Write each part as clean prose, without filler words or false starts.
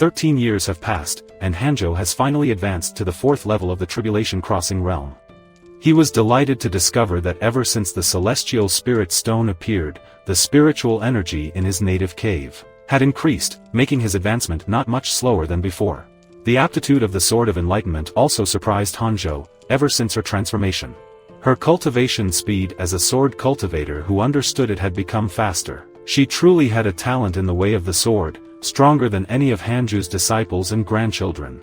13 years have passed, and Hanjo has finally advanced to the 4th level of the Tribulation Crossing realm. He was delighted to discover that ever since the Celestial Spirit Stone appeared, the spiritual energy in his native cave had increased, making his advancement not much slower than before. The aptitude of the Sword of Enlightenment also surprised Hanjo, ever since her transformation. Her cultivation speed as a sword cultivator who understood it had become faster. She truly had a talent in the way of the sword, stronger than any of Hanju's disciples and grandchildren.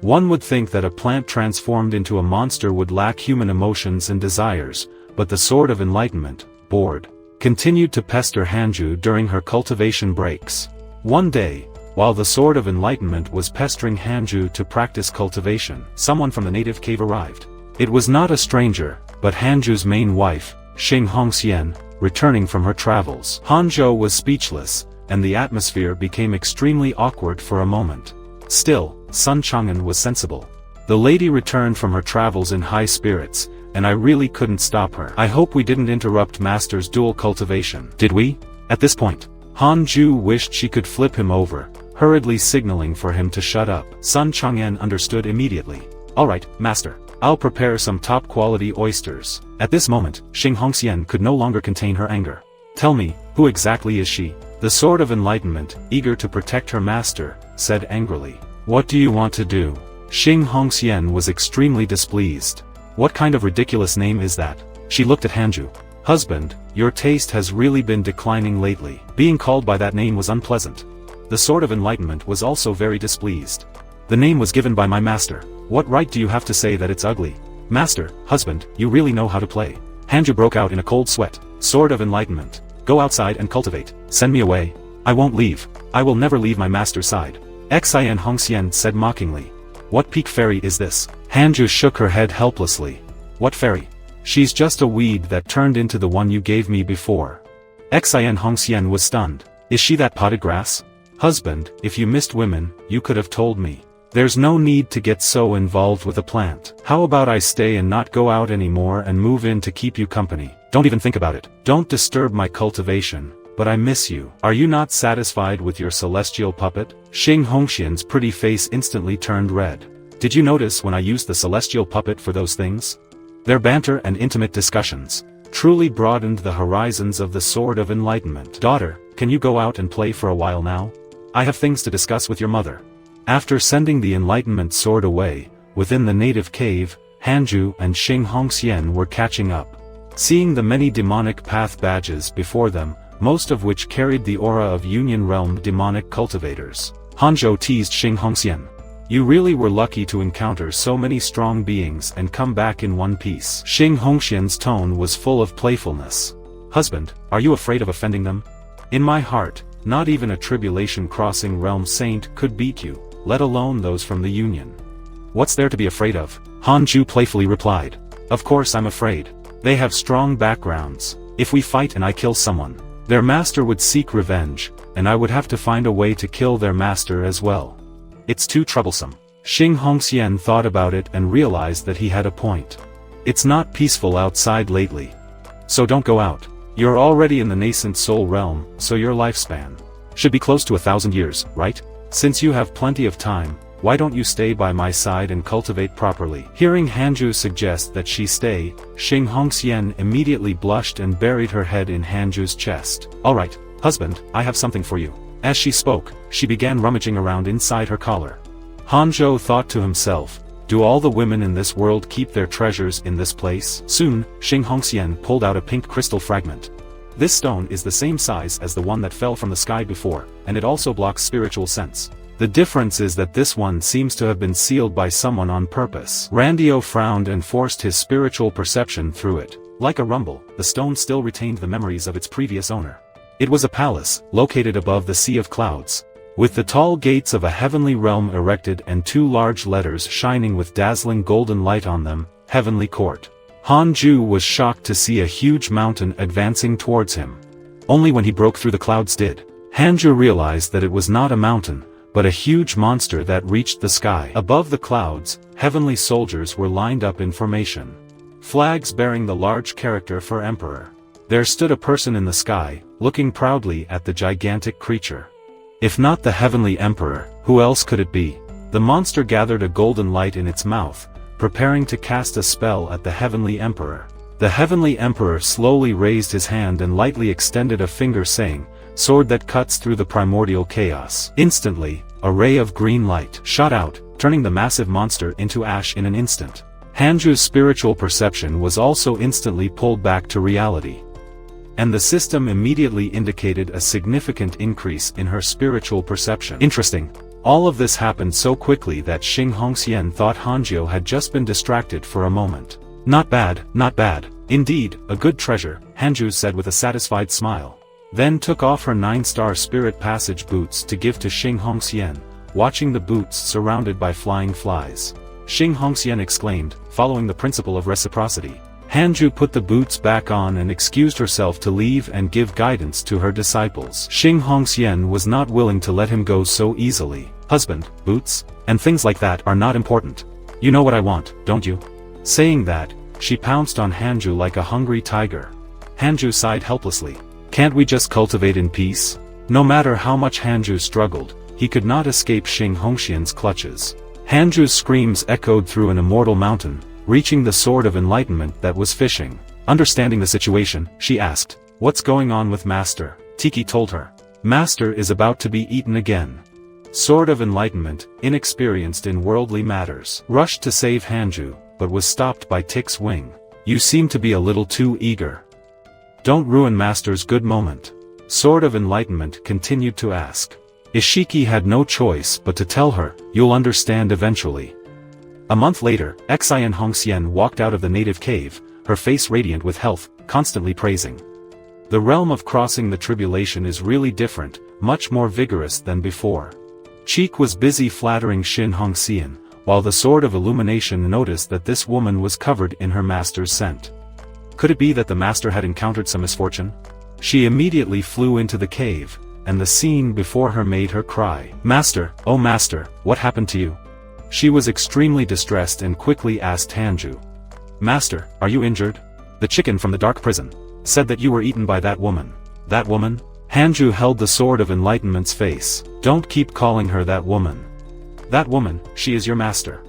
One would think that a plant transformed into a monster would lack human emotions and desires, but the Sword of Enlightenment, bored, continued to pester Hanju during her cultivation breaks. One day, while the Sword of Enlightenment was pestering Hanju to practice cultivation, someone from the native cave arrived. It was not a stranger, but Hanju's main wife, Xing Hongxian, returning from her travels. Hanjo was speechless, and the atmosphere became extremely awkward for a moment. Still, Sun Chang'an was sensible. The lady returned from her travels in high spirits, and I really couldn't stop her. I hope we didn't interrupt Master's dual cultivation. Did we? At this point, Hanju wished she could flip him over, hurriedly signaling for him to shut up. Sun Chang'an understood immediately. Alright, Master. I'll prepare some top-quality oysters. At this moment, Xing Hongxian could no longer contain her anger. Tell me, who exactly is she? The Sword of Enlightenment, eager to protect her master, said angrily. What do you want to do? Xing Hongxian was extremely displeased. What kind of ridiculous name is that? She looked at Hanju. Husband, your taste has really been declining lately. Being called by that name was unpleasant. The Sword of Enlightenment was also very displeased. The name was given by my master. What right do you have to say that it's ugly? Master, husband, you really know how to play. Hanju broke out in a cold sweat. Sword of Enlightenment. Go outside and cultivate. Send me away. I won't leave. I will never leave my master's side. Xing Hongxian said mockingly. What peak fairy is this? Hanju shook her head helplessly. What fairy? She's just a weed that turned into the one you gave me before. Xing Hongxian was stunned. Is she that potted grass? Husband, if you missed women, you could have told me. There's no need to get so involved with a plant. How about I stay and not go out anymore and move in to keep you company? Don't even think about it. Don't disturb my cultivation, but I miss you. Are you not satisfied with your celestial puppet? Xing Hongxian's pretty face instantly turned red. Did you notice when I used the celestial puppet for those things? Their banter and intimate discussions truly broadened the horizons of the Sword of Enlightenment. Daughter, can you go out and play for a while now? I have things to discuss with your mother. After sending the Enlightenment Sword away, within the native cave, Hanju and Xing Hongxian were catching up. Seeing the many demonic path badges before them, most of which carried the aura of Union Realm demonic cultivators, Hanjo teased Xing Hongxian. You really were lucky to encounter so many strong beings and come back in one piece. Xing Hongxian's tone was full of playfulness. Husband, are you afraid of offending them? In my heart, not even a Tribulation Crossing realm saint could beat you, let alone those from the Union. What's there to be afraid of? Hanju playfully replied. Of course I'm afraid. They have strong backgrounds. If we fight and I kill someone, their master would seek revenge, and I would have to find a way to kill their master as well. It's too troublesome. Xing Hongxian thought about it and realized that he had a point. It's not peaceful outside lately. So don't go out. You're already in the nascent soul realm, so your lifespan should be close to 1,000 years, right? Since you have plenty of time, why don't you stay by my side and cultivate properly? Hearing Hanju suggest that she stay, Xing Hongxian immediately blushed and buried her head in Hanju's chest. Alright, husband, I have something for you. As she spoke, she began rummaging around inside her collar. Hanjo thought to himself, do all the women in this world keep their treasures in this place? Soon, Xing Hongxian pulled out a pink crystal fragment. This stone is the same size as the one that fell from the sky before, and it also blocks spiritual sense. The difference is that this one seems to have been sealed by someone on purpose. Randio frowned and forced his spiritual perception through it. Like a rumble, the stone still retained the memories of its previous owner. It was a palace, located above the sea of clouds, with the tall gates of a heavenly realm erected and 2 large letters shining with dazzling golden light on them, Heavenly Court. Hanju was shocked to see a huge mountain advancing towards him. Only when he broke through the clouds did Hanju realize that it was not a mountain, but a huge monster that reached the sky. Above the clouds, heavenly soldiers were lined up in formation, flags bearing the large character for Emperor. There stood a person in the sky, looking proudly at the gigantic creature. If not the Heavenly Emperor, who else could it be? The monster gathered a golden light in its mouth, preparing to cast a spell at the Heavenly Emperor. The Heavenly Emperor slowly raised his hand and lightly extended a finger saying, "Sword that cuts through the primordial chaos." Instantly, a ray of green light shot out, turning the massive monster into ash in an instant. Hanju's spiritual perception was also instantly pulled back to reality. And the system immediately indicated a significant increase in her spiritual perception. Interesting. All of this happened so quickly that Xing Hongxian thought Hanjo had just been distracted for a moment. Not bad, not bad. Indeed, a good treasure, Hanju said with a satisfied smile. Then took off her 9-star spirit passage boots to give to Xing Hongxian, watching the boots surrounded by flying flies. Xing Hongxian exclaimed, following the principle of reciprocity. Hanju put the boots back on and excused herself to leave and give guidance to her disciples. Xing Hongxian was not willing to let him go so easily. Husband, boots, and things like that are not important. You know what I want, don't you? Saying that, she pounced on Hanju like a hungry tiger. Hanju sighed helplessly. Can't we just cultivate in peace? No matter how much Hanju struggled, he could not escape Xing Hongxian's clutches. Hanju's screams echoed through an immortal mountain, reaching the Sword of Enlightenment that was fishing. Understanding the situation, she asked, "What's going on with Master?" Tiki told her. "Master is about to be eaten again." Sword of Enlightenment, inexperienced in worldly matters, rushed to save Hanju, but was stopped by Tik's wing. "You seem to be a little too eager. Don't ruin Master's good moment." Sword of Enlightenment continued to ask. Ishiki had no choice but to tell her, "You'll understand eventually." A month later, Xian Hongxian walked out of the native cave, her face radiant with health, constantly praising. The realm of crossing the tribulation is really different, much more vigorous than before. Cheek was busy flattering Xing Hongxian, while the Sword of Illumination noticed that this woman was covered in her master's scent. Could it be that the master had encountered some misfortune? She immediately flew into the cave, and the scene before her made her cry. "Master, oh master, what happened to you?" She was extremely distressed and quickly asked Hanju. "Master, are you injured? The chicken from the dark prison said that you were eaten by that woman." "That woman?" Hanju held the Sword of Enlightenment's face. "Don't keep calling her that woman. That woman, she is your master.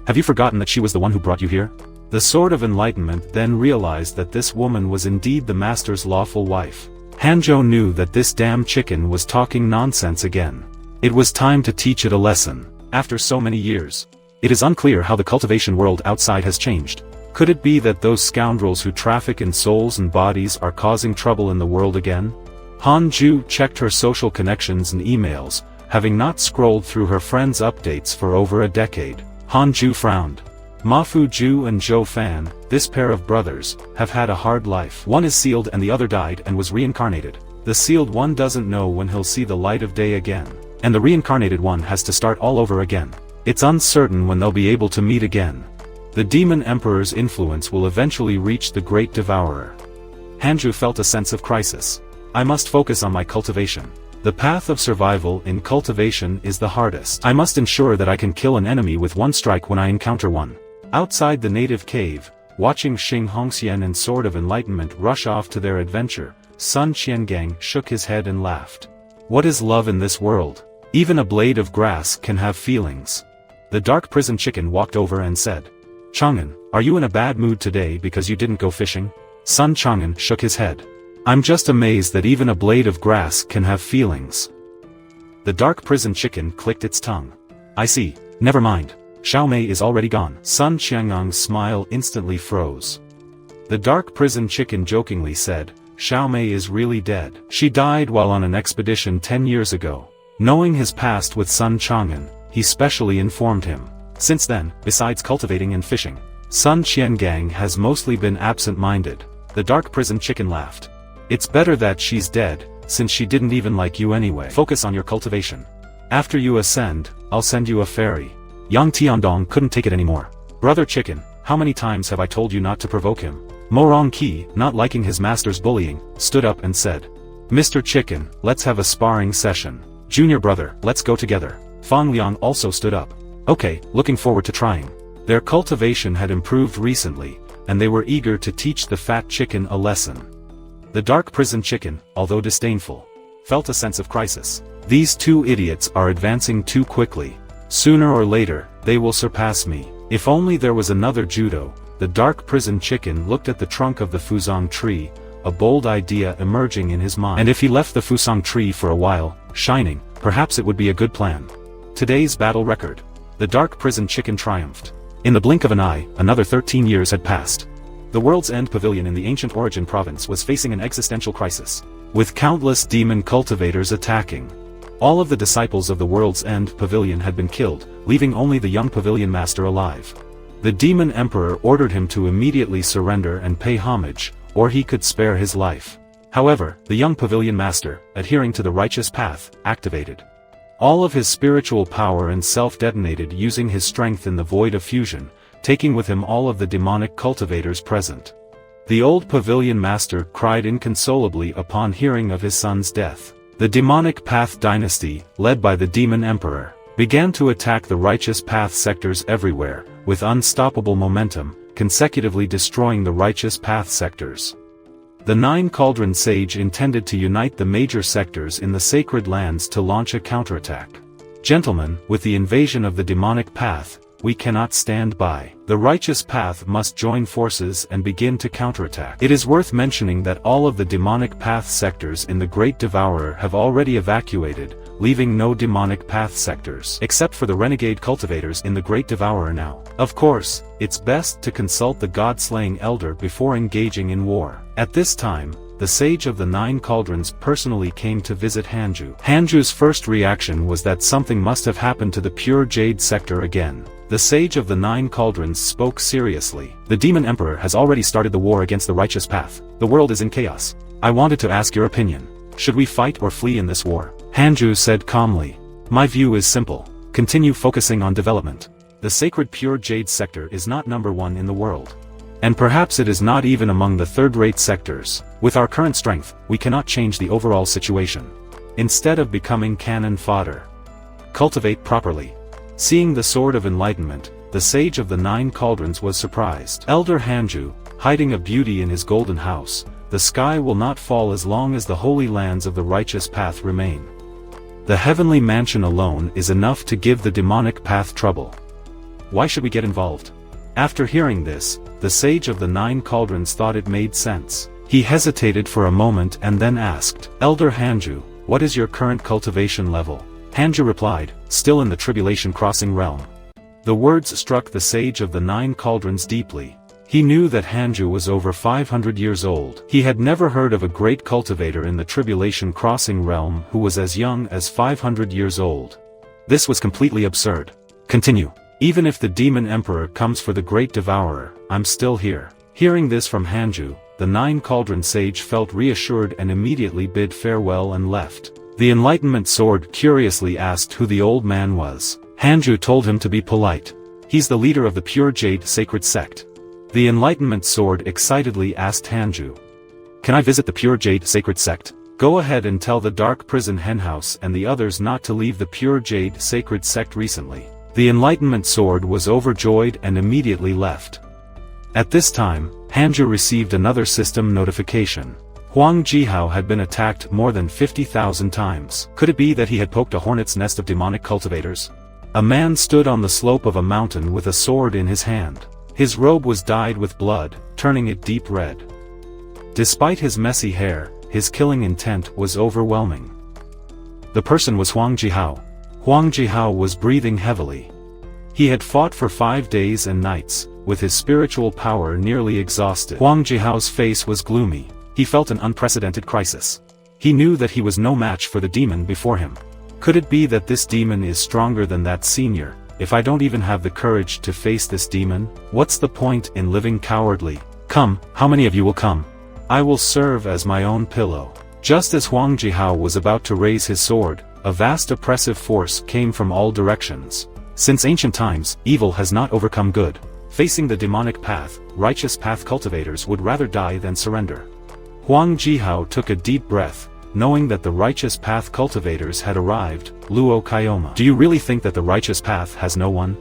Have you forgotten that she was the one who brought you here?" The Sword of Enlightenment then realized that this woman was indeed the master's lawful wife. Hanjo knew that this damn chicken was talking nonsense again. It was time to teach it a lesson. After so many years, it is unclear how the cultivation world outside has changed. Could it be that those scoundrels who traffic in souls and bodies are causing trouble in the world again? Hanju checked her social connections and emails, having not scrolled through her friends' updates for over a decade. Hanju frowned. Mafu Ju and Zhou Fan, this pair of brothers, have had a hard life. One is sealed and the other died and was reincarnated. The sealed one doesn't know when he'll see the light of day again. And the reincarnated one has to start all over again. It's uncertain when they'll be able to meet again. The Demon Emperor's influence will eventually reach the Great Devourer. Hanju felt a sense of crisis. I must focus on my cultivation. The path of survival in cultivation is the hardest. I must ensure that I can kill an enemy with one strike when I encounter one. Outside the native cave, watching Xing Hongxian and Sword of Enlightenment rush off to their adventure, Sun Qiangang shook his head and laughed. What is love in this world? Even a blade of grass can have feelings. The dark prison chicken walked over and said, "Chang'an, are you in a bad mood today because you didn't go fishing?" Sun Chang'an shook his head. "I'm just amazed that even a blade of grass can have feelings." The dark prison chicken clicked its tongue. "I see, never mind. Xiao Mei is already gone." Sun Qianggang's smile instantly froze. The dark prison chicken jokingly said, "Xiao Mei is really dead. She died while on an expedition 10 years ago." Knowing his past with Sun Chang'an, he specially informed him. Since then, besides cultivating and fishing, Sun Qiangang has mostly been absent-minded. The dark prison chicken laughed. "It's better that she's dead, since she didn't even like you anyway. Focus on your cultivation. After you ascend, I'll send you a fairy." Yang Tiandong couldn't take it anymore. "Brother Chicken, how many times have I told you not to provoke him?" Morong Qi, not liking his master's bullying, stood up and said, "Mr. Chicken, let's have a sparring session. Junior brother, let's go together." Fang Liang also stood up. "Okay, looking forward to trying." Their cultivation had improved recently, and they were eager to teach the fat chicken a lesson. The dark prison chicken, although disdainful, felt a sense of crisis. These two idiots are advancing too quickly. Sooner or later, they will surpass me. If only there was another judo. The dark prison chicken looked at the trunk of the fusang tree, a bold idea emerging in his mind. And if he left the fusang tree for a while, shining, perhaps it would be a good plan. Today's battle record. The dark prison chicken triumphed. In the blink of an eye, another 13 years had passed. The World's End Pavilion in the ancient Origin province was facing an existential crisis, with countless demon cultivators attacking. All of the disciples of the World's End Pavilion had been killed, leaving only the young pavilion master alive. The demon emperor ordered him to immediately surrender and pay homage, or he could spare his life. However, the young pavilion master, adhering to the righteous path, activated all of his spiritual power and self-detonated using his strength in the void of fusion, taking with him all of the demonic cultivators present. The old pavilion master cried inconsolably upon hearing of his son's death. The demonic path dynasty, led by the demon emperor, began to attack the righteous path sectors everywhere, with unstoppable momentum, consecutively destroying the righteous path sectors. The Nine Cauldron Sage intended to unite the major sectors in the sacred lands to launch a counterattack. Gentlemen, with the invasion of the demonic path, we cannot stand by. The righteous path must join forces and begin to counterattack. It is worth mentioning that all of the demonic path sectors in the Great Devourer have already evacuated, leaving no demonic path sectors except for the renegade cultivators in the Great Devourer now. Of course, it's best to consult the god-slaying elder before engaging in war. At this time, the Sage of the Nine Cauldrons personally came to visit Hanju. Hanju's first reaction was that something must have happened to the pure jade sector again. The Sage of the Nine Cauldrons spoke seriously. The Demon Emperor has already started the war against the righteous path. The world is in chaos. I wanted to ask your opinion. Should we fight or flee in this war? Hanju said calmly. My view is simple. Continue focusing on development. The sacred pure jade sector is not #1 in the world. And perhaps it is not even among the third-rate sectors. With our current strength, we cannot change the overall situation. Instead of becoming cannon fodder, cultivate properly. Seeing the Sword of Enlightenment, the Sage of the Nine Cauldrons was surprised. Elder Hanju, hiding a beauty in his golden house, the sky will not fall as long as the holy lands of the righteous path remain. The heavenly mansion alone is enough to give the demonic path trouble. Why should we get involved? After hearing this, the Sage of the Nine Cauldrons thought it made sense. He hesitated for a moment and then asked, Elder Hanju, what is your current cultivation level? Hanju replied, still in the Tribulation Crossing realm. The words struck the Sage of the Nine Cauldrons deeply. He knew that Hanju was over 500 years old. He had never heard of a great cultivator in the Tribulation Crossing realm who was as young as 500 years old. This was completely absurd. Continue. Even if the Demon Emperor comes for the Great Devourer, I'm still here. Hearing this from Hanju, the Nine Cauldron Sage felt reassured and immediately bid farewell and left. The Enlightenment Sword curiously asked who the old man was. Hanju told him to be polite. He's the leader of the Pure Jade Sacred Sect. The Enlightenment Sword excitedly asked Hanju, can I visit the Pure Jade Sacred Sect? Go ahead and tell the Dark Prison Henhouse and the others not to leave the Pure Jade Sacred Sect recently. The Enlightenment Sword was overjoyed and immediately left. At this time, Hanju received another system notification. Huang Jihao had been attacked more than 50,000 times. Could it be that he had poked a hornet's nest of demonic cultivators? A man stood on the slope of a mountain with a sword in his hand. His robe was dyed with blood, turning it deep red. Despite his messy hair, his killing intent was overwhelming. The person was Huang Jihao. Huang Jihao was breathing heavily. He had fought for 5 days and nights, with his spiritual power nearly exhausted. Huang Jihao's face was gloomy. He felt an unprecedented crisis. He knew that he was no match for the demon before him. Could it be that this demon is stronger than that senior? If I don't even have the courage to face this demon, what's the point in living cowardly? Come, how many of you will come? I will serve as my own pillow. Just as Huang Jihao was about to raise his sword, a vast oppressive force came from all directions. Since ancient times, evil has not overcome good. Facing the demonic path, righteous path cultivators would rather die than surrender. Huang Jihao took a deep breath, knowing that the righteous path cultivators had arrived. Luo Kioma. Do you really think that the righteous path has no one?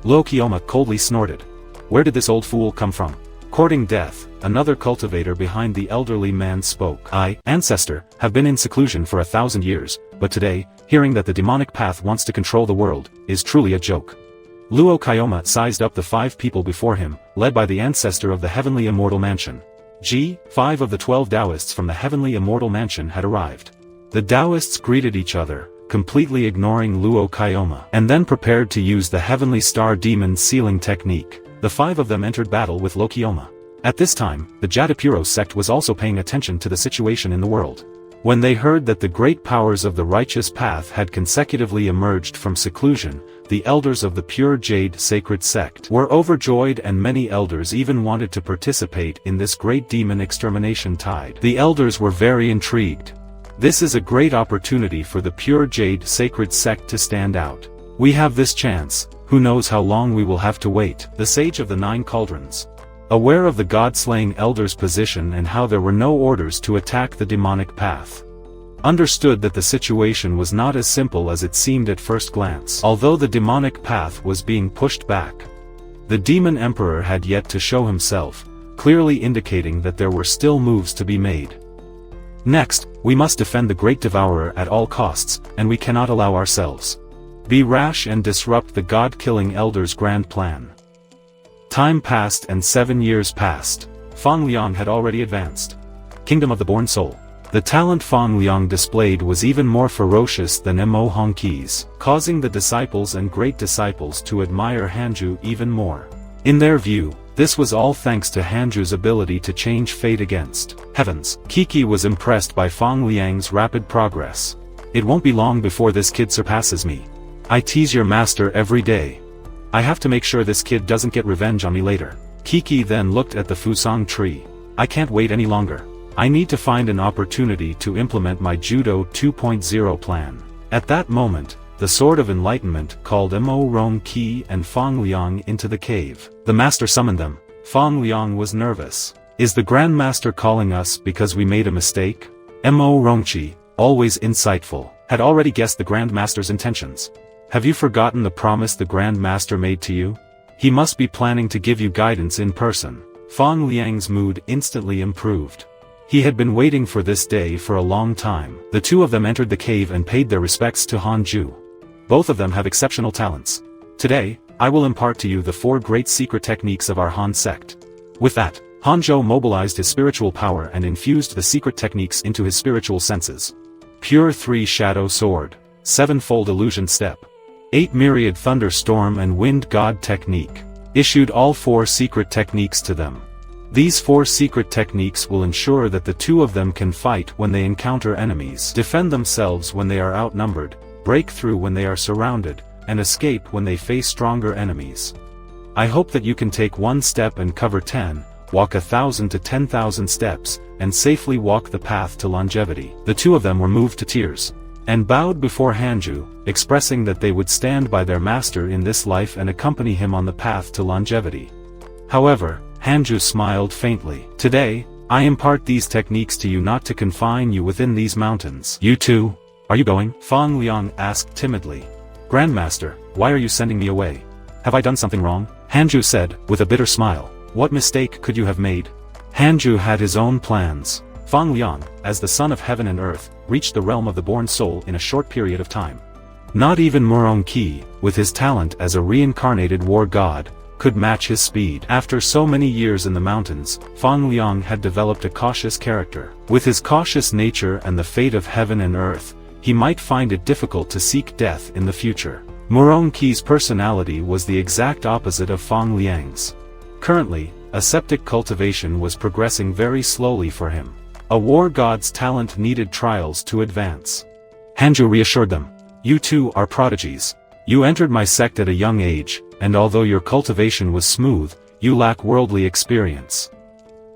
Luo Kioma coldly snorted. Where did this old fool come from? Courting death, another cultivator behind the elderly man spoke. I, ancestor, have been in seclusion for 1,000 years, but today, hearing that the demonic path wants to control the world, is truly a joke. Luo Kyoma sized up the 5 people before him, led by the ancestor of the heavenly immortal mansion. 5 of the 12 Taoists from the heavenly immortal mansion had arrived. The Taoists greeted each other, completely ignoring Luo Kyoma, and then prepared to use the heavenly star demon sealing technique. The 5 of them entered battle with Luo Kyoma. At this time, the Jadapuro sect was also paying attention to the situation in the world. When they heard that the great powers of the righteous path had consecutively emerged from seclusion, the elders of the pure Jade sacred sect were overjoyed, and many elders even wanted to participate in this great demon extermination tide. The elders were very intrigued. This is a great opportunity for the pure Jade sacred sect to stand out. We have this chance, who knows how long we will have to wait. The sage of the 9 cauldrons, aware of the god-slaying elders' position and how there were no orders to attack the demonic path, understood that the situation was not as simple as it seemed at first glance. Although the demonic path was being pushed back, the demon emperor had yet to show himself, clearly indicating that there were still moves to be made. Next, we must defend the great devourer at all costs, and we cannot allow ourselves be rash and disrupt the god-killing elders' grand plan. Time passed and 7 years passed. Fang Liang had already advanced. Kingdom of the Born Soul. The talent Fang Liang displayed was even more ferocious than Mo Hongqi's, causing the disciples and great disciples to admire Hanju even more. In their view, this was all thanks to Hanju's ability to change fate against heavens. Kiki was impressed by Fang Liang's rapid progress. It won't be long before this kid surpasses me. I tease your master every day. I have to make sure this kid doesn't get revenge on me later. Kiki then looked at the Fusang tree. I can't wait any longer. I need to find an opportunity to implement my Judo 2.0 plan. At that moment, the Sword of Enlightenment called Mo Hongqi and Fang Liang into the cave. The master summoned them. Fang Liang was nervous. Is the Grand Master calling us because we made a mistake? Mo Hongqi, always insightful, had already guessed the Grand Master's intentions. Have you forgotten the promise the Grand Master made to you? He must be planning to give you guidance in person. Fang Liang's mood instantly improved. He had been waiting for this day for a long time. The 2 of them entered the cave and paid their respects to Hanju. Both of them have exceptional talents. Today, I will impart to you the 4 great secret techniques of our Han sect. With that, Hanzhou mobilized his spiritual power and infused the secret techniques into his spiritual senses. Pure 3 Shadow Sword, 7-fold Illusion Step, 8 Myriad Thunderstorm and Wind God Technique. Issued all 4 secret techniques to them. These 4 secret techniques will ensure that the 2 of them can fight when they encounter enemies, defend themselves when they are outnumbered, break through when they are surrounded, and escape when they face stronger enemies. I hope that you can take 1 step and cover 10, walk 1,000 to 10,000 steps, and safely walk the path to longevity. The 2 of them were moved to tears, and bowed before Hanju, expressing that they would stand by their master in this life and accompany him on the path to longevity. However, Hanju smiled faintly. Today, I impart these techniques to you not to confine you within these mountains. You too? Are you going? Fang Liang asked timidly. Grandmaster, why are you sending me away? Have I done something wrong? Hanju said, with a bitter smile. What mistake could you have made? Hanju had his own plans. Fang Liang, as the son of heaven and earth, reached the realm of the born soul in a short period of time. Not even Mo Hongqi, with his talent as a reincarnated war god, could match his speed. After so many years in the mountains, Fang Liang had developed a cautious character. With his cautious nature and the fate of heaven and earth, he might find it difficult to seek death in the future. Mo Hongqi's personality was the exact opposite of Fang Liang's. Currently, aseptic cultivation was progressing very slowly for him. A war god's talent needed trials to advance. Hanju reassured them. You too are prodigies. You entered my sect at a young age, and although your cultivation was smooth, you lack worldly experience.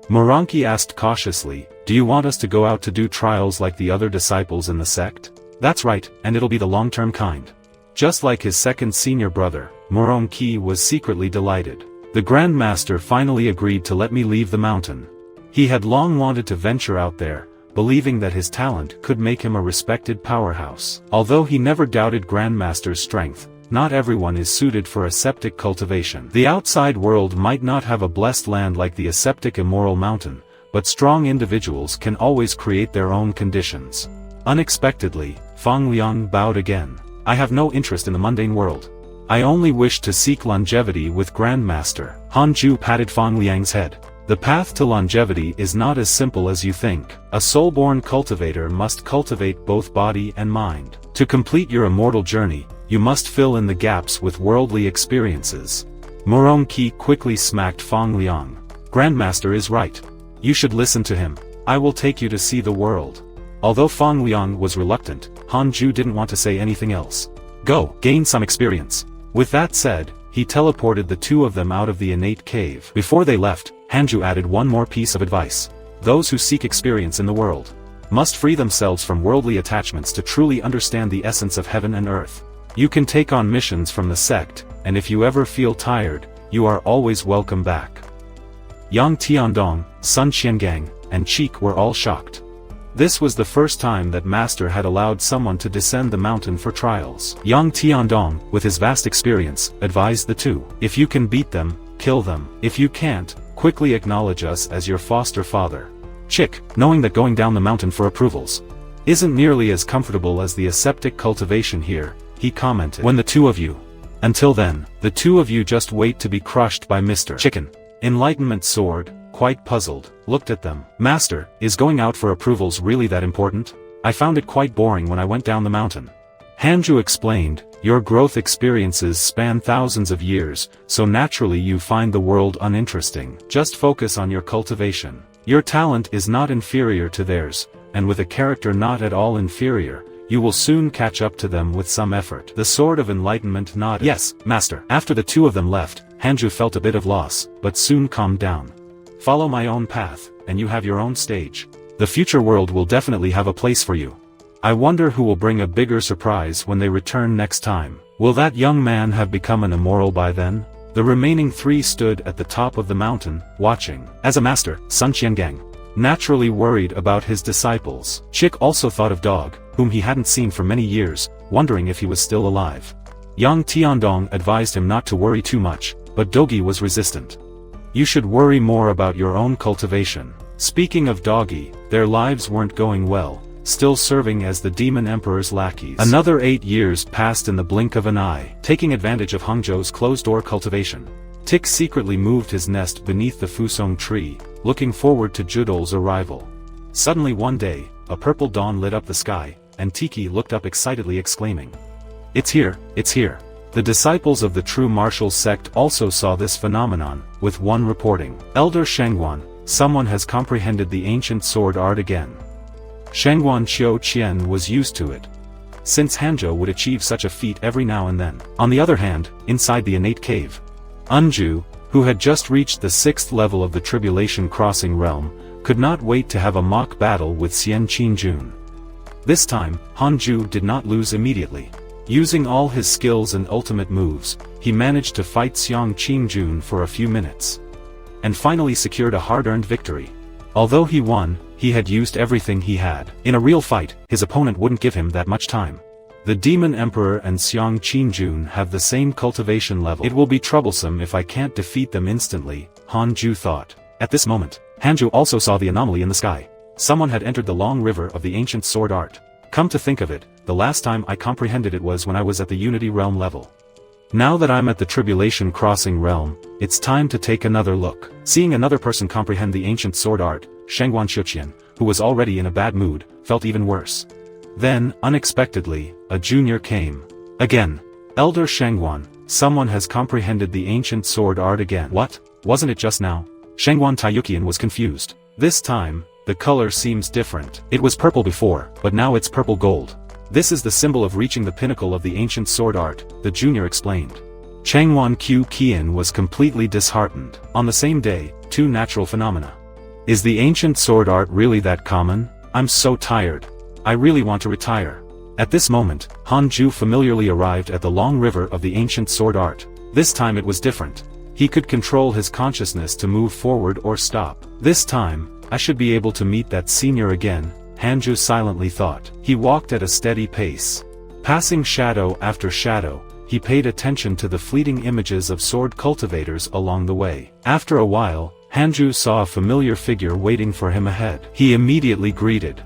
Mo Hongqi asked cautiously, do you want us to go out to do trials like the other disciples in the sect? That's right, and it'll be the long-term kind. Just like his second senior brother, Mo Hongqi was secretly delighted. The Grand Master finally agreed to let me leave the mountain. He had long wanted to venture out there, believing that his talent could make him a respected powerhouse. Although he never doubted Grandmaster's strength, not everyone is suited for aseptic cultivation. The outside world might not have a blessed land like the aseptic immoral mountain, but strong individuals can always create their own conditions. Unexpectedly, Fang Liang bowed again. I have no interest in the mundane world. I only wish to seek longevity with Grandmaster. Han Ju patted Fang Liang's head. The path to longevity is not as simple as you think. A soul-born cultivator must cultivate both body and mind. To complete your immortal journey, you must fill in the gaps with worldly experiences. Murong Qi quickly smacked Fang Liang. Grandmaster is right. You should listen to him. I will take you to see the world. Although Fang Liang was reluctant, Han Ju didn't want to say anything else. Go, gain some experience. With that said, he teleported the two of them out of the innate cave. Before they left, Hanju added one more piece of advice. Those who seek experience in the world must free themselves from worldly attachments to truly understand the essence of heaven and earth. You can take on missions from the sect, and if you ever feel tired, you are always welcome back. Yang Tiandong, Sun Qiangang, and Cheek were all shocked. This was the first time that Master had allowed someone to descend the mountain for trials. Yang Tiandong, with his vast experience, advised the two. If you can beat them, kill them. If you can't, quickly acknowledge us as your foster father. Chick, knowing that going down the mountain for approvals isn't nearly as comfortable as the aseptic cultivation here, he commented. When the two of you. Until then, the two of you just wait to be crushed by Mr. Chicken. Enlightenment Sword, quite puzzled, looked at them. Master, is going out for approvals really that important? I found it quite boring when I went down the mountain. Hanju explained, your growth experiences span thousands of years, so naturally you find the world uninteresting. Just focus on your cultivation. Your talent is not inferior to theirs, and with a character not at all inferior, you will soon catch up to them with some effort. The Sword of Enlightenment nodded. Yes, Master. After the two of them left, Hanju felt a bit of loss, but soon calmed down. Follow my own path, and you have your own stage. The future world will definitely have a place for you. I wonder who will bring a bigger surprise when they return next time. Will that young man have become an immoral by then? The remaining three stood at the top of the mountain, watching. As a master, Sun Qiangang naturally worried about his disciples. Chick also thought of Dog, whom he hadn't seen for many years, wondering if he was still alive. Yang Tiandong advised him not to worry too much, but Dogi was resistant. You should worry more about your own cultivation. Speaking of Doggy, their lives weren't going well, still serving as the Demon Emperor's lackeys. Another 8 years passed in the blink of an eye. Taking advantage of Hangzhou's closed-door cultivation, Tick secretly moved his nest beneath the Fusong tree, looking forward to Judol's arrival. Suddenly one day, a purple dawn lit up the sky, and Tiki looked up excitedly exclaiming, "It's here, it's here." The disciples of the true martial sect also saw this phenomenon, with one reporting, "Elder Shangguan, someone has comprehended the ancient sword art again." Shangguan Qiu Qian was used to it, since Hanzhou would achieve such a feat every now and then. On the other hand, inside the innate cave, Unju, who had just reached the 6th level of the Tribulation Crossing realm, could not wait to have a mock battle with Xian Qinjun. This time, Hanju did not lose immediately. Using all his skills and ultimate moves, he managed to fight Xiang Qingjun for a few minutes, and finally secured a hard-earned victory. Although he won, he had used everything he had. In a real fight, his opponent wouldn't give him that much time. The Demon Emperor and Xiang Qingjun have the same cultivation level. It will be troublesome if I can't defeat them instantly, Hanju thought. At this moment, Hanju also saw the anomaly in the sky. Someone had entered the long river of the ancient sword art. Come to think of it, the last time I comprehended it was when I was at the Unity Realm level. Now that I'm at the Tribulation Crossing realm, it's time to take another look. Seeing another person comprehend the ancient sword art, Shangguan Qiuqian, who was already in a bad mood, felt even worse. Then, unexpectedly, a junior came. Again. Elder Shangguan, someone has comprehended the ancient sword art again. What? Wasn't it just now? Shangguan Taiyukian was confused. This time, the color seems different. It was purple before, but now it's purple gold. This is the symbol of reaching the pinnacle of the ancient sword art, the junior explained. Changwan Qiu Qian was completely disheartened. On the same day, two natural phenomena. Is the ancient sword art really that common? I'm so tired. I really want to retire. At this moment, Hanju familiarly arrived at the long river of the ancient sword art. This time it was different. He could control his consciousness to move forward or stop. This time, I should be able to meet that senior again, Hanju silently thought. He walked at a steady pace. Passing shadow after shadow, he paid attention to the fleeting images of sword cultivators along the way. After a while, Hanju saw a familiar figure waiting for him ahead. He immediately greeted.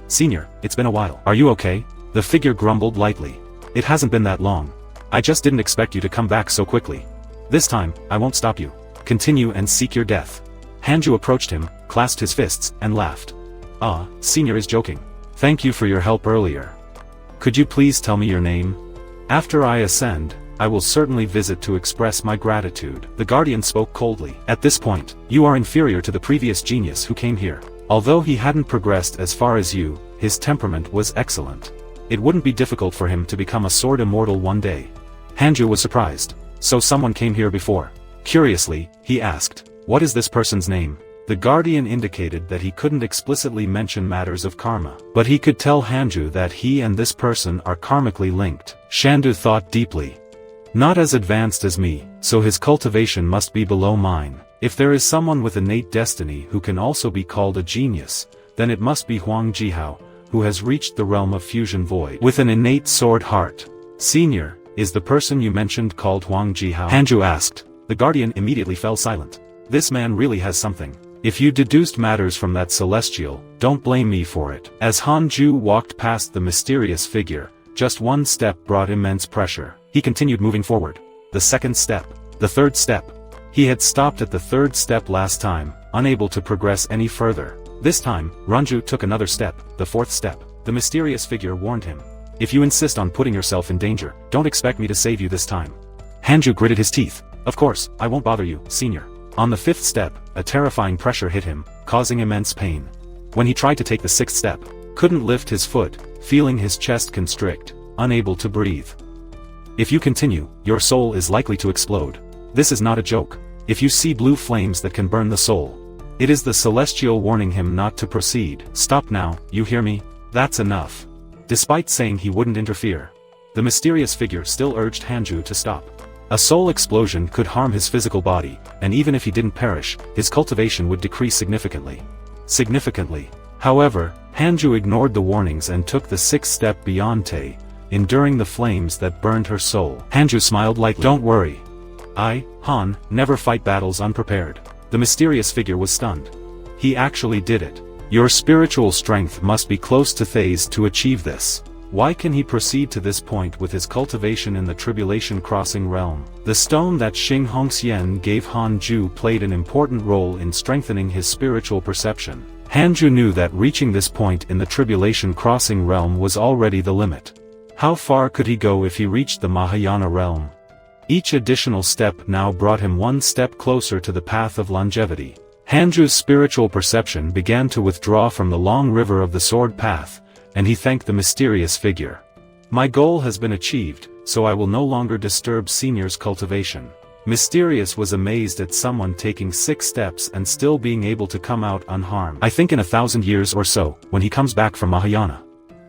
"Senior, it's been a while. Are you okay?" The figure grumbled lightly. "It hasn't been that long. I just didn't expect you to come back so quickly. This time, I won't stop you. Continue and seek your death." Hanju approached him, clasped his fists, and laughed. "Ah, Senior is joking. Thank you for your help earlier. Could you please tell me your name? After I ascend, I will certainly visit to express my gratitude." The guardian spoke coldly. "At this point, you are inferior to the previous genius who came here. Although he hadn't progressed as far as you, his temperament was excellent. It wouldn't be difficult for him to become a sword immortal one day." Hanju was surprised. So someone came here before. Curiously, he asked, "What is this person's name?" The guardian indicated that he couldn't explicitly mention matters of karma, but he could tell Hanju that he and this person are karmically linked. Shandu thought deeply. "Not as advanced as me, so his cultivation must be below mine. If there is someone with innate destiny who can also be called a genius, then it must be Huang Jihao, who has reached the realm of fusion void with an innate sword heart." "Senior, is the person you mentioned called Huang Jihao?" Hanju asked. The guardian immediately fell silent. This man really has something. If you deduced matters from that celestial, don't blame me for it. As Hanju walked past the mysterious figure, just one step brought immense pressure. He continued moving forward. The second step. The third step. He had stopped at the third step last time, unable to progress any further. This time, Ranju took another step, the fourth step. The mysterious figure warned him. "If you insist on putting yourself in danger, don't expect me to save you this time." Hanju gritted his teeth. "Of course, I won't bother you, Senior." On the fifth step, a terrifying pressure hit him, causing immense pain. When he tried to take the sixth step, couldn't lift his foot, feeling his chest constrict, unable to breathe. "If you continue, your soul is likely to explode. This is not a joke. If you see blue flames that can burn the soul, it is the celestial warning him not to proceed." "Stop now, you hear me? That's enough." Despite saying he wouldn't interfere, the mysterious figure still urged Hanju to stop. A soul explosion could harm his physical body, and even if he didn't perish, his cultivation would decrease significantly. However, Hanju ignored the warnings and took the sixth step beyond Te, enduring the flames that burned her soul. Hanju smiled lightly. "Don't worry. I, Han, never fight battles unprepared." The mysterious figure was stunned. He actually did it. "Your spiritual strength must be close to The's to achieve this. Why can he proceed to this point with his cultivation in the Tribulation Crossing realm?" The stone that Xing Hongxian gave Hanju played an important role in strengthening his spiritual perception. Hanju knew that reaching this point in the Tribulation Crossing realm was already the limit. How far could he go if he reached the Mahayana realm? Each additional step now brought him one step closer to the path of longevity. Hanju's spiritual perception began to withdraw from the long river of the sword path, and he thanked the mysterious figure. "My goal has been achieved, so I will no longer disturb Senior's cultivation." Mysterious was amazed at someone taking 6 steps and still being able to come out unharmed. "I think in 1,000 years or so, when he comes back from Mahayana.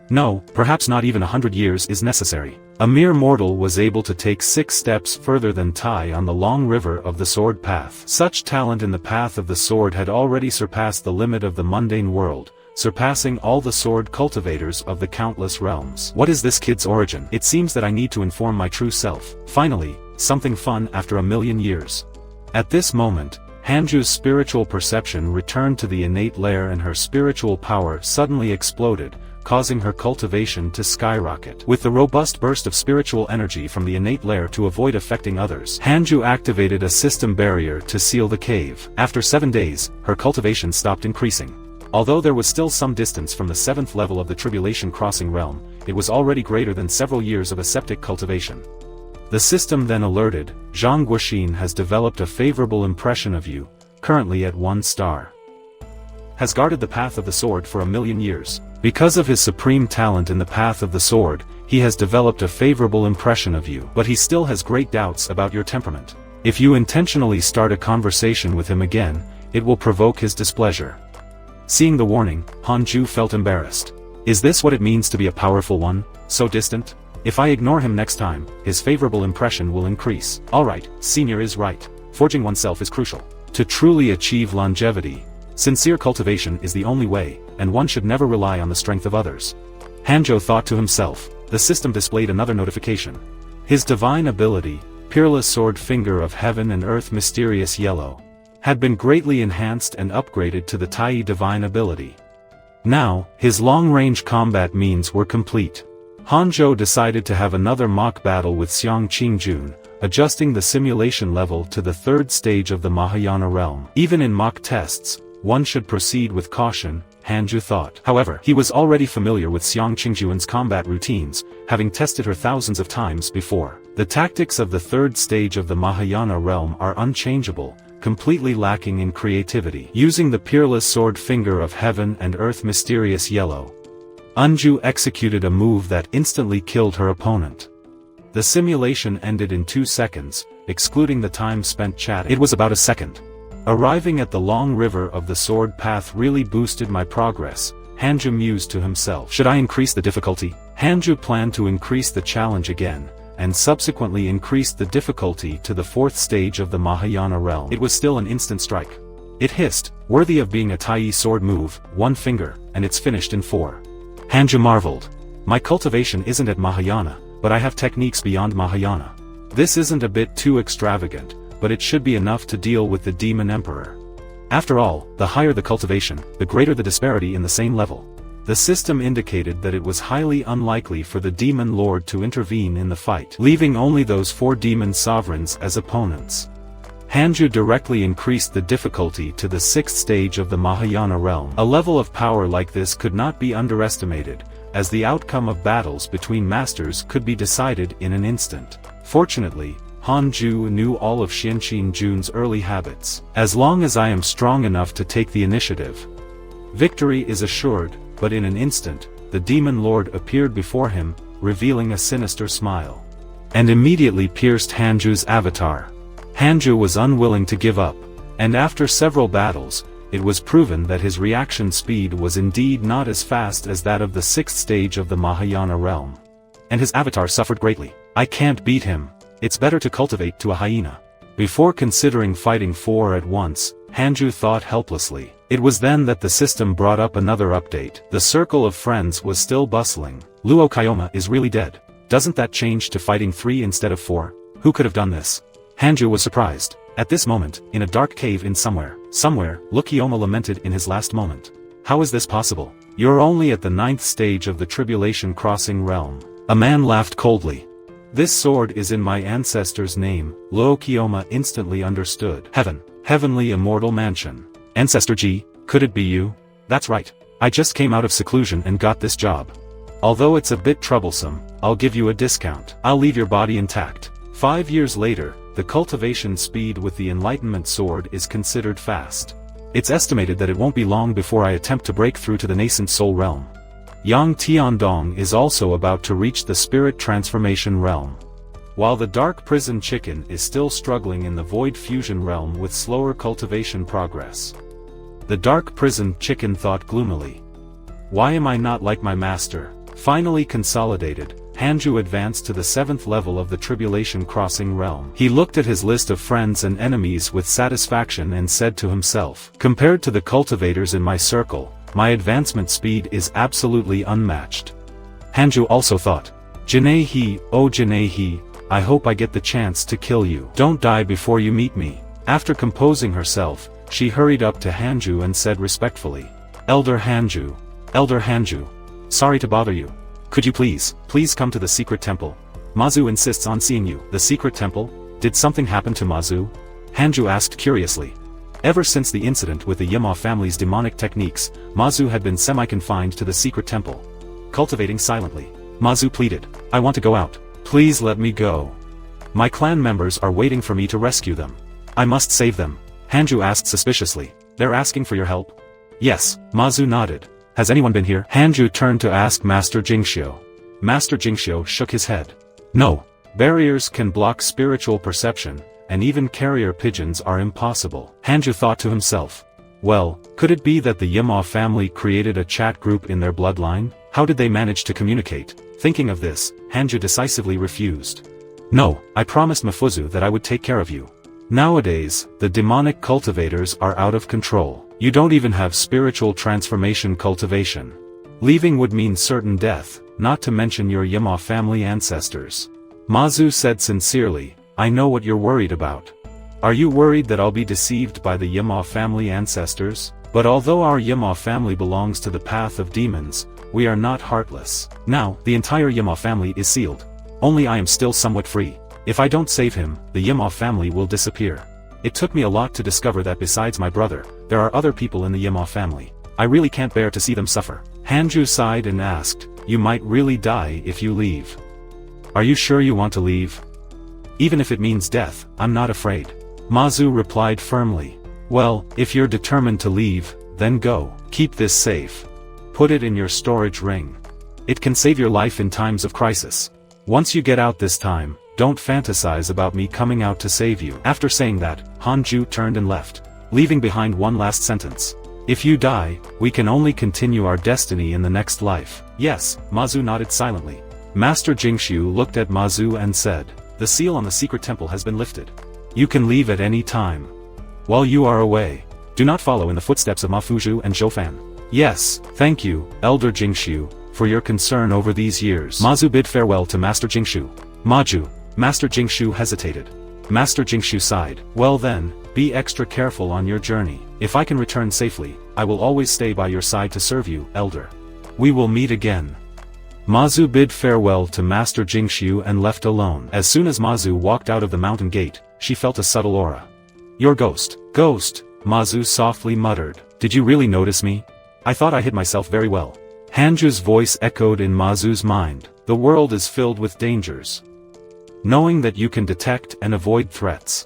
No, perhaps not even 100 years is necessary." A mere mortal was able to take 6 steps further than Tai on the long river of the sword path. Such talent in the path of the sword had already surpassed the limit of the mundane world, surpassing all the sword cultivators of the countless realms. "What is this kid's origin? It seems that I need to inform my true self. Finally, something fun after 1,000,000 years." At this moment, Hanju's spiritual perception returned to the innate layer and her spiritual power suddenly exploded, causing her cultivation to skyrocket. With the robust burst of spiritual energy from the innate layer to avoid affecting others, Hanju activated a system barrier to seal the cave. After 7 days, her cultivation stopped increasing. Although there was still some distance from the 7th level of the Tribulation Crossing realm, it was already greater than several years of aseptic cultivation. The system then alerted, "Zhang Guoxin has developed a favorable impression of you, currently at 1 star. Has guarded the path of the sword for 1,000,000 years. Because of his supreme talent in the path of the sword, he has developed a favorable impression of you. But he still has great doubts about your temperament. If you intentionally start a conversation with him again, it will provoke his displeasure." Seeing the warning, Hanju felt embarrassed. Is this what it means to be a powerful one, so distant? If I ignore him next time, his favorable impression will increase. Alright, Senior is right. Forging oneself is crucial. To truly achieve longevity, sincere cultivation is the only way, and one should never rely on the strength of others. Hanjo thought to himself. The system displayed another notification. His divine ability, Peerless Sword Finger of Heaven and Earth Mysterious Yellow, had been greatly enhanced and upgraded to the Tai divine ability. Now, his long-range combat means were complete. Hanzhou decided to have another mock battle with Xiang Qingjun, adjusting the simulation level to the third stage of the Mahayana realm. Even in mock tests, one should proceed with caution, Hanzhou thought. However, he was already familiar with Xiang Qingjun's combat routines, having tested her thousands of times before. The tactics of the third stage of the Mahayana realm are unchangeable, completely lacking in creativity. Using the Peerless Sword Finger of Heaven and Earth Mysterious Yellow, Anju executed a move that instantly killed her opponent. The simulation ended in 2 seconds, excluding the time spent chatting. It was about a second. Arriving at the long river of the sword path really boosted my progress, Hanzhou mused to himself. Should I increase the difficulty? Hanzhou planned to increase the challenge again, and subsequently increased the difficulty to the fourth stage of the Mahayana realm. It was still an instant strike. It hissed, worthy of being a Tai sword move, 1 finger, and it's finished in 4. Hanzhou marveled. My cultivation isn't at Mahayana, but I have techniques beyond Mahayana. This isn't a bit too extravagant, but it should be enough to deal with the Demon Emperor. After all, the higher the cultivation, the greater the disparity in the same level. The system indicated that it was highly unlikely for the Demon Lord to intervene in the fight, leaving only those 4 demon sovereigns as opponents. Hanzhou directly increased the difficulty to the 6th stage of the Mahayana realm. A level of power like this could not be underestimated, as the outcome of battles between masters could be decided in an instant. Fortunately, Hanzhou knew all of Xiang Qingjun's early habits. As long as I am strong enough to take the initiative, victory is assured. But in an instant, the Demon Lord appeared before him, revealing a sinister smile, and immediately pierced Hanzhou's avatar. Hanzhou was unwilling to give up, and after several battles, it was proven that his reaction speed was indeed not as fast as that of the 6th stage of the Mahayana realm. And his avatar suffered greatly. I can't beat him. It's better to cultivate to a hyena. Before considering fighting 4 at once, Hanzhou thought helplessly. It was then that the system brought up another update. The circle of friends was still bustling. Luo Kyoma is really dead. Doesn't that change to fighting 3 instead of 4? Who could have done this? Hanzhou was surprised. At this moment, in a dark cave in somewhere, Luo Kyoma lamented in his last moment. How is this possible? You're only at the 9th stage of the Tribulation Crossing realm. A man laughed coldly. This sword is in my ancestor's name. Luo Kyoma instantly understood. Heaven. Heavenly Immortal Mansion. Ancestor G, could it be you? That's right. I just came out of seclusion and got this job. Although it's a bit troublesome, I'll give you a discount. I'll leave your body intact. 5 years later, the cultivation speed with the Enlightenment Sword is considered fast. It's estimated that it won't be long before I attempt to break through to the nascent soul realm. Yang Tiandong is also about to reach the spirit transformation realm. While the Dark Prison Chicken is still struggling in the Void Fusion realm with slower cultivation progress. The Dark Prison Chicken thought gloomily. Why am I not like my master? Finally consolidated, Hanzhou advanced to the 7th level of the Tribulation Crossing realm. He looked at his list of friends and enemies with satisfaction and said to himself, compared to the cultivators in my circle, my advancement speed is absolutely unmatched. Hanzhou also thought, Janae-he, oh Janae-he, I hope I get the chance to kill you. Don't die before you meet me. After composing herself, she hurried up to Hanzhou and said respectfully, Elder Hanzhou, sorry to bother you. Could you please come to the secret temple? Mazu insists on seeing you. The secret temple? Did something happen to Mazu? Hanzhou asked curiously. Ever since the incident with the Yima family's demonic techniques, Mazu had been semi-confined to the secret temple. Cultivating silently, Mazu pleaded, I want to go out. Please let me go. My clan members are waiting for me to rescue them. I must save them. Hanzhou asked suspiciously. They're asking for your help? Yes, Mazu nodded. Has anyone been here? Hanzhou turned to ask Master Jingxiu. Master Jingxiu shook his head. No. Barriers can block spiritual perception, and even carrier pigeons are impossible. Hanzhou thought to himself. Well, could it be that the Yima family created a chat group in their bloodline? How did they manage to communicate? Thinking of this, Hanzhou decisively refused. No, I promised Mafuzu that I would take care of you. Nowadays, the demonic cultivators are out of control. You don't even have spiritual transformation cultivation. Leaving would mean certain death, not to mention your Yima family ancestors. Mazu said sincerely, I know what you're worried about. Are you worried that I'll be deceived by the Yima family ancestors? But although our Yima family belongs to the path of demons, we are not heartless. Now, the entire Yima family is sealed. Only I am still somewhat free. If I don't save him, the Yima family will disappear. It took me a lot to discover that besides my brother, there are other people in the Yima family. I really can't bear to see them suffer. Hanju sighed and asked, you might really die if you leave. Are you sure you want to leave? Even if it means death, I'm not afraid. Mazu replied firmly. Well, if you're determined to leave, then go. Keep this safe. Put it in your storage ring. It can save your life in times of crisis. Once you get out this time, don't fantasize about me coming out to save you. After saying that, Hanju turned and left, leaving behind one last sentence. If you die, we can only continue our destiny in the next life. Yes, Mazu nodded silently. Master Jingshu looked at Mazu and said, the seal on the secret temple has been lifted. You can leave at any time. While you are away, do not follow in the footsteps of Ma Fuju and Zhou Fan. Yes, thank you, Elder Jingshu, for your concern over these years. Mazu bid farewell to Master Jingshu. Maju. Master Jingshu hesitated. Master Jingshu sighed. Well then, be extra careful on your journey. If I can return safely, I will always stay by your side to serve you, Elder. We will meet again. Mazu bid farewell to Master Jingshu and left alone. As soon as Mazu walked out of the mountain gate, she felt a subtle aura. Your ghost. Ghost, Mazu softly muttered. Did you really notice me? I thought I hid myself very well. Hanju's voice echoed in Mazu's mind. The world is filled with dangers. Knowing that you can detect and avoid threats.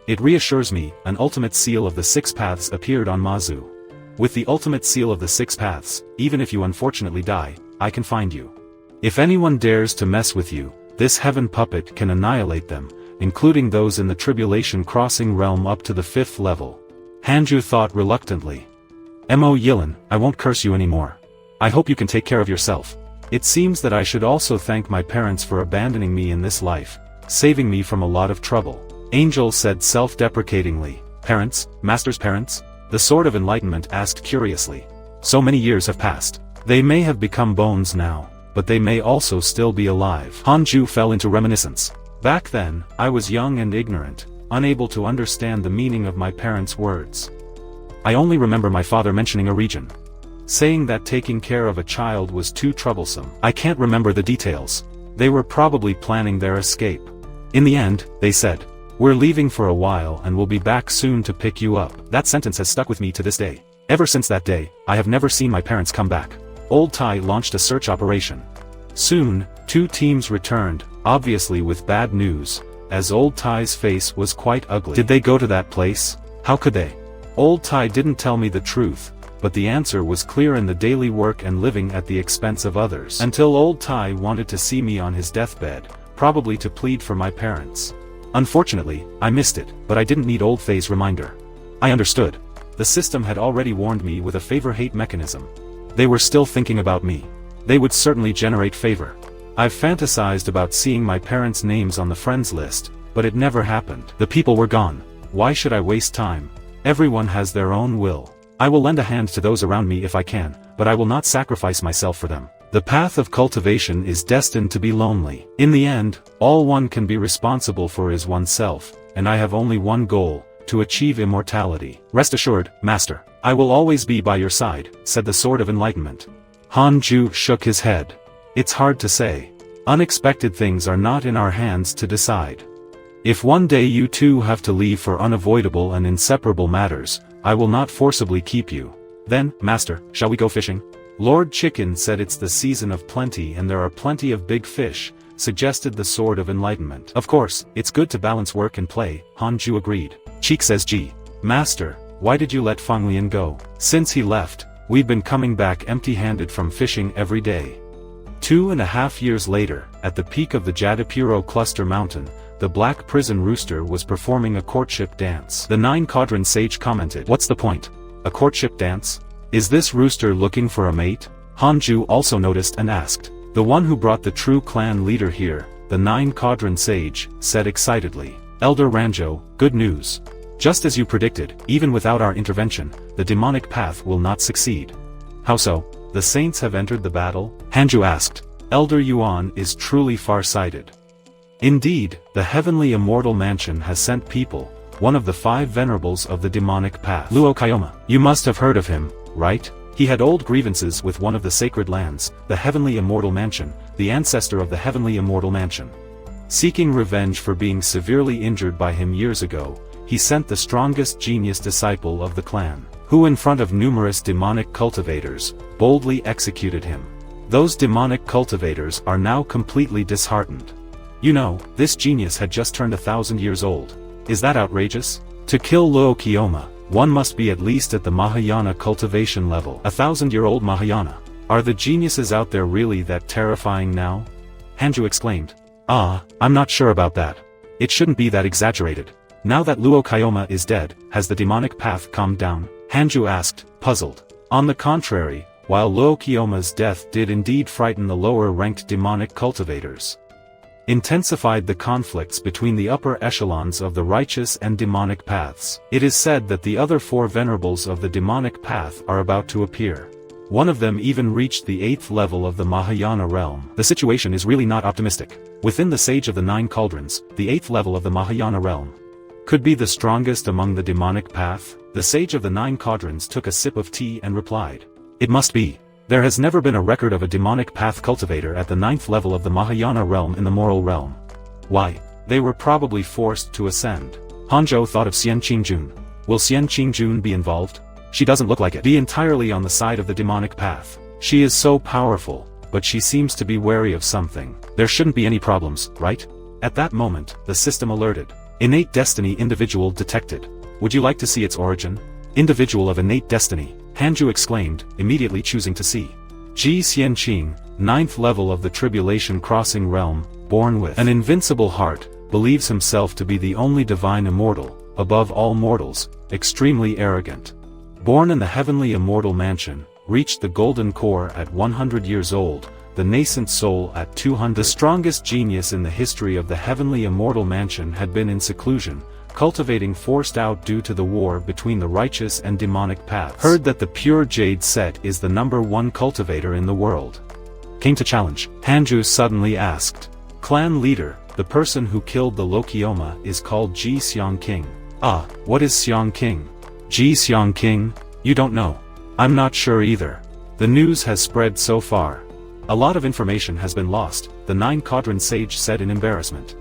It reassures me. An ultimate seal of the six paths appeared on Mazu. With the ultimate seal of the six paths, even if you unfortunately die, I can find you. If anyone dares to mess with you, this heaven puppet can annihilate them, including those in the tribulation crossing realm up to the 5th level. Hanju thought reluctantly. Mo Yilin, I won't curse you anymore. I hope you can take care of yourself. It seems that I should also thank my parents for abandoning me in this life, saving me from a lot of trouble. Angel said self-deprecatingly. Parents? Master's parents? The Sword of Enlightenment asked curiously. So many years have passed. They may have become bones now, but they may also still be alive. Hanju fell into reminiscence. Back then, I was young and ignorant, unable to understand the meaning of my parents' words. I only remember my father mentioning a region, saying that taking care of a child was too troublesome. I can't remember the details. They were probably planning their escape. In the end, they said, we're leaving for a while and we'll be back soon to pick you up. That sentence has stuck with me to this day. Ever since that day, I have never seen my parents come back. Old Tai launched a search operation. Soon, 2 teams returned, obviously with bad news, as Old Tai's face was quite ugly. Did they go to that place? How could they? Old Tai didn't tell me the truth, but the answer was clear in the daily work and living at the expense of others. Until Old Tai wanted to see me on his deathbed, probably to plead for my parents. Unfortunately, I missed it, but I didn't need Old Thay's reminder. I understood. The system had already warned me with a favor-hate mechanism. They were still thinking about me. They would certainly generate favor. I've fantasized about seeing my parents' names on the friends list, but it never happened. The people were gone. Why should I waste time? Everyone has their own will. I will lend a hand to those around me if I can, but I will not sacrifice myself for them. The path of cultivation is destined to be lonely. In the end, all one can be responsible for is oneself, and I have only one goal, to achieve immortality. Rest assured, Master, I will always be by your side, said the Sword of Enlightenment. Hanju shook his head. It's hard to say. Unexpected things are not in our hands to decide. If one day you too have to leave for unavoidable and inseparable matters, I will not forcibly keep you. Then, Master, shall we go fishing? Lord Chicken said it's the season of plenty and there are plenty of big fish, suggested the Sword of Enlightenment. Of course, it's good to balance work and play, Hanju agreed. Cheek says G. Master, why did you let Fanglian go? Since he left, we've been coming back empty-handed from fishing every day. 2.5 years later, at the peak of the Jadapuro Cluster Mountain, the Black Prison Rooster was performing a courtship dance. The 9-Quadrant Sage commented, what's the point? A courtship dance? Is this rooster looking for a mate? Hanju also noticed and asked. The one who brought the true clan leader here, the 9-Quadrant Sage, said excitedly. Elder Ranjo, good news. Just as you predicted, even without our intervention, the demonic path will not succeed. How so? The saints have entered the battle? Hanju asked. Elder Yuan is truly far-sighted. Indeed, the heavenly immortal mansion has sent people, one of the 5 venerables of the demonic path. Luo Kyoma. You must have heard of him, right? He had old grievances with one of the sacred lands, the heavenly immortal mansion, the ancestor of the heavenly immortal mansion. Seeking revenge for being severely injured by him years ago, he sent the strongest genius disciple of the clan, who in front of numerous demonic cultivators, boldly executed him. Those demonic cultivators are now completely disheartened. You know, this genius had just turned 1,000 years old. Is that outrageous? To kill Luo Kyoma, one must be at least at the Mahayana cultivation level. 1,000-year-old Mahayana. Are the geniuses out there really that terrifying now? Hanju exclaimed. I'm not sure about that. It shouldn't be that exaggerated. Now that Luo Kyoma is dead, has the demonic path calmed down? Hanju asked, puzzled. On the contrary, while Luo Kyoma's death did indeed frighten the lower-ranked demonic cultivators, intensified the conflicts between the upper echelons of the righteous and demonic paths. It is said that the other 4 venerables of the demonic path are about to appear. One of them even reached the 8th level of the Mahayana realm. The situation is really not optimistic. Within the Sage of the 9 Cauldrons, the 8th level of the Mahayana realm could be the strongest among the demonic path. The Sage of the 9 Cauldrons took a sip of tea and replied. It must be. There has never been a record of a demonic path cultivator at the 9th level of the Mahayana realm in the moral realm. Why? They were probably forced to ascend. Hanzhou thought of Xian Qingjun. Will Xian Qingjun be involved? She doesn't look like it. Be entirely on the side of the demonic path. She is so powerful, but she seems to be wary of something. There shouldn't be any problems, right? At that moment, the system alerted. Innate destiny individual detected. Would you like to see its origin? Individual of innate destiny, Hanju exclaimed, immediately choosing to see. Ji Xianqing, 9th level of the Tribulation Crossing realm, born with an invincible heart, believes himself to be the only divine immortal, above all mortals, extremely arrogant. Born in the heavenly immortal mansion, reached the golden core at 100 years old, the nascent soul at 200. The strongest genius in the history of the heavenly immortal mansion had been in seclusion, cultivating forced out due to the war between the righteous and demonic paths. Heard that the pure jade set is the #1 cultivator in the world. Came to challenge. Hanju suddenly asked. Clan leader, the person who killed the Lokioma is called Ji Xiangqing. What is Xiangqing? Ji Xiangqing? You don't know. I'm not sure either. The news has spread so far. A lot of information has been lost, the 9 Cauldron Sage said in embarrassment.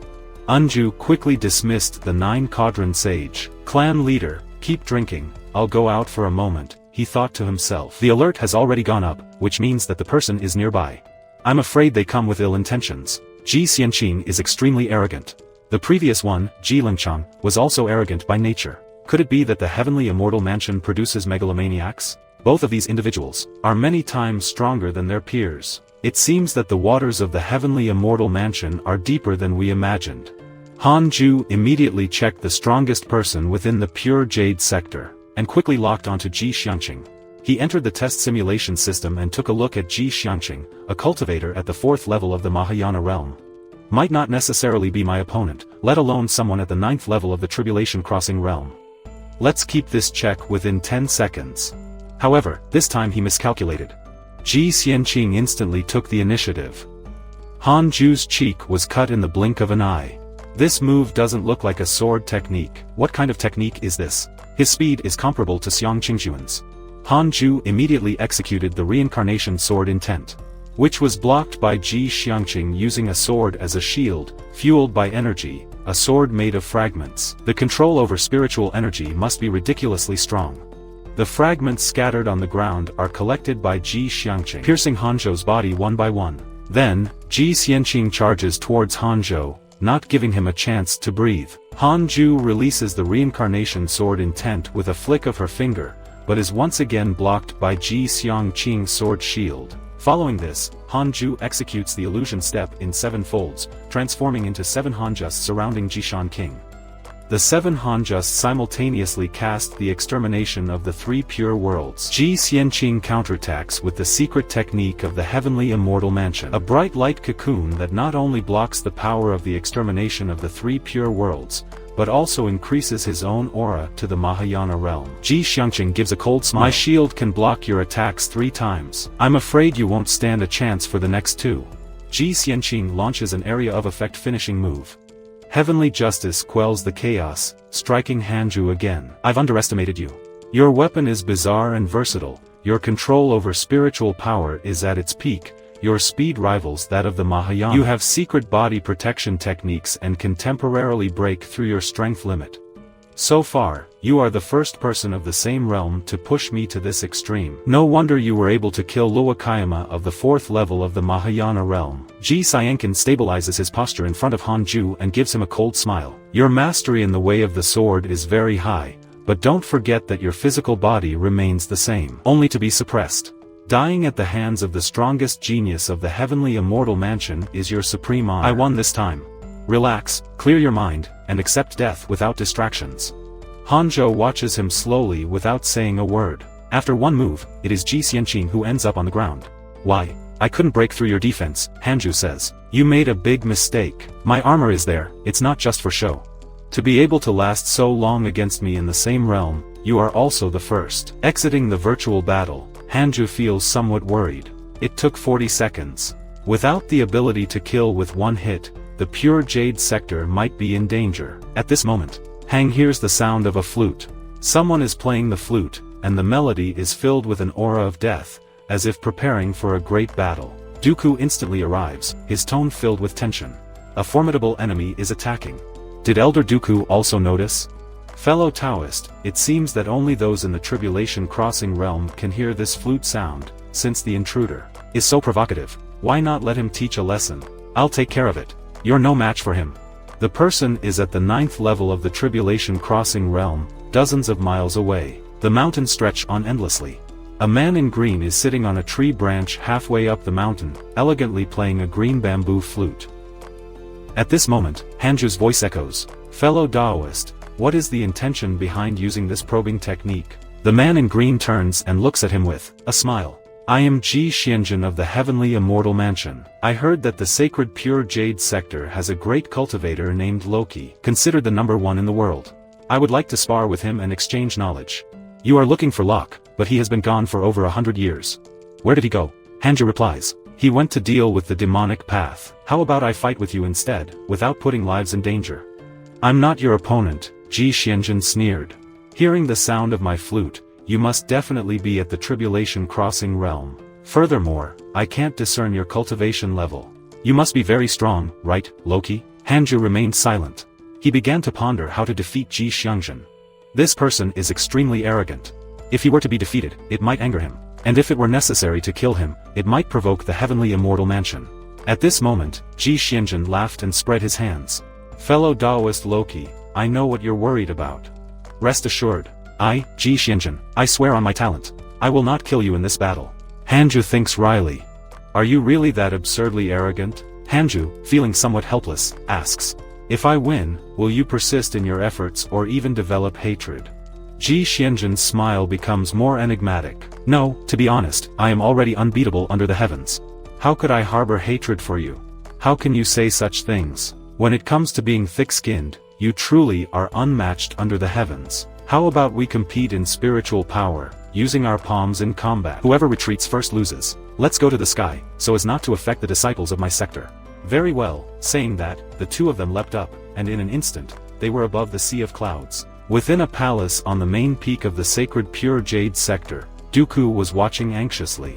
Anju quickly dismissed the 9 Cauldron Sage. Clan leader, keep drinking, I'll go out for a moment, he thought to himself. The alert has already gone up, which means that the person is nearby. I'm afraid they come with ill intentions. Ji Xianqing is extremely arrogant. The previous one, Ji Lingchang, was also arrogant by nature. Could it be that the heavenly immortal mansion produces megalomaniacs? Both of these individuals are many times stronger than their peers. It seems that the waters of the heavenly immortal mansion are deeper than we imagined. Hanju immediately checked the strongest person within the pure jade sector, and quickly locked onto Ji Xiangqing. He entered the test simulation system and took a look at Ji Xiangqing, a cultivator at the 4th level of the Mahayana realm. Might not necessarily be my opponent, let alone someone at the 9th level of the Tribulation Crossing realm. Let's keep this check within 10 seconds. However, this time he miscalculated. Ji Xianqing instantly took the initiative. Hanju's cheek was cut in the blink of an eye. This move doesn't look like a sword technique. What kind of technique is this? His speed is comparable to Xiang Qingjuan's. Hanju immediately executed the reincarnation sword intent, which was blocked by Ji Xiangqing using a sword as a shield, fueled by energy, a sword made of fragments. The control over spiritual energy must be ridiculously strong. The fragments scattered on the ground are collected by Ji Xiangqing, piercing Hanzhou's body one by one. Then, Ji Xianqing charges towards Hanzhou, not giving him a chance to breathe. Hanju releases the reincarnation sword intent with a flick of her finger, but is once again blocked by Ji Xiangqing's sword shield. Following this, Hanju executes the illusion step in 7 folds, transforming into 7 Hanjusts surrounding Ji Xiangqing. The 7 Hanjusts simultaneously cast the extermination of the 3 pure worlds. Ji Xianqing counterattacks with the secret technique of the heavenly immortal mansion, a bright light cocoon that not only blocks the power of the extermination of the 3 pure worlds, but also increases his own aura to the Mahayana realm. Ji Xiangqing gives a cold smile. My shield can block your attacks 3 times. I'm afraid you won't stand a chance for the next 2. Ji Xianqing launches an area of effect finishing move. Heavenly Justice quells the chaos, striking Hanju again. I've underestimated you. Your weapon is bizarre and versatile, your control over spiritual power is at its peak, your speed rivals that of the Mahayana. You have secret body protection techniques and can temporarily break through your strength limit. So far, you are the first person of the same realm to push me to this extreme. No wonder you were able to kill Luokayama of the 4th level of the Mahayana realm. Ji Xianqing stabilizes his posture in front of Hanju and gives him a cold smile. Your mastery in the way of the sword is very high, but don't forget that your physical body remains the same, only to be suppressed. Dying at the hands of the strongest genius of the heavenly immortal mansion is your supreme honor. I won this time. Relax, clear your mind, and accept death without distractions. Hanzhou watches him slowly without saying a word. After one move, it is Ji Xianqing who ends up on the ground. Why? I couldn't break through your defense, Hanzhou says. You made a big mistake. My armor is there, it's not just for show. To be able to last so long against me in the same realm, you are also the first. Exiting the virtual battle, Hanzhou feels somewhat worried. It took 40 seconds. Without the ability to kill with one hit, the pure jade sector might be in danger. At this moment, Hang hears the sound of a flute. Someone is playing the flute, and the melody is filled with an aura of death, as if preparing for a great battle. Dooku instantly arrives, his tone filled with tension. A formidable enemy is attacking. Did Elder Dooku also notice? Fellow Taoist, it seems that only those in the Tribulation Crossing realm can hear this flute sound, since the intruder is so provocative. Why not let him teach a lesson? I'll take care of it. You're no match for him. The person is at the 9th level of the Tribulation Crossing realm, dozens of miles away. The mountains stretch on endlessly. A man in green is sitting on a tree branch halfway up the mountain, elegantly playing a green bamboo flute. At this moment, Hanju's voice echoes, "Fellow Taoist, what is the intention behind using this probing technique?" The man in green turns and looks at him with a smile. "I am Ji Xianjin of the Heavenly Immortal Mansion. I heard that the sacred pure jade sector has a great cultivator named Loki, considered the #1 in the world. I would like to spar with him and exchange knowledge. You are looking for Locke, but he has been gone for over 100 years. Where did he go?" Hanju replies. "He went to deal with the demonic path. How about I fight with you instead, without putting lives in danger?" "I'm not your opponent," Ji Xianjin sneered. "Hearing the sound of my flute, you must definitely be at the Tribulation Crossing realm. Furthermore, I can't discern your cultivation level. You must be very strong, right, Loki?" Hanju remained silent. He began to ponder how to defeat Ji Xianjin. This person is extremely arrogant. If he were to be defeated, it might anger him. And if it were necessary to kill him, it might provoke the Heavenly Immortal Mansion. At this moment, Ji Xianjin laughed and spread his hands. "Fellow Taoist Loki, I know what you're worried about. Rest assured. Ji Xianjin, I swear on my talent, I will not kill you in this battle." Hanju thinks wryly. "Are you really that absurdly arrogant?" Hanju, feeling somewhat helpless, asks. "If I win, will you persist in your efforts or even develop hatred?" Ji Xianjin's smile becomes more enigmatic. "No, to be honest, I am already unbeatable under the heavens. How could I harbor hatred for you? How can you say such things? When it comes to being thick-skinned, you truly are unmatched under the heavens. How about we compete in spiritual power, using our palms in combat? Whoever retreats first loses. Let's go to the sky, so as not to affect the disciples of my sector." "Very well." Saying that, the two of them leapt up, and in an instant, they were above the sea of clouds. Within a palace on the main peak of the sacred pure jade sector, Dooku was watching anxiously.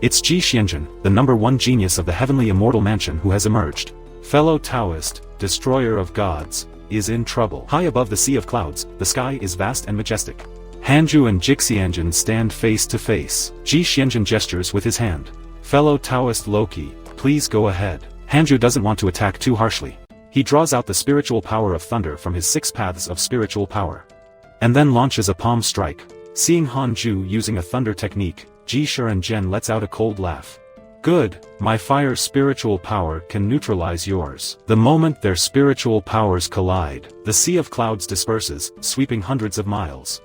It's Ji Xianjin, the #1 genius of the Heavenly Immortal Mansion who has emerged. Fellow Taoist, destroyer of gods, is in trouble. High above the sea of clouds, the sky is vast and majestic. Hanju and Jixianjin stand face to face. Ji Xianjin gestures with his hand. "Fellow Taoist Loki, please go ahead." Hanju doesn't want to attack too harshly. He draws out the spiritual power of thunder from his 6 paths of spiritual power. And then launches a palm strike. Seeing Hanju using a thunder technique, Ji Xianjin lets out a cold laugh. "Good, my fire spiritual power can neutralize yours." The moment their spiritual powers collide, the sea of clouds disperses, sweeping hundreds of miles.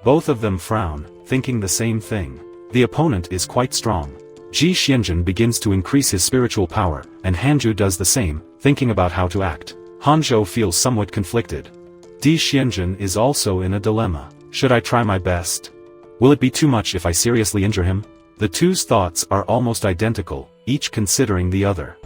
Both of them frown, thinking the same thing. The opponent is quite strong. Ji Xianjin begins to increase his spiritual power, and Hanju does the same, thinking about how to act. Hanzhou feels somewhat conflicted. Ji Xianjin is also in a dilemma. Should I try my best? Will it be too much if I seriously injure him? The two's thoughts are almost identical, each considering the other.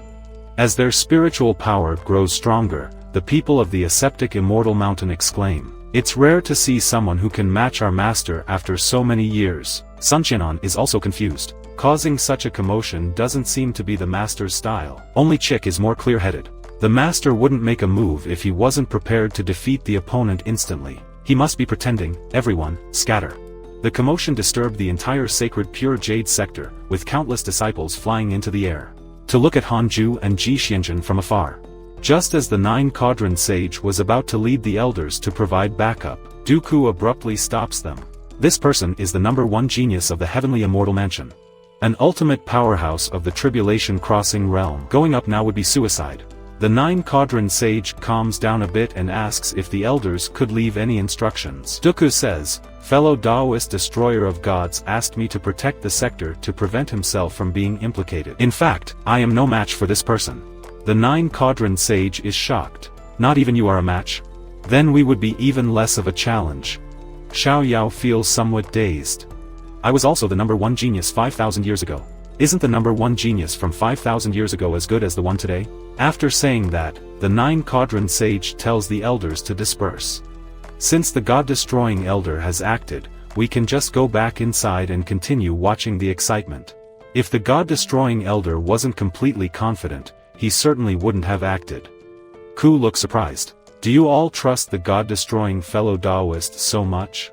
As their spiritual power grows stronger, the people of the aseptic immortal mountain exclaim, "It's rare to see someone who can match our master after so many years." Sun Qianan is also confused. Causing such a commotion doesn't seem to be the master's style. Only Chick is more clear-headed. The master wouldn't make a move if he wasn't prepared to defeat the opponent instantly. He must be pretending. Everyone, scatter. The commotion disturbed the entire sacred pure jade sector, with countless disciples flying into the air to look at Hanju and Ji Xianjun from afar. Just as the nine-quadrant sage was about to lead the elders to provide backup, Dooku abruptly stops them. This person is the #1 genius of the heavenly immortal mansion. An ultimate powerhouse of the tribulation crossing realm. Going up now would be suicide. The nine-quadrant sage calms down a bit and asks if the elders could leave any instructions. Dooku says, "Fellow Taoist destroyer of gods asked me to protect the sector to prevent himself from being implicated. In fact, I am no match for this person." The nine-quadrant sage is shocked. "Not even you are a match? Then we would be even less of a challenge." Xiao Yao feels somewhat dazed. "I was also the #1 genius 5,000 years ago. Isn't the #1 genius from 5,000 years ago as good as the one today?" After saying that, the nine-quadrant sage tells the elders to disperse. "Since the god-destroying elder has acted, we can just go back inside and continue watching the excitement." If the god-destroying elder wasn't completely confident, he certainly wouldn't have acted. Ku looks surprised. "Do you all trust the god-destroying fellow Taoist so much?"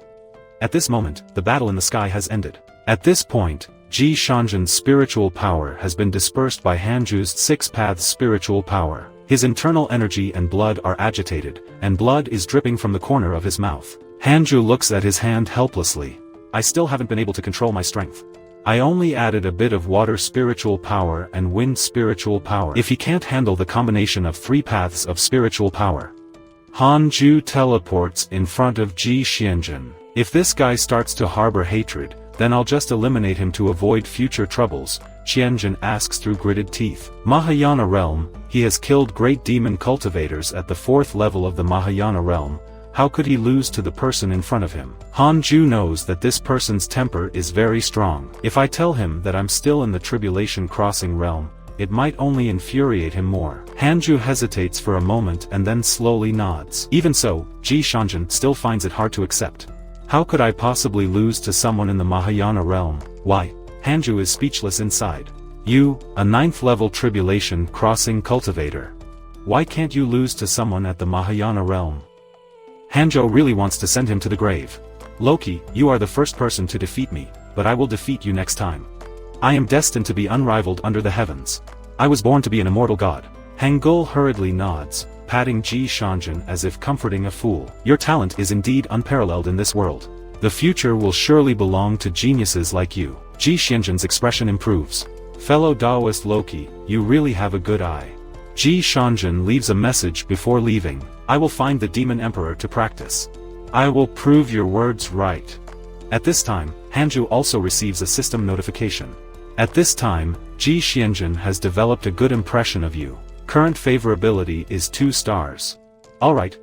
At this moment, the battle in the sky has ended. At this point, Ji Xianjun's spiritual power has been dispersed by Hanju's 6 paths spiritual power. His internal energy and blood are agitated, and blood is dripping from the corner of his mouth. Hanju looks at his hand helplessly. "I still haven't been able to control my strength. I only added a bit of water spiritual power and wind spiritual power. If he can't handle the combination of 3 paths of spiritual power." Hanju teleports in front of Ji Xianjun. "If this guy starts to harbor hatred, then I'll just eliminate him to avoid future troubles," Qianjun asks through gritted teeth. "Mahayana realm, he has killed great demon cultivators at the 4th level of the Mahayana realm. How could he lose to the person in front of him?" Hanju knows that this person's temper is very strong. "If I tell him that I'm still in the tribulation crossing realm, it might only infuriate him more." Hanju hesitates for a moment and then slowly nods. Even so, Ji Xianjun still finds it hard to accept. "How could I possibly lose to someone in the Mahayana realm? Why?" Hanju is speechless inside. "You, a 9th level tribulation crossing cultivator. Why can't you lose to someone at the Mahayana realm?" Hanjo really wants to send him to the grave. "Loki, you are the first person to defeat me, but I will defeat you next time. I am destined to be unrivaled under the heavens. I was born to be an immortal god." Hangul hurriedly nods, patting Ji Xianjun as if comforting a fool. "Your talent is indeed unparalleled in this world. The future will surely belong to geniuses like you." Ji Xianjun's expression improves. "Fellow Taoist Loki, you really have a good eye." Ji Xianjun leaves a message before leaving. "I will find the Demon Emperor to practice. I will prove your words right." At this time, Hanju also receives a system notification. "At this time, Ji Xianjun has developed a good impression of you. Current favorability is 2 stars. Alright,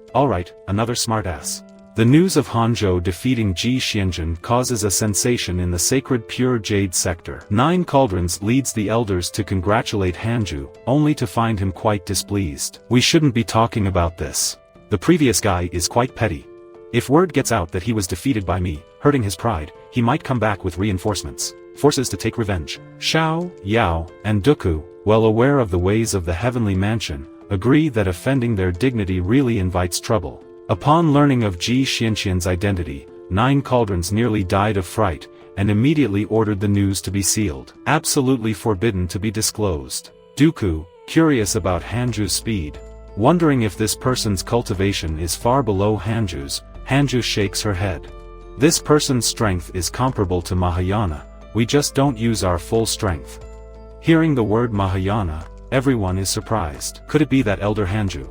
another smartass." The news of Hanzhou defeating Ji Xianjun causes a sensation in the sacred pure jade sector. 9 Cauldrons leads the elders to congratulate Hanju, only to find him quite displeased. "We shouldn't be talking about this. The previous guy is quite petty. If word gets out that he was defeated by me, hurting his pride, he might come back with reinforcements. Forces to take revenge." Xiao, Yao, and Dooku, well aware of the ways of the heavenly mansion, agree that offending their dignity really invites trouble. Upon learning of Ji Xianqian's identity, 9 Cauldrons nearly died of fright, and immediately ordered the news to be sealed. Absolutely forbidden to be disclosed. Dooku, curious about Hanju's speed, wondering if this person's cultivation is far below Hanju's, Hanju shakes her head. "This person's strength is comparable to Mahayana, we just don't use our full strength." Hearing the word Mahayana, everyone is surprised. Could it be that Elder Hanju?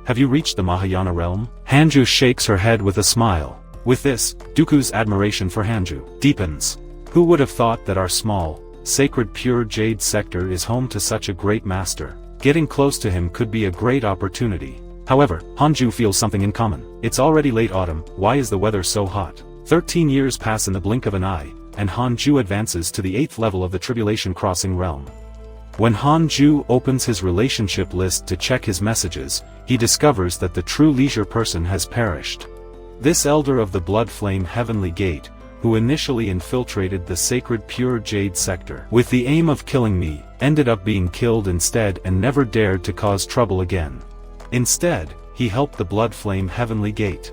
"Have you reached the Mahayana realm?" Hanju shakes her head with a smile. With this, Dooku's admiration for Hanju deepens. Who would have thought that our small, sacred pure jade sector is home to such a great master? Getting close to him could be a great opportunity. However, Hanju feels something in common. It's already late autumn, why is the weather so hot? 13 years pass in the blink of an eye, and Hanju advances to the 8th level of the Tribulation Crossing realm. When Hanju opens his relationship list to check his messages, he discovers that the true leisure person has perished. This elder of the blood flame heavenly gate, who initially infiltrated the sacred pure jade sector with the aim of killing me, ended up being killed instead and never dared to cause trouble again. Instead, he helped the blood flame heavenly gate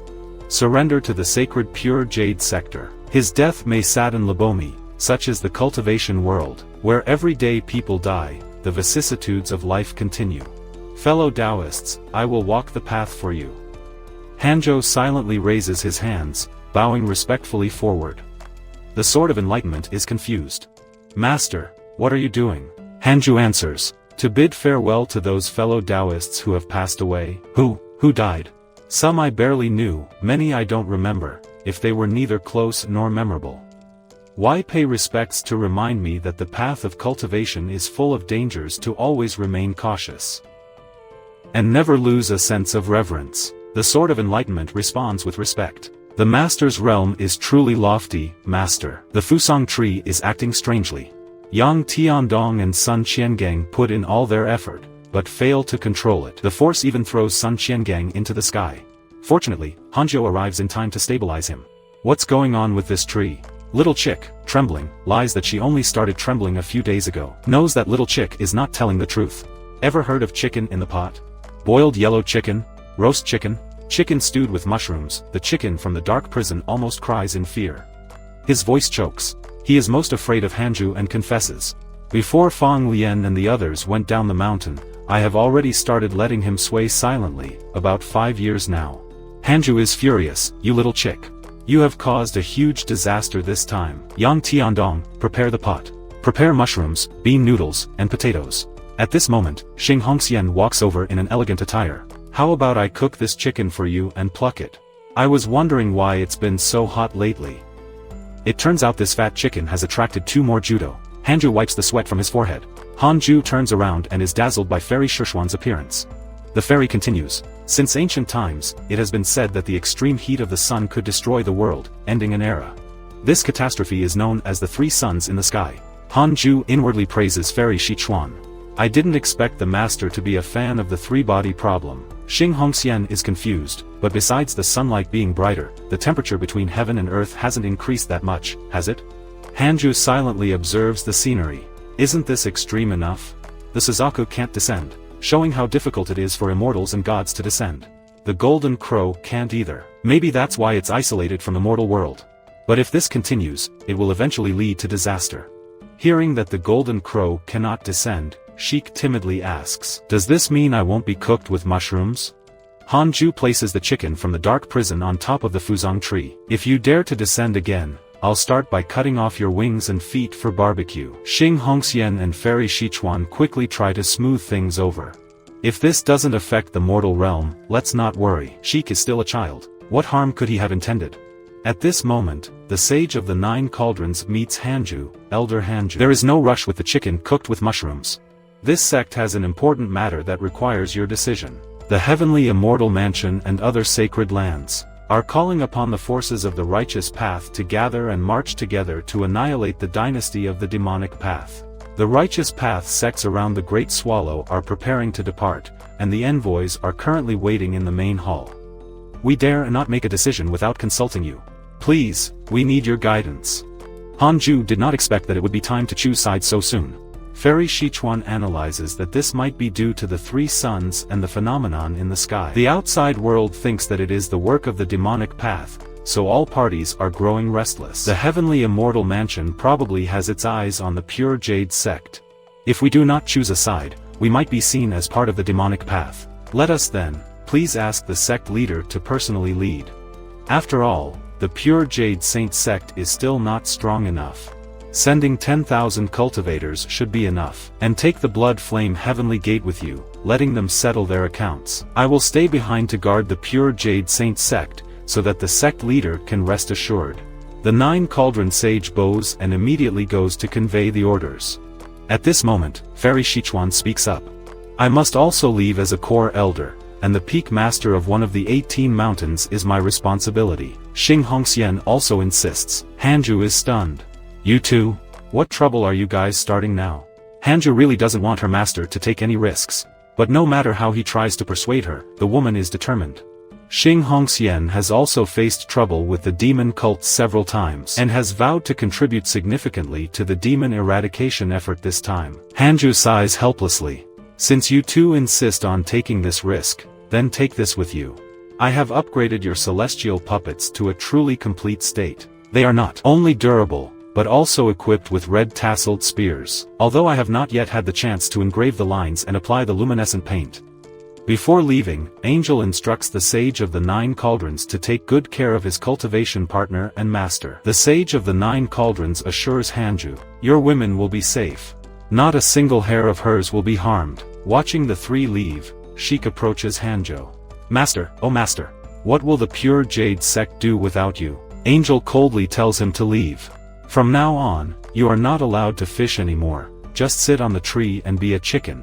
surrender to the sacred pure jade sector. His death may sadden Labomi, such as the cultivation world, where every day people die, the vicissitudes of life continue. Fellow Taoists, I will walk the path for you. Hanjo silently raises his hands, bowing respectfully forward. The Sword of Enlightenment is confused. Master, what are you doing? Hanju answers, to bid farewell to those fellow Taoists who have passed away. Who died? Some I barely knew, many I don't remember, if they were neither close nor memorable. Why pay respects to remind me that the path of cultivation is full of dangers, to always remain cautious and never lose a sense of reverence. The Sword of Enlightenment responds with respect. The Master's realm is truly lofty, Master. The Fusang tree is acting strangely. Yang Tiandong and Sun Qiangang put in all their effort, but fail to control it. The force even throws Sun Qiangang into the sky. Fortunately, Hanjo arrives in time to stabilize him. What's going on with this tree? Little Chick, trembling, lies that she only started trembling a few days ago. Knows that Little Chick is not telling the truth. Ever heard of chicken in the pot? Boiled yellow chicken? Roast chicken? Chicken stewed with mushrooms. The chicken from the dark prison almost cries in fear. His voice chokes. He is most afraid of Hanju and confesses. Before Fang Lian and the others went down the mountain, I have already started letting him sway silently, about 5 years now. Hanju is furious. You little chick. You have caused a huge disaster this time. Yang Tiandong, prepare the pot. Prepare mushrooms, bean noodles, and potatoes. At this moment, Xing Hongxian walks over in an elegant attire. How about I cook this chicken for you and pluck it? I was wondering why it's been so hot lately. It turns out this fat chicken has attracted 2 more judo. Hanju wipes the sweat from his forehead. Hanju turns around and is dazzled by Fairy Shishuan's appearance. The fairy continues. Since ancient times, it has been said that the extreme heat of the sun could destroy the world, ending an era. This catastrophe is known as the 3 suns in the sky. Hanju inwardly praises Fairy Shishuan. I didn't expect the master to be a fan of the 3-body problem. Xing Hongxian is confused, but besides the sunlight being brighter, the temperature between heaven and earth hasn't increased that much, has it? Hanju silently observes the scenery. Isn't this extreme enough? The Suzaku can't descend, showing how difficult it is for immortals and gods to descend. The golden crow can't either. Maybe that's why it's isolated from the mortal world. But if this continues, it will eventually lead to disaster. Hearing that the golden crow cannot descend, Sheik timidly asks, does this mean I won't be cooked with mushrooms? Hanju places the chicken from the dark prison on top of the Fusang tree. If you dare to descend again, I'll start by cutting off your wings and feet for barbecue. Xing Hongxian and Fairy Shichuan quickly try to smooth things over. If this doesn't affect the mortal realm, let's not worry. Sheik is still a child. What harm could he have intended? At this moment, the Sage of the 9 Cauldrons meets Hanju, Elder Hanju. There is no rush with the chicken cooked with mushrooms. This sect has an important matter that requires your decision. The heavenly immortal mansion and other sacred lands are calling upon the forces of the righteous path to gather and march together to annihilate the dynasty of the demonic path. The righteous path sects around the Great Swallow are preparing to depart, and the envoys are currently waiting in the main hall. We dare not make a decision without consulting you. Please, we need your guidance. Hanju did not expect that it would be time to choose sides so soon. Fairy Shichuan analyzes that this might be due to the 3 suns and the phenomenon in the sky. The outside world thinks that it is the work of the demonic path, so all parties are growing restless. The heavenly immortal mansion probably has its eyes on the pure jade sect. If we do not choose a side, we might be seen as part of the demonic path. Let us then, please ask the sect leader to personally lead. After all, the pure jade saint sect is still not strong enough. Sending 10,000 cultivators should be enough. And take the blood flame heavenly gate with you, letting them settle their accounts. I will stay behind to guard the pure jade saint sect, so that the sect leader can rest assured. The 9 Cauldron sage bows and immediately goes to convey the orders. At this moment, Fairy Shichuan speaks up. I must also leave as a core elder, and the peak master of one of the 18 mountains is my responsibility. Xing Hongxian also insists. Hanju is stunned. You two? What trouble are you guys starting now? Hanju really doesn't want her master to take any risks. But no matter how he tries to persuade her, the woman is determined. Xing Hongxian has also faced trouble with the demon cult several times and has vowed to contribute significantly to the demon eradication effort this time. Hanju sighs helplessly. Since you two insist on taking this risk, then take this with you. I have upgraded your celestial puppets to a truly complete state. They are not only durable, but also equipped with red tasseled spears, although I have not yet had the chance to engrave the lines and apply the luminescent paint. Before leaving, Angel instructs the Sage of the Nine Cauldrons to take good care of his cultivation partner and master. The Sage of the Nine Cauldrons assures Hanju, your women will be safe. Not a single hair of hers will be harmed. Watching the three leave, Sheik approaches Hanjo. Master, oh master, what will the pure jade sect do without you? Angel coldly tells him to leave. From now on, you are not allowed to fish anymore, just sit on the tree and be a chicken.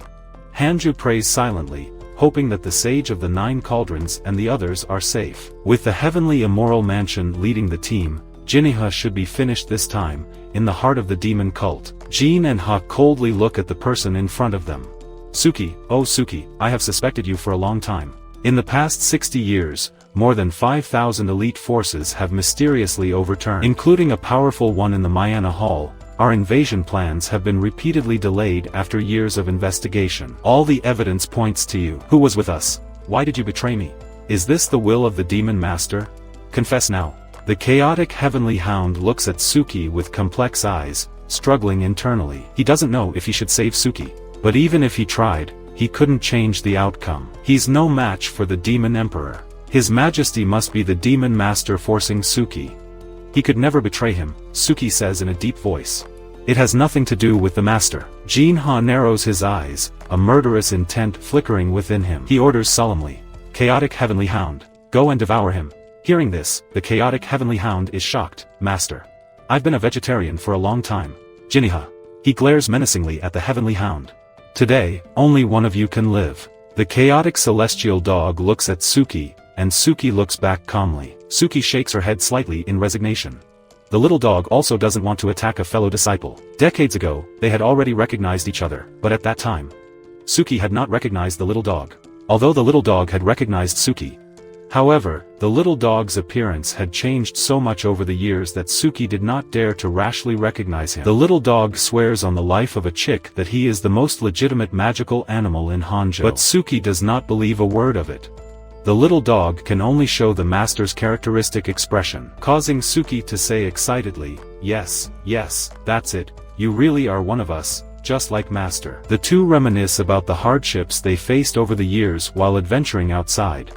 Hanju prays silently, hoping that the Sage of the Nine Cauldrons and the others are safe. With the heavenly immoral mansion leading the team, Jinha should be finished this time, in the heart of the demon cult. Jin and Ha coldly look at the person in front of them. Suki, oh Suki, I have suspected you for a long time. In the past 60 years, more than 5,000 elite forces have mysteriously overturned, including a powerful one in the Mayana Hall. Our invasion plans have been repeatedly delayed after years of investigation. All the evidence points to you. Who was with us? Why did you betray me? Is this the will of the demon master? Confess now. The chaotic heavenly hound looks at Suki with complex eyes, struggling internally. He doesn't know if he should save Suki. But even if he tried, he couldn't change the outcome. He's no match for the demon emperor. His majesty must be the demon master forcing Suki. He could never betray him, Suki says in a deep voice. It has nothing to do with the master. Jinha narrows his eyes, a murderous intent flickering within him. He orders solemnly, Chaotic Heavenly Hound, go and devour him. Hearing this, the Chaotic Heavenly Hound is shocked. Master, I've been a vegetarian for a long time. Jinha. He glares menacingly at the Heavenly Hound. Today, only one of you can live. The chaotic celestial dog looks at Suki, and Suki looks back calmly. Suki shakes her head slightly in resignation. The little dog also doesn't want to attack a fellow disciple. Decades ago, they had already recognized each other, but at that time, Suki had not recognized the little dog. Although the little dog had recognized Suki. However, the little dog's appearance had changed so much over the years that Suki did not dare to rashly recognize him. The little dog swears on the life of a chick that he is the most legitimate magical animal in Hanzhou. But Suki does not believe a word of it. The little dog can only show the master's characteristic expression, causing Suki to say excitedly, yes, yes, that's it, you really are one of us, just like master. The two reminisce about the hardships they faced over the years while adventuring outside,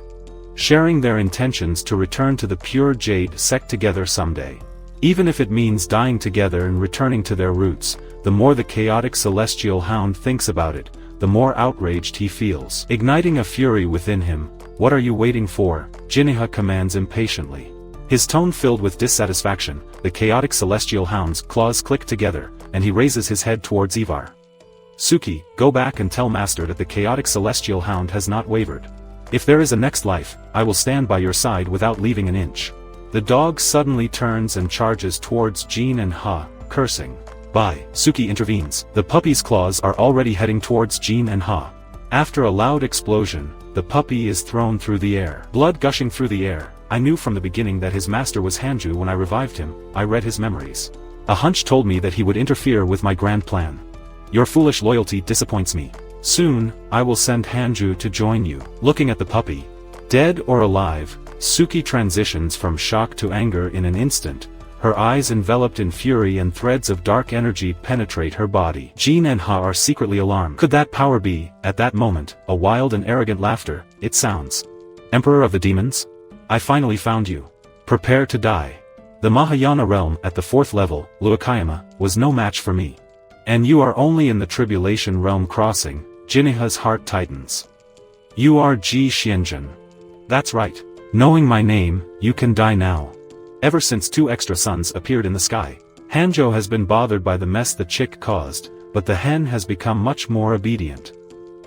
sharing their intentions to return to the pure jade sect together someday. Even if it means dying together and returning to their roots, the more the chaotic celestial hound thinks about it, the more outraged he feels. Igniting a fury within him, what are you waiting for? Jinha commands impatiently. His tone filled with dissatisfaction, the chaotic celestial hound's claws click together, and he raises his head towards Ivar. Suki, go back and tell master that the chaotic celestial hound has not wavered. If there is a next life, I will stand by your side without leaving an inch. The dog suddenly turns and charges towards Jin and Ha, cursing. Bye. Suki intervenes. The puppy's claws are already heading towards Jin and Ha. After a loud explosion, the puppy is thrown through the air. Blood gushing through the air. I knew from the beginning that his master was Hanju when I revived him. I read his memories. A hunch told me that he would interfere with my grand plan. Your foolish loyalty disappoints me. Soon, I will send Hanju to join you. Looking at the puppy, dead or alive, Suki transitions from shock to anger in an instant, her eyes enveloped in fury and threads of dark energy penetrate her body. Jin and Ha are secretly alarmed. Could that power be, at that moment, a wild and arrogant laughter? It sounds. Emperor of the demons? I finally found you. Prepare to die. The Mahayana realm at the 4th level, Luakayama, was no match for me. And you are only in the tribulation realm crossing. Jinha's heart tightens. You are Ji Xianjun. That's right. Knowing my name, you can die now. Ever since 2 extra suns appeared in the sky, Hanzhou has been bothered by the mess the chick caused, but the hen has become much more obedient.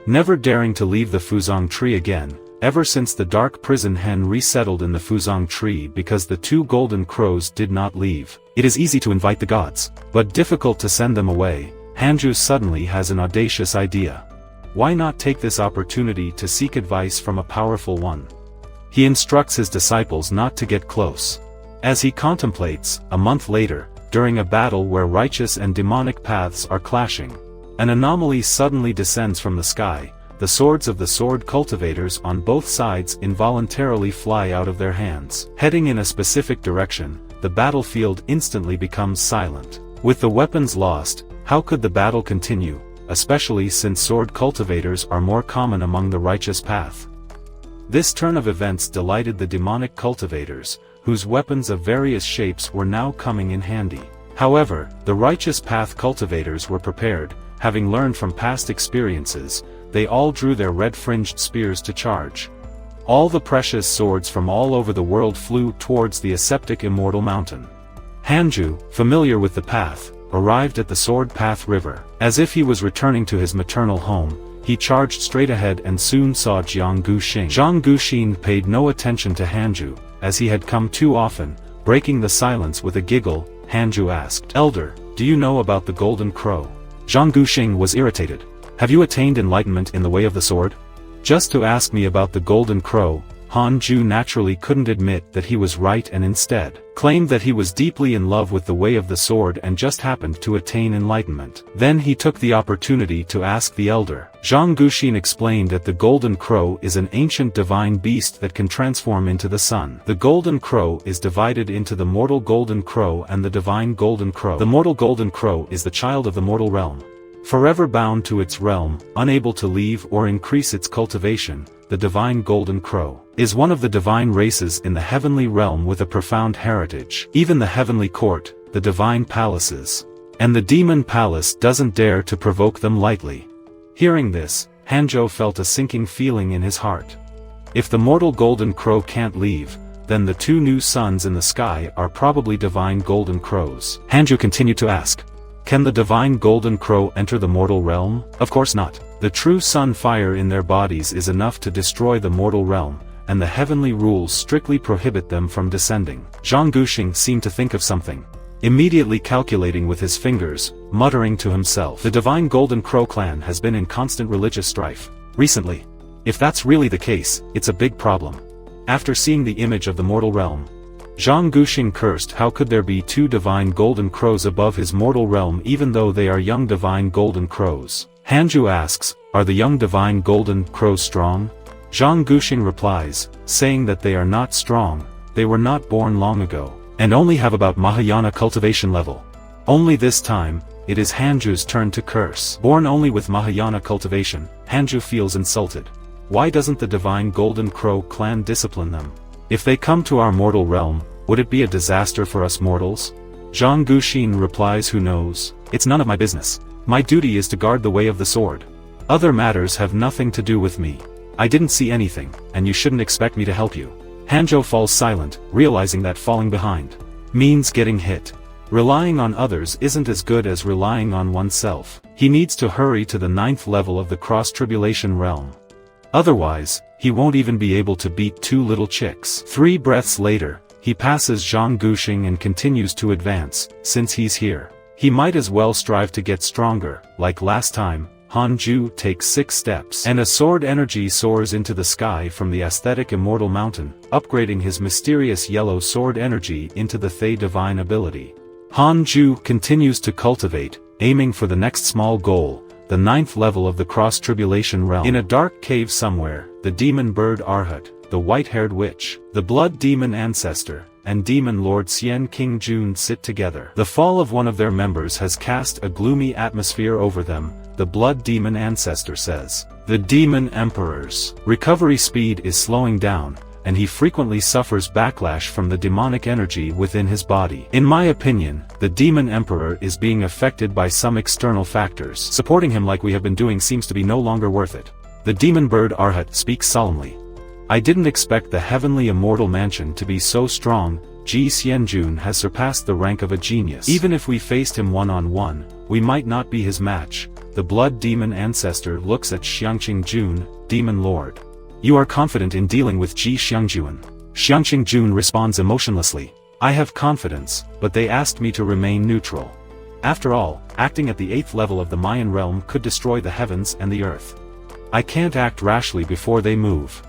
Never daring to leave the Fuzong tree again, ever since the dark prison hen resettled in the Fuzong tree because the 2 golden crows did not leave. It is easy to invite the gods, but difficult to send them away. Hanju suddenly has an audacious idea. Why not take this opportunity to seek advice from a powerful one? He instructs his disciples not to get close. As he contemplates, a month later, during a battle where righteous and demonic paths are clashing, an anomaly suddenly descends from the sky. The swords of the sword cultivators on both sides involuntarily fly out of their hands. Heading in a specific direction, the battlefield instantly becomes silent. With the weapons lost, how could the battle continue, especially since sword cultivators are more common among the righteous path? This turn of events delighted the demonic cultivators, whose weapons of various shapes were now coming in handy. However, the righteous path cultivators were prepared. Having learned from past experiences, they all drew their red-fringed spears to charge. All the precious swords from all over the world flew towards the aseptic immortal mountain. Hanju, familiar with the path, arrived at the Sword Path River. As if he was returning to his maternal home, he charged straight ahead and soon saw Jiang Guxing. Jiang Guxing paid no attention to Hanju, as he had come too often. Breaking the silence with a giggle, Hanju asked, "Elder, do you know about the Golden Crow?" Jiang Guxing was irritated. "Have you attained enlightenment in the way of the sword?" Just to ask me about the Golden Crow. Hanju naturally couldn't admit that he was right and instead claimed that he was deeply in love with the way of the sword and just happened to attain enlightenment. Then he took the opportunity to ask the elder. Jiang Guxing explained that the Golden Crow is an ancient divine beast that can transform into the sun. The Golden Crow is divided into the mortal Golden Crow and the divine Golden Crow. The mortal Golden Crow is the child of the mortal realm. Forever bound to its realm, unable to leave or increase its cultivation, the divine Golden Crow is one of the divine races in the heavenly realm with a profound heritage. Even the heavenly court, the divine palaces, and the demon palace doesn't dare to provoke them lightly. Hearing this, Hanjo felt a sinking feeling in his heart. If the mortal Golden Crow can't leave, then the two new suns in the sky are probably divine Golden Crows. Hanjo continued to ask, "Can the divine Golden Crow enter the mortal realm?" Of course not. The true sun fire in their bodies is enough to destroy the mortal realm, and the heavenly rules strictly prohibit them from descending. Jiang Guxing seemed to think of something. Immediately calculating with his fingers, muttering to himself, "The divine Golden Crow clan has been in constant religious strife recently. If that's really the case, it's a big problem." After seeing the image of the mortal realm, Jiang Guxing cursed. How could there be two divine Golden Crows above his mortal realm even though they are young divine Golden Crows? Hanju asks, "Are the young divine Golden Crows strong?" Jiang Guxing replies, saying that they are not strong, they were not born long ago, and only have about Mahayana cultivation level. Only this time, it is Hanju's turn to curse. Born only with Mahayana cultivation, Hanju feels insulted. Why doesn't the divine Golden Crow clan discipline them? If they come to our mortal realm, would it be a disaster for us mortals? Jiang Guxing replies, "Who knows? It's none of my business. My duty is to guard the way of the sword. Other matters have nothing to do with me. I didn't see anything, and you shouldn't expect me to help you." Hanjo falls silent, realizing that falling behind means getting hit. Relying on others isn't as good as relying on oneself. He needs to hurry to the 9th level of the cross-tribulation realm. Otherwise, he won't even be able to beat two little chicks. 3 breaths later, he passes Jiang Guxing and continues to advance. Since he's here, he might as well strive to get stronger. Like last time, Hanju takes 6 steps, and a sword energy soars into the sky from the aesthetic immortal mountain, upgrading his mysterious yellow sword energy into the Thay divine ability. Hanju continues to cultivate, aiming for the next small goal, the 9th level of the cross-tribulation realm. In a dark cave somewhere, the demon bird Arhat, the white-haired witch, the blood demon ancestor, and demon lord Xian King Jun sit together. The fall of one of their members has cast a gloomy atmosphere over them, the blood demon ancestor says. The demon emperor's recovery speed is slowing down, and he frequently suffers backlash from the demonic energy within his body. In my opinion, the demon emperor is being affected by some external factors. Supporting him like we have been doing seems to be no longer worth it. The demon bird Arhat speaks solemnly. I didn't expect the heavenly immortal mansion to be so strong. Ji Xianjun has surpassed the rank of a genius. Even if we faced him one-on-one, we might not be his match. The blood demon ancestor looks at Xiangqing Jun, demon lord. You are confident in dealing with Ji Xiangjun. Xiangqing Jun responds emotionlessly. I have confidence, but they asked me to remain neutral. After all, acting at the 8th level of the Mayan realm could destroy the heavens and the earth. I can't act rashly before they move.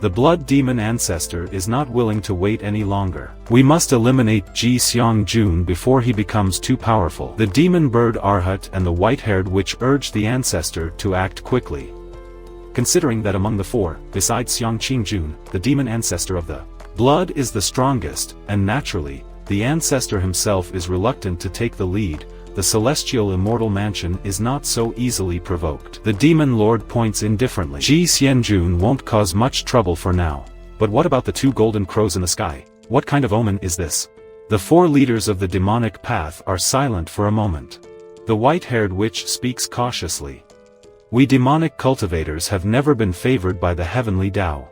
The blood demon ancestor is not willing to wait any longer. We must eliminate Ji Seong-jun before he becomes too powerful. The demon bird Arhat and the white-haired witch urged the ancestor to act quickly. Considering that among the four, besides Seong-jun, the demon ancestor of the blood is the strongest, and naturally, the ancestor himself is reluctant to take the lead, the celestial immortal mansion is not so easily provoked. The demon lord points indifferently. Ji Seong-jun won't cause much trouble for now. But what about the 2 golden crows in the sky? What kind of omen is this? The 4 leaders of the demonic path are silent for a moment. The white-haired witch speaks cautiously. We demonic cultivators have never been favored by the heavenly Tao.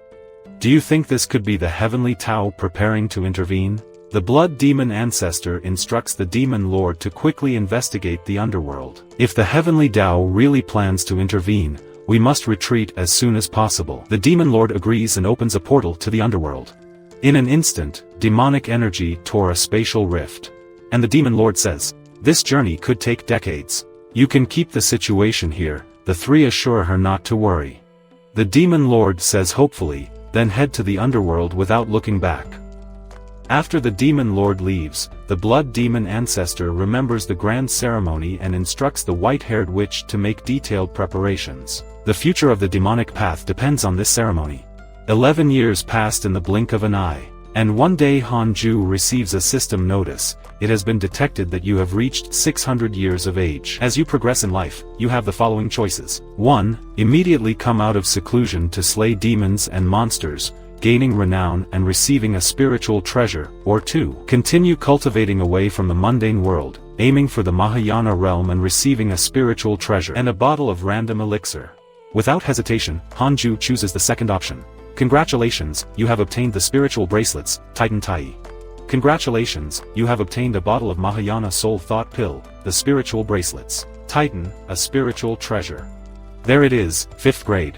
Do you think this could be the heavenly Tao preparing to intervene? The blood demon ancestor instructs the demon lord to quickly investigate the underworld. If the heavenly Tao really plans to intervene, we must retreat as soon as possible. The demon lord agrees and opens a portal to the underworld. In an instant, demonic energy tore a spatial rift. And the demon lord says, "This journey could take decades. You can keep the situation here." The 3 assure her not to worry. The demon lord says hopefully, then head to the underworld without looking back. After the demon lord leaves, the blood demon ancestor remembers the grand ceremony and instructs the white-haired witch to make detailed preparations. The future of the demonic path depends on this ceremony. 11 years passed in the blink of an eye. And one day Hanju receives a system notice. It has been detected that you have reached 600 years of age. As you progress in life, you have the following choices. 1. Immediately come out of seclusion to slay demons and monsters, gaining renown and receiving a spiritual treasure, or 2. Continue cultivating away from the mundane world, aiming for the Mahayana realm and receiving a spiritual treasure and a bottle of random elixir. Without hesitation, Hanju chooses the second option. Congratulations, you have obtained the spiritual bracelets, Titan Tai. Congratulations, you have obtained a bottle of Mahayana soul thought pill, the spiritual bracelets. Titan, a spiritual treasure. There it is, 5th grade.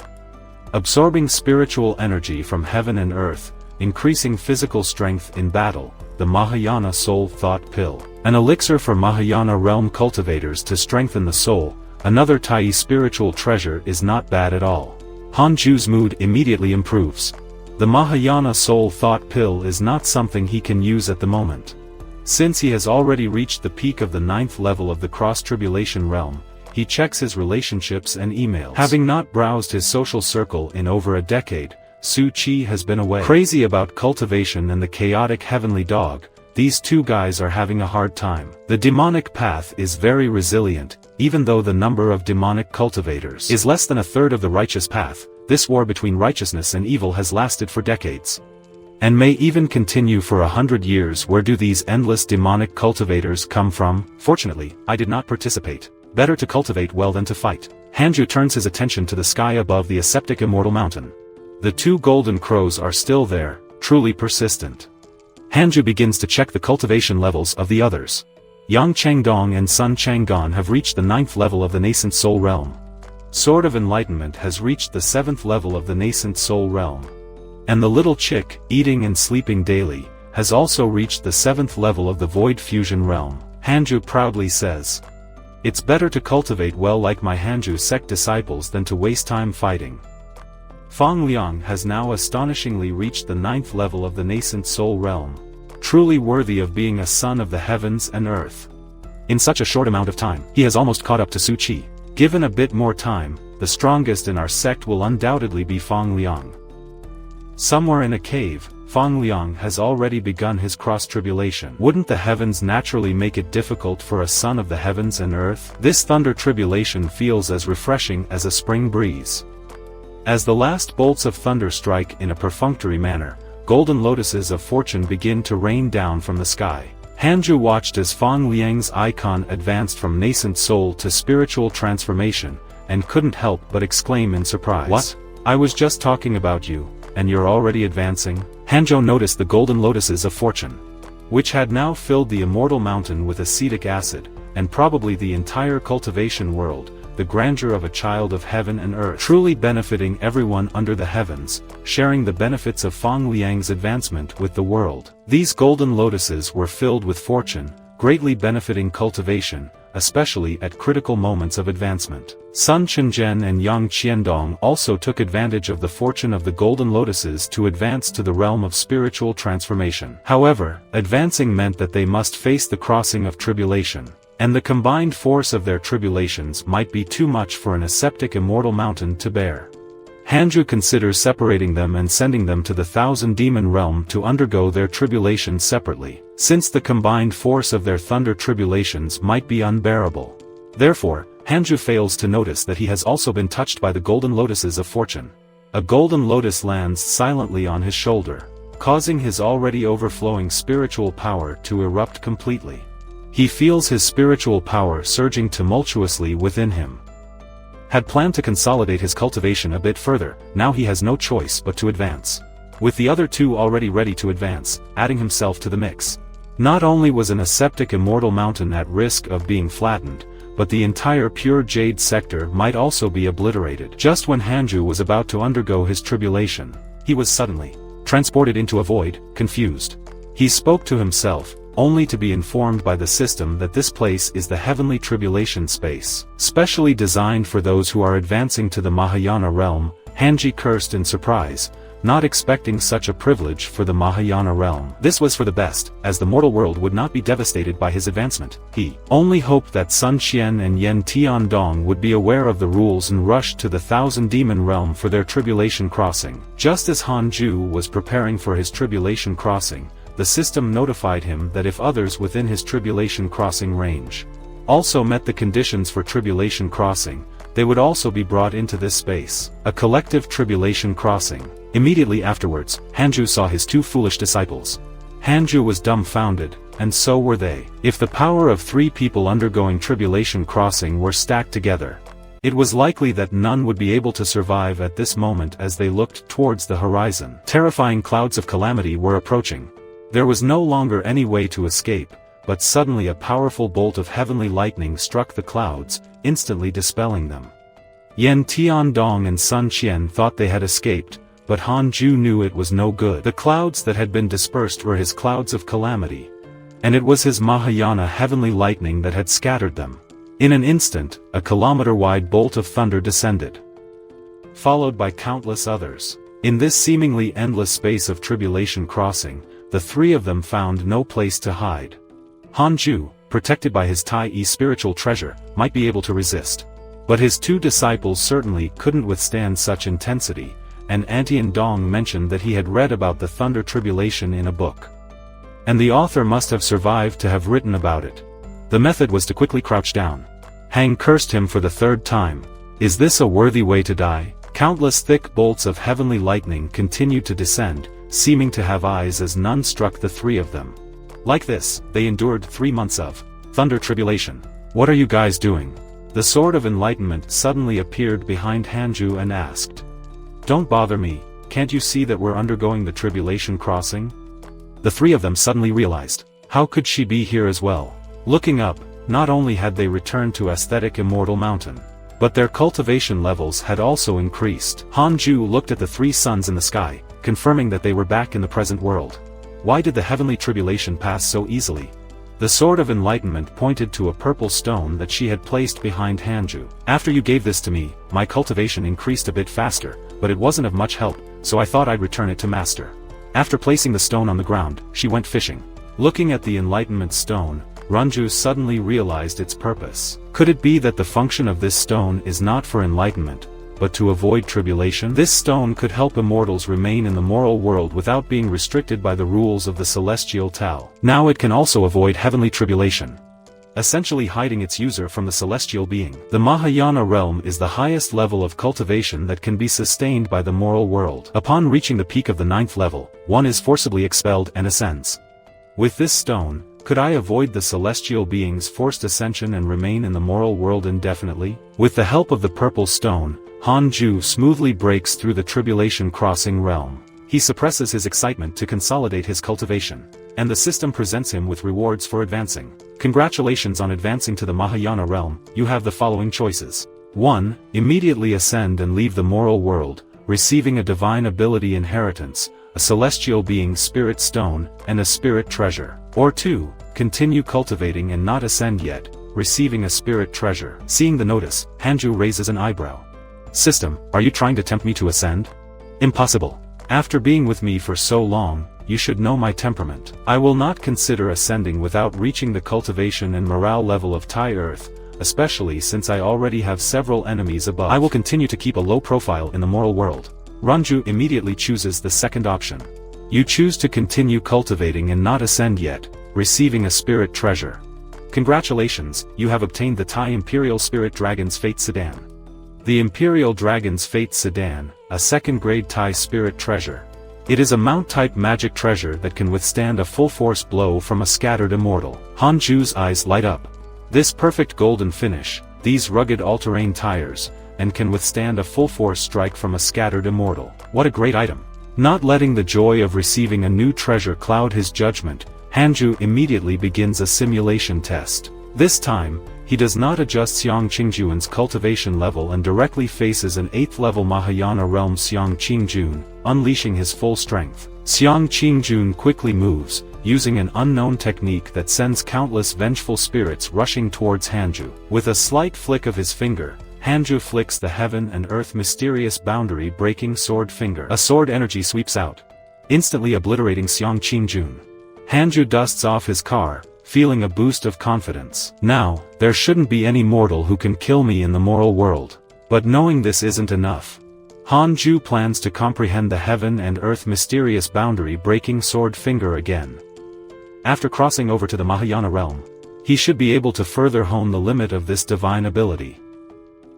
Absorbing spiritual energy from heaven and earth, increasing physical strength in battle, the Mahayana soul thought pill. An elixir for Mahayana realm cultivators to strengthen the soul, another Tai spiritual treasure is not bad at all. Hanju's mood immediately improves. The Mahayana soul thought pill is not something he can use at the moment. Since he has already reached the peak of the 9th level of the cross-tribulation realm, he checks his relationships and emails. Having not browsed his social circle in over a decade, Su Chi has been away. Crazy about cultivation and the chaotic heavenly dog, these 2 guys are having a hard time. The demonic path is very resilient, even though the number of demonic cultivators is less than a third of the righteous path. This war between righteousness and evil has lasted for decades. And may even continue for 100 years. Where do these endless demonic cultivators come from? Fortunately, I did not participate. Better to cultivate well than to fight. Hanju turns his attention to the sky above the aseptic immortal mountain. The 2 golden crows are still there, truly persistent. Hanju begins to check the cultivation levels of the others. Yang Changdong and Sun Chang'an have reached the 9th level of the nascent soul realm. Sword of Enlightenment has reached the 7th level of the nascent soul realm. And the little chick, eating and sleeping daily, has also reached the 7th level of the void fusion realm. Hanju proudly says, "It's better to cultivate well like my Hanju sect disciples than to waste time fighting." Fang Liang has now astonishingly reached the 9th level of the nascent soul realm. Truly worthy of being a son of the heavens and earth. In such a short amount of time, he has almost caught up to Su Chi. Given a bit more time, the strongest in our sect will undoubtedly be Fang Liang. Somewhere in a cave, Fang Liang has already begun his cross-tribulation. Wouldn't the heavens naturally make it difficult for a son of the heavens and earth? This thunder tribulation feels as refreshing as a spring breeze. As the last bolts of thunder strike in a perfunctory manner, golden lotuses of fortune begin to rain down from the sky. Hanju watched as Fang Liang's icon advanced from nascent soul to spiritual transformation, and couldn't help but exclaim in surprise. "What? I was just talking about you, and you're already advancing?" Hanjo noticed the golden lotuses of fortune, which had now filled the immortal mountain with acetic acid, and probably the entire cultivation world, the grandeur of a child of heaven and earth, truly benefiting everyone under the heavens, sharing the benefits of Fang Liang's advancement with the world. These golden lotuses were filled with fortune, greatly benefiting cultivation, especially at critical moments of advancement. Sun Chenzhen and Yang Qiandong also took advantage of the fortune of the golden lotuses to advance to the realm of spiritual transformation. However, advancing meant that they must face the crossing of tribulation, and the combined force of their tribulations might be too much for an ascetic immortal mountain to bear. Hanju considers separating them and sending them to the Thousand Demon realm to undergo their tribulations separately, since the combined force of their thunder tribulations might be unbearable. Therefore, Hanju fails to notice that he has also been touched by the golden lotuses of fortune. A golden lotus lands silently on his shoulder, causing his already overflowing spiritual power to erupt completely. He feels his spiritual power surging tumultuously within him. Had planned to consolidate his cultivation a bit further, now he has no choice but to advance. With the other two already ready to advance, adding himself to the mix. Not only was an ascetic immortal mountain at risk of being flattened, but the entire pure jade sector might also be obliterated. Just when Hanju was about to undergo his tribulation, he was suddenly transported into a void, confused. He spoke to himself, only to be informed by the system that this place is the heavenly tribulation space, specially designed for those who are advancing to the Mahayana realm. Hanji cursed in surprise, not expecting such a privilege for the Mahayana realm. This was for the best, as the mortal world would not be devastated by his advancement. He only hoped that Sun Qian and Yen Tiandong would be aware of the rules and rushed to the Thousand Demon realm for their tribulation crossing. Just as Hanju was preparing for his tribulation crossing, the system notified him that if others within his tribulation crossing range also met the conditions for tribulation crossing, they would also be brought into this space. A collective tribulation crossing. Immediately afterwards, Hanju saw his two foolish disciples. Hanju was dumbfounded, and so were they. If the power of three people undergoing tribulation crossing were stacked together, it was likely that none would be able to survive at this moment. As they looked towards the horizon, terrifying clouds of calamity were approaching. There was no longer any way to escape, but suddenly a powerful bolt of heavenly lightning struck the clouds, instantly dispelling them. Yen Tiandong and Sun Qian thought they had escaped, but Hanju knew it was no good. The clouds that had been dispersed were his clouds of calamity, and it was his Mahayana heavenly lightning that had scattered them. In an instant, a kilometer-wide bolt of thunder descended, followed by countless others. In this seemingly endless space of tribulation crossing, the three of them found no place to hide. Hanju, protected by his Tai-E spiritual treasure, might be able to resist. But his two disciples certainly couldn't withstand such intensity, and Antian Dong mentioned that he had read about the thunder tribulation in a book. And the author must have survived to have written about it. The method was to quickly crouch down. Hang cursed him for the third time. Is this a worthy way to die? Countless thick bolts of heavenly lightning continued to descend, seeming to have eyes as none struck the three of them. Like this, they endured 3 months of thunder tribulation. What are you guys doing? The sword of enlightenment suddenly appeared behind Hanju and asked. Don't bother me, can't you see that we're undergoing the tribulation crossing? The three of them suddenly realized, how could she be here as well? Looking up, not only had they returned to aesthetic immortal mountain, but their cultivation levels had also increased. Hanju looked at the three suns in the sky, confirming that they were back in the present world. Why did the heavenly tribulation pass so easily? The sword of enlightenment pointed to a purple stone that she had placed behind Hanju. After you gave this to me, my cultivation increased a bit faster, but it wasn't of much help, so I thought I'd return it to Master. After placing the stone on the ground, she went fishing. Looking at the enlightenment stone, Ranju suddenly realized its purpose. Could it be that the function of this stone is not for enlightenment, but to avoid tribulation? This stone could help immortals remain in the moral world without being restricted by the rules of the celestial Tao. Now it can also avoid heavenly tribulation, essentially hiding its user from the celestial being. The Mahayana realm is the highest level of cultivation that can be sustained by the moral world. Upon reaching the peak of the 9th level, one is forcibly expelled and ascends. With this stone, could I avoid the celestial being's forced ascension and remain in the moral world indefinitely? With the help of the purple stone, Hanju smoothly breaks through the tribulation crossing realm. He suppresses his excitement to consolidate his cultivation, and the system presents him with rewards for advancing. Congratulations on advancing to the Mahayana realm. You have the following choices. 1. Immediately ascend and leave the moral world, receiving a divine ability inheritance, a celestial being's spirit stone, and a spirit treasure. Or 2. continue cultivating and not ascend yet, receiving a spirit treasure. Seeing the notice, Hanju raises an eyebrow. System, are you trying to tempt me to ascend? Impossible. After being with me for so long, you should know my temperament. I will not consider ascending without reaching the cultivation and morale level of Thai Earth, especially since I already have several enemies above. I will continue to keep a low profile in the moral world. Ranju immediately chooses the second option. You choose to continue cultivating and not ascend yet, receiving a spirit treasure. Congratulations, you have obtained the Thai Imperial Spirit Dragon's Fate Sedan. The Imperial Dragon's Fate Sedan, a second-grade Thai spirit treasure. It is a mount-type magic treasure that can withstand a full-force blow from a scattered immortal. Hanju's eyes light up. This perfect golden finish, these rugged all-terrain tires, and can withstand a full-force strike from a scattered immortal. What a great item. Not letting the joy of receiving a new treasure cloud his judgment, Hanju immediately begins a simulation test. This time, he does not adjust Xiang Qingjuan's cultivation level and directly faces an 8th level Mahayana realm Xiang Qingjun, unleashing his full strength. Xiang Qingjun quickly moves, using an unknown technique that sends countless vengeful spirits rushing towards Hanju. With a slight flick of his finger, Hanju flicks the heaven and earth mysterious boundary-breaking sword finger. A sword energy sweeps out, instantly obliterating Xiang Qingjun. Hanju dusts off his car, feeling a boost of confidence. Now, there shouldn't be any mortal who can kill me in the moral world. But knowing this isn't enough, Hanju plans to comprehend the heaven and earth mysterious boundary-breaking sword finger again. After crossing over to the Mahayana realm, he should be able to further hone the limit of this divine ability.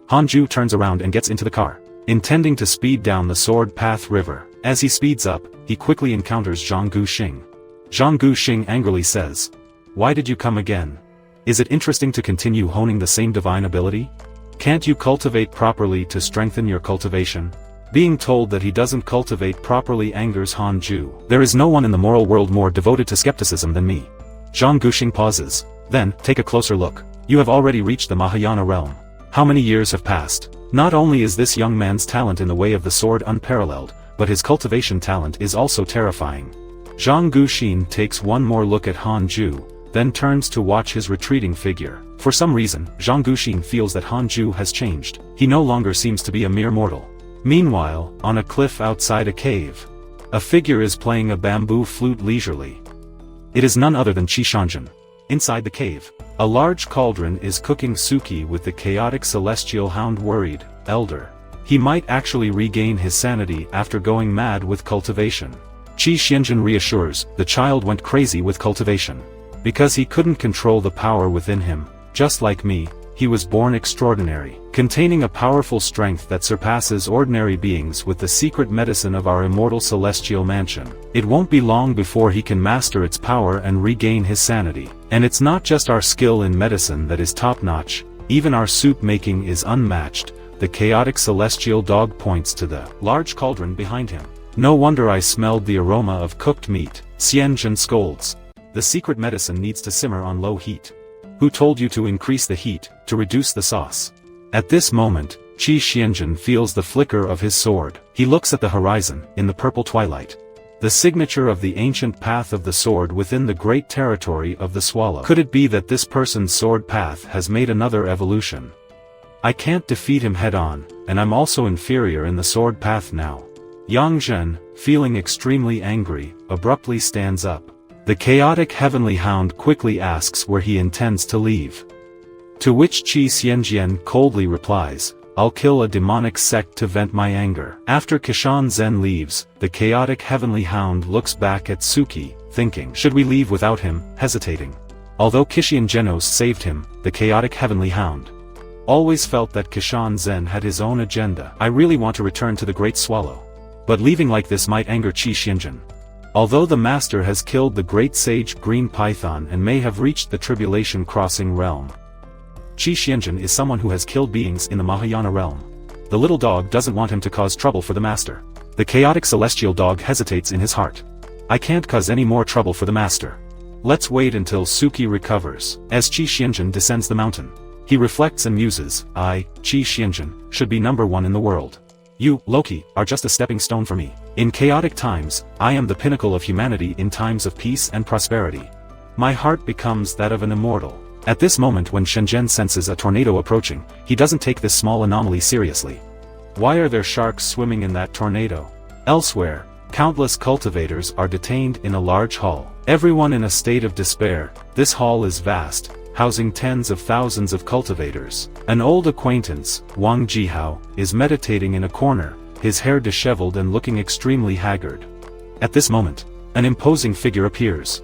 Hanju turns around and gets into the car, intending to speed down the Sword Path River. As he speeds up, he quickly encounters Zhang Guxing. Zhang Guxing angrily says, "Why did you come again? Is it interesting to continue honing the same divine ability? Can't you cultivate properly to strengthen your cultivation?" Being told that he doesn't cultivate properly angers Hanju. There is no one in the moral world more devoted to skepticism than me. Zhang Guxing pauses. Then, take a closer look. You have already reached the Mahayana realm. How many years have passed? Not only is this young man's talent in the way of the sword unparalleled, but his cultivation talent is also terrifying. Zhang Guxing takes one more look at Hanju, then turns to watch his retreating figure. For some reason, Zhang Guxing feels that Hanju has changed. He no longer seems to be a mere mortal. Meanwhile, on a cliff outside a cave, a figure is playing a bamboo flute leisurely. It is none other than Qi Shanjun. Inside the cave, a large cauldron is cooking suki with the chaotic celestial hound worried, elder. He might actually regain his sanity after going mad with cultivation. Qi Xianjun reassures, the child went crazy with cultivation. Because he couldn't control the power within him, just like me, he was born extraordinary, containing a powerful strength that surpasses ordinary beings with the secret medicine of our immortal celestial mansion. It won't be long before he can master its power and regain his sanity. And it's not just our skill in medicine that is top-notch, even our soup making is unmatched. The chaotic celestial dog points to the large cauldron behind him. No wonder I smelled the aroma of cooked meat. Xianjun scolds. The secret medicine needs to simmer on low heat. Who told you to increase the heat, to reduce the sauce? At this moment, Qi Xianjun feels the flicker of his sword. He looks at the horizon, in the purple twilight. The signature of the ancient path of the sword within the great territory of the swallow. Could it be that this person's sword path has made another evolution? I can't defeat him head-on, and I'm also inferior in the sword path now. Yang Zhen, feeling extremely angry, abruptly stands up. The chaotic heavenly hound quickly asks where he intends to leave. To which Qi Xianjian coldly replies, "I'll kill a demonic sect to vent my anger." After Kishan Zhen leaves, the chaotic heavenly hound looks back at Suki, thinking, should we leave without him, hesitating. Although Kishian Genos saved him, the chaotic heavenly hound always felt that Kishan Zhen had his own agenda. I really want to return to the Great Swallow. But leaving like this might anger Qi Xianjun. Although the master has killed the great sage Green Python and may have reached the Tribulation Crossing realm, Qi Xianjun is someone who has killed beings in the Mahayana realm. The little dog doesn't want him to cause trouble for the master. The chaotic celestial dog hesitates in his heart. I can't cause any more trouble for the master. Let's wait until Suki recovers. As Qi Xianjun descends the mountain, he reflects and muses, I, Qi Xianjun, should be number one in the world. You, Loki, are just a stepping stone for me. In chaotic times, I am the pinnacle of humanity in times of peace and prosperity. My heart becomes that of an immortal. At this moment when Shenzhen senses a tornado approaching, he doesn't take this small anomaly seriously. Why are there sharks swimming in that tornado? Elsewhere, countless cultivators are detained in a large hall. Everyone in a state of despair. This hall is vast, housing tens of thousands of cultivators. An old acquaintance, Wang Jihao, is meditating in a corner, his hair disheveled and looking extremely haggard. At this moment, an imposing figure appears.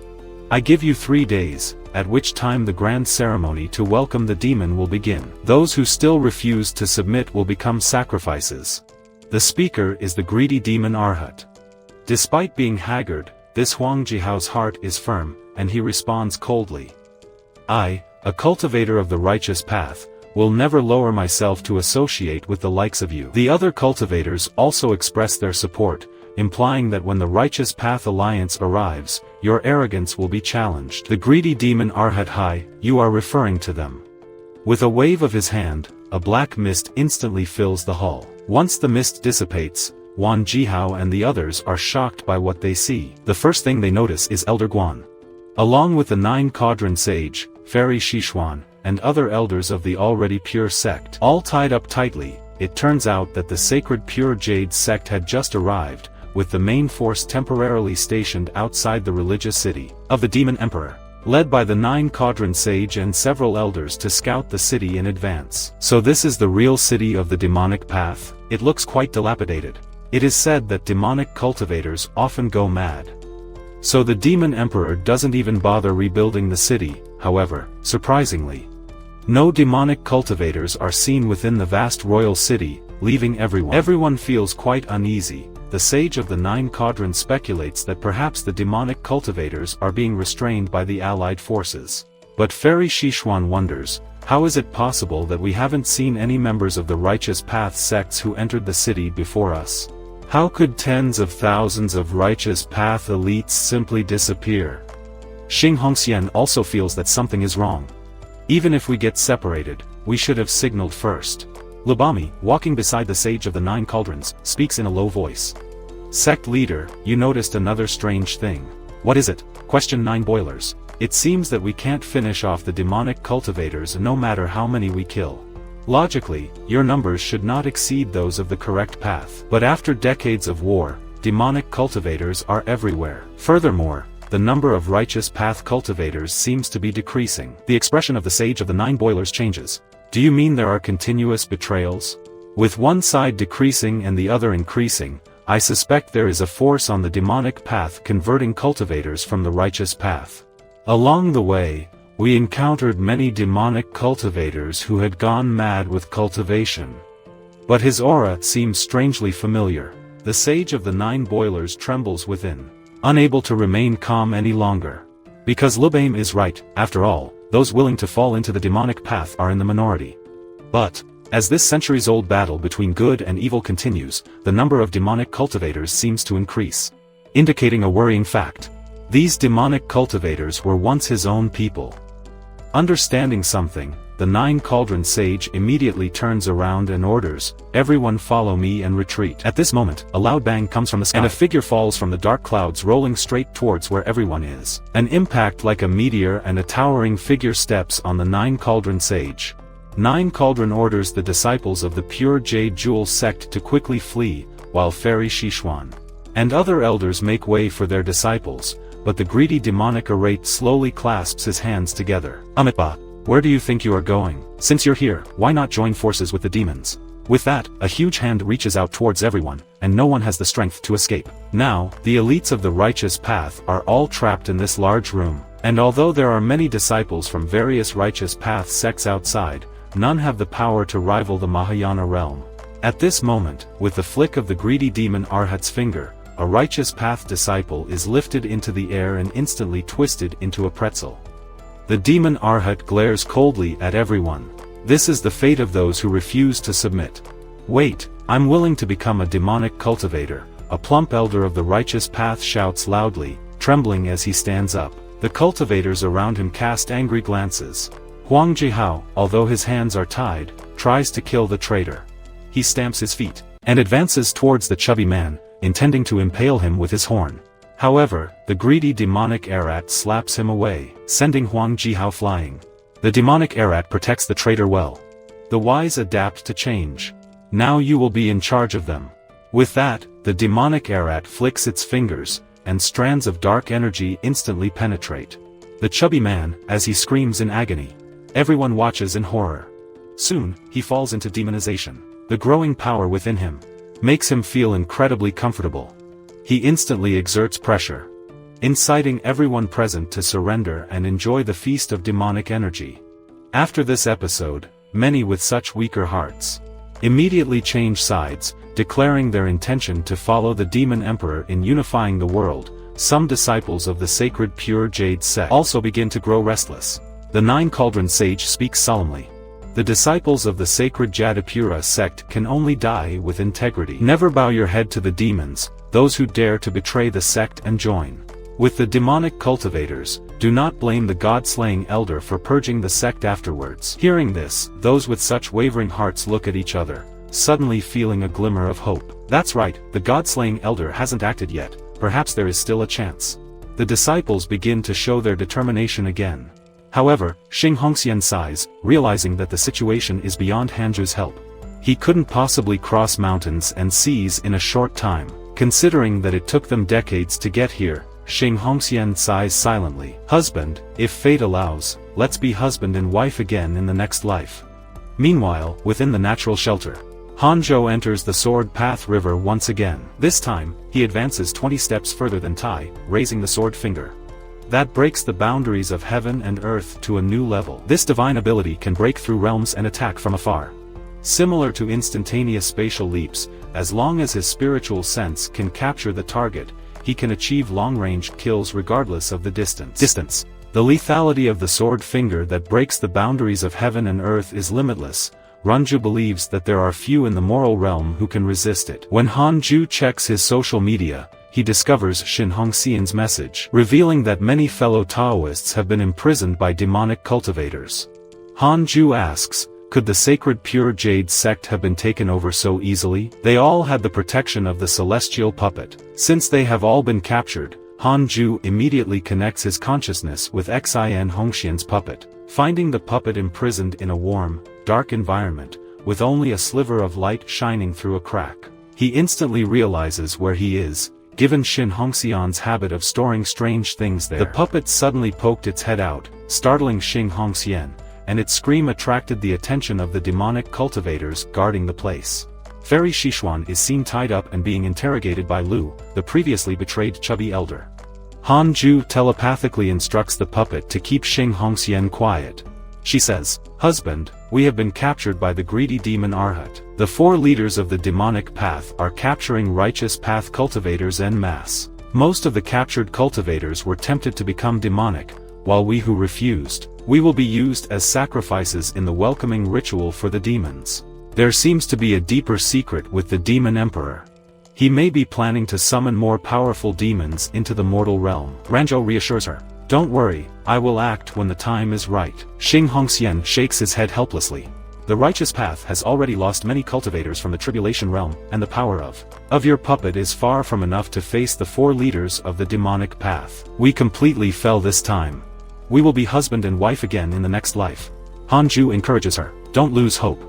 I give you 3 days, at which time the grand ceremony to welcome the demon will begin. Those who still refuse to submit will become sacrifices. The speaker is the greedy demon Arhat. Despite being haggard, this Huang Jihao's heart is firm, and he responds coldly. I, a cultivator of the righteous path, will never lower myself to associate with the likes of you. The other cultivators also express their support, implying that when the righteous path alliance arrives, your arrogance will be challenged. The greedy demon Arhat Hai, you are referring to them. With a wave of his hand, a black mist instantly fills the hall. Once the mist dissipates, Wang Jihao and the others are shocked by what they see. The first thing they notice is Elder Guan. Along with the 9 Quadrant Sage, Fairy Shishuan, and other elders of the already pure sect. All tied up tightly, it turns out that the sacred pure Jade sect had just arrived, with the main force temporarily stationed outside the religious city of the Demon Emperor, led by the 9 Quadrant Sage and several elders to scout the city in advance. So this is the real city of the demonic path. It looks quite dilapidated. It is said that demonic cultivators often go mad. So the Demon Emperor doesn't even bother rebuilding the city. However, surprisingly, no demonic cultivators are seen within the vast royal city, leaving everyone. Everyone feels quite uneasy. The sage of the 9 quadrants speculates that perhaps the demonic cultivators are being restrained by the allied forces. But Fairy Shishuan wonders, how is it possible that we haven't seen any members of the righteous path sects who entered the city before us? How could tens of thousands of righteous path elites simply disappear? Xing Hongxian also feels that something is wrong. Even if we get separated, we should have signaled first. Lubami, walking beside the sage of the 9 cauldrons, speaks in a low voice. Sect leader, you noticed another strange thing. What is it? Question 9 Boilers. It seems that we can't finish off the demonic cultivators no matter how many we kill. Logically, your numbers should not exceed those of the correct path. But after decades of war, demonic cultivators are everywhere. Furthermore, the number of righteous path cultivators seems to be decreasing. The expression of the sage of the 9 boilers changes. Do you mean there are continuous betrayals? With one side decreasing and the other increasing, I suspect there is a force on the demonic path converting cultivators from the righteous path. Along the way, we encountered many demonic cultivators who had gone mad with cultivation. But his aura seems strangely familiar. The sage of the 9 boilers trembles within, unable to remain calm any longer. Because Lubame is right, after all, those willing to fall into the demonic path are in the minority. But, as this centuries-old battle between good and evil continues, the number of demonic cultivators seems to increase, indicating a worrying fact. These demonic cultivators were once his own people. Understanding something, the 9 cauldron sage immediately turns around and orders, everyone follow me and retreat. At this moment, a loud bang comes from the sky, and a figure falls from the dark clouds rolling straight towards where everyone is. An impact like a meteor and a towering figure steps on the 9 cauldron sage. 9 cauldron orders the disciples of the pure Jade Jewel sect to quickly flee, while Fairy Shishuan and other elders make way for their disciples, but the greedy demonic arate slowly clasps his hands together. Amitba, where do you think you are going? Since you're here, why not join forces with the demons? With that, a huge hand reaches out towards everyone, and no one has the strength to escape. Now, the elites of the righteous path are all trapped in this large room, and although there are many disciples from various righteous path sects outside, none have the power to rival the Mahayana realm. At this moment, with the flick of the greedy demon Arhat's finger, a righteous path disciple is lifted into the air and instantly twisted into a pretzel. The demon Arhat glares coldly at everyone. This is the fate of those who refuse to submit. Wait, I'm willing to become a demonic cultivator, a plump elder of the righteous path shouts loudly, trembling as he stands up. The cultivators around him cast angry glances. Huang Jihao, although his hands are tied, tries to kill the traitor. He stamps his feet, and advances towards the chubby man, intending to impale him with his horn. However, the greedy demonic Erat slaps him away, sending Huang Jihao flying. The demonic Erat protects the traitor well. The wise adapt to change. Now you will be in charge of them. With that, the demonic Erat flicks its fingers, and strands of dark energy instantly penetrate the chubby man, as he screams in agony. Everyone watches in horror. Soon, he falls into demonization. The growing power within him makes him feel incredibly comfortable. He instantly exerts pressure, inciting everyone present to surrender and enjoy the feast of demonic energy. After this episode, many with such weaker hearts immediately change sides, declaring their intention to follow the demon emperor in unifying the world. Some disciples of the sacred pure jade sect also begin to grow restless. The Nine Cauldron sage speaks solemnly. The disciples of the sacred Jadapura sect can only die with integrity. Never bow your head to the demons, those who dare to betray the sect and join with the demonic cultivators. Do not blame the god-slaying elder for purging the sect afterwards. Hearing this, those with such wavering hearts look at each other, suddenly feeling a glimmer of hope. That's right, the god-slaying elder hasn't acted yet. Perhaps there is still a chance. The disciples begin to show their determination again. However, Xing Hongxian sighs, realizing that the situation is beyond Hanju's help. He couldn't possibly cross mountains and seas in a short time. Considering that it took them decades to get here, Xing Hongxian sighs silently. Husband, if fate allows, let's be husband and wife again in the next life. Meanwhile, within the natural shelter, Hanzhou enters the Sword Path River once again. This time, he advances 20 steps further than Tai, raising the sword finger. That breaks the boundaries of heaven and earth to a new level. This divine ability can break through realms and attack from afar. Similar to instantaneous spatial leaps, as long as his spiritual sense can capture the target, he can achieve long-range kills regardless of the distance. The lethality of the sword finger that breaks the boundaries of heaven and earth is limitless. Ranju believes that there are few in the moral realm who can resist it. When Hanju checks his social media, he discovers Xing Hongxian's message, revealing that many fellow Taoists have been imprisoned by demonic cultivators. Hanju asks, could the sacred pure jade sect have been taken over so easily? They all had the protection of the celestial puppet. Since they have all been captured, Hanju immediately connects his consciousness with Xin Hongxian's puppet. Finding the puppet imprisoned in a warm, dark environment, with only a sliver of light shining through a crack, he instantly realizes where he is. Given Xing Hongxian's habit of storing strange things there, the puppet suddenly poked its head out, startling Xing Hongxian, and its scream attracted the attention of the demonic cultivators guarding the place. Fairy Xishuan is seen tied up and being interrogated by Lu, the previously betrayed chubby elder. Hanju telepathically instructs the puppet to keep Xing Hongxian quiet. She says, husband, we have been captured by the greedy demon Arhat. The 4 leaders of the demonic path are capturing righteous path cultivators en masse. Most of the captured cultivators were tempted to become demonic, while we who refused, we will be used as sacrifices in the welcoming ritual for the demons. There seems to be a deeper secret with the demon emperor. He may be planning to summon more powerful demons into the mortal realm. Ranzhou reassures her. Don't worry, I will act when the time is right. Xing Hongxian shakes his head helplessly. The righteous path has already lost many cultivators from the tribulation realm, and the power of your puppet is far from enough to face the 4 leaders of the demonic path. We completely fell this time. We will be husband and wife again in the next life. Hanju encourages her. Don't lose hope.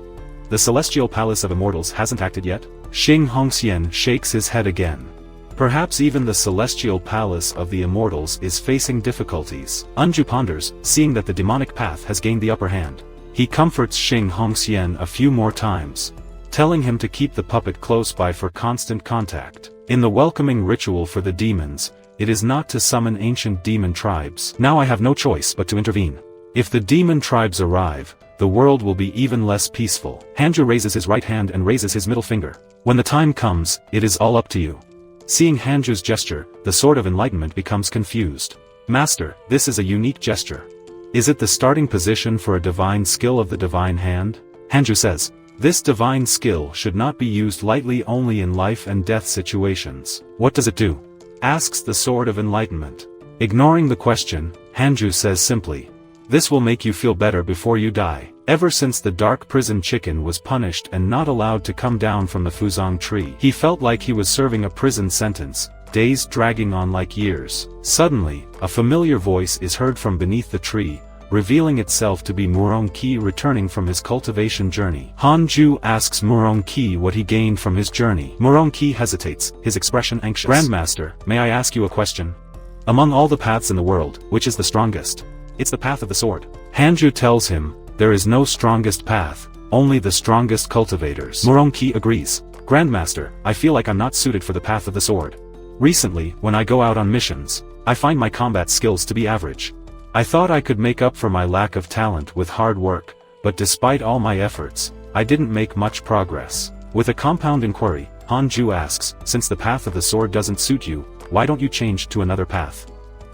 The celestial palace of immortals hasn't acted yet. Xing Hongxian shakes his head again. Perhaps even the celestial palace of the immortals is facing difficulties. Anju ponders, seeing that the demonic path has gained the upper hand. He comforts Xing Hongxian a few more times, telling him to keep the puppet close by for constant contact. In the welcoming ritual for the demons, it is not to summon ancient demon tribes. Now I have no choice but to intervene. If the demon tribes arrive, the world will be even less peaceful. Hanju raises his right hand and raises his middle finger. When the time comes, it is all up to you. Seeing Hanju's gesture, the Sword of Enlightenment becomes confused. Master, this is a unique gesture. Is it the starting position for a divine skill of the divine hand? Hanju says, this divine skill should not be used lightly only in life and death situations. What does it do? Asks the Sword of Enlightenment. Ignoring the question, Hanju says simply, this will make you feel better before you die. Ever since the dark prison chicken was punished and not allowed to come down from the Fuzong tree, he felt like he was serving a prison sentence. days dragging on like years. Suddenly, a familiar voice is heard from beneath the tree, revealing itself to be Murong-ki returning from his cultivation journey. Hanju asks Murong-ki what he gained from his journey. Murong-ki hesitates, his expression anxious. Grandmaster, may I ask you a question? Among all the paths in the world, which is the strongest? It's the path of the sword. Hanju tells him, there is no strongest path, only the strongest cultivators. Murong-ki agrees. Grandmaster, I feel like I'm not suited for the path of the sword. Recently, when I go out on missions, I find my combat skills to be average. I thought I could make up for my lack of talent with hard work, but despite all my efforts, I didn't make much progress. With a compound inquiry, Hanju asks, since the path of the sword doesn't suit you, why don't you change to another path?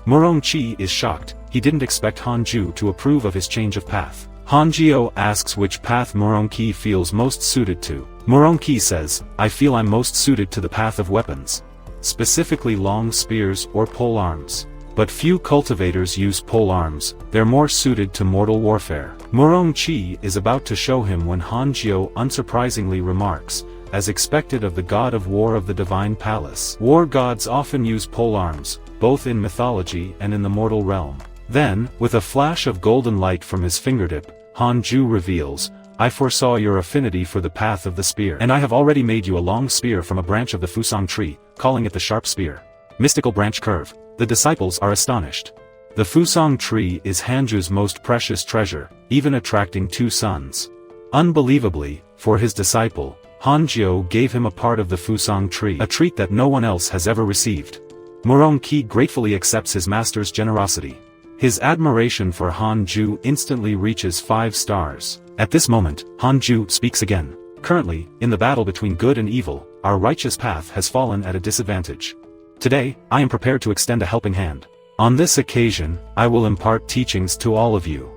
Murong-chi is shocked, he didn't expect Hanju to approve of his change of path. Hanjio asks which path Murong-ki feels most suited to. Murong-ki says, I feel I'm most suited to the path of weapons. Specifically long spears or pole arms. But few cultivators use pole arms, they're more suited to mortal warfare. Murong-chi is about to show him when Hanjio unsurprisingly remarks, as expected of the god of war of the divine palace. War gods often use pole arms, both in mythology and in the mortal realm. Then, with a flash of golden light from his fingertip, Hanju reveals, I foresaw your affinity for the path of the spear. And I have already made you a long spear from a branch of the Fusang tree, calling it the sharp spear. Mystical branch curve. The disciples are astonished. The Fusang tree is Hanju's most precious treasure, even attracting 2 sons. Unbelievably, for his disciple, Hanjio gave him a part of the Fusang tree, a treat that no one else has ever received. Murong-ki gratefully accepts his master's generosity. His admiration for Hanju instantly reaches 5 stars. At this moment, Hanju speaks again. Currently, in the battle between good and evil, our righteous path has fallen at a disadvantage. Today, I am prepared to extend a helping hand. On this occasion, I will impart teachings to all of you.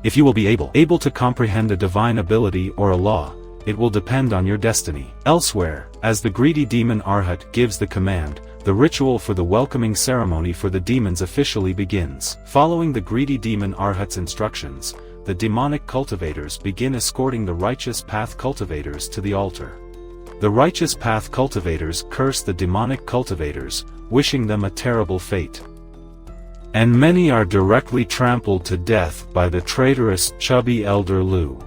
If you will be able to comprehend a divine ability or a law, it will depend on your destiny. Elsewhere, as the greedy demon Arhat gives the command, the ritual for the welcoming ceremony for the demons officially begins. Following the greedy demon Arhat's instructions, the demonic cultivators begin escorting the righteous path cultivators to the altar. The righteous path cultivators curse the demonic cultivators, wishing them a terrible fate. And many are directly trampled to death by the traitorous chubby elder Lu.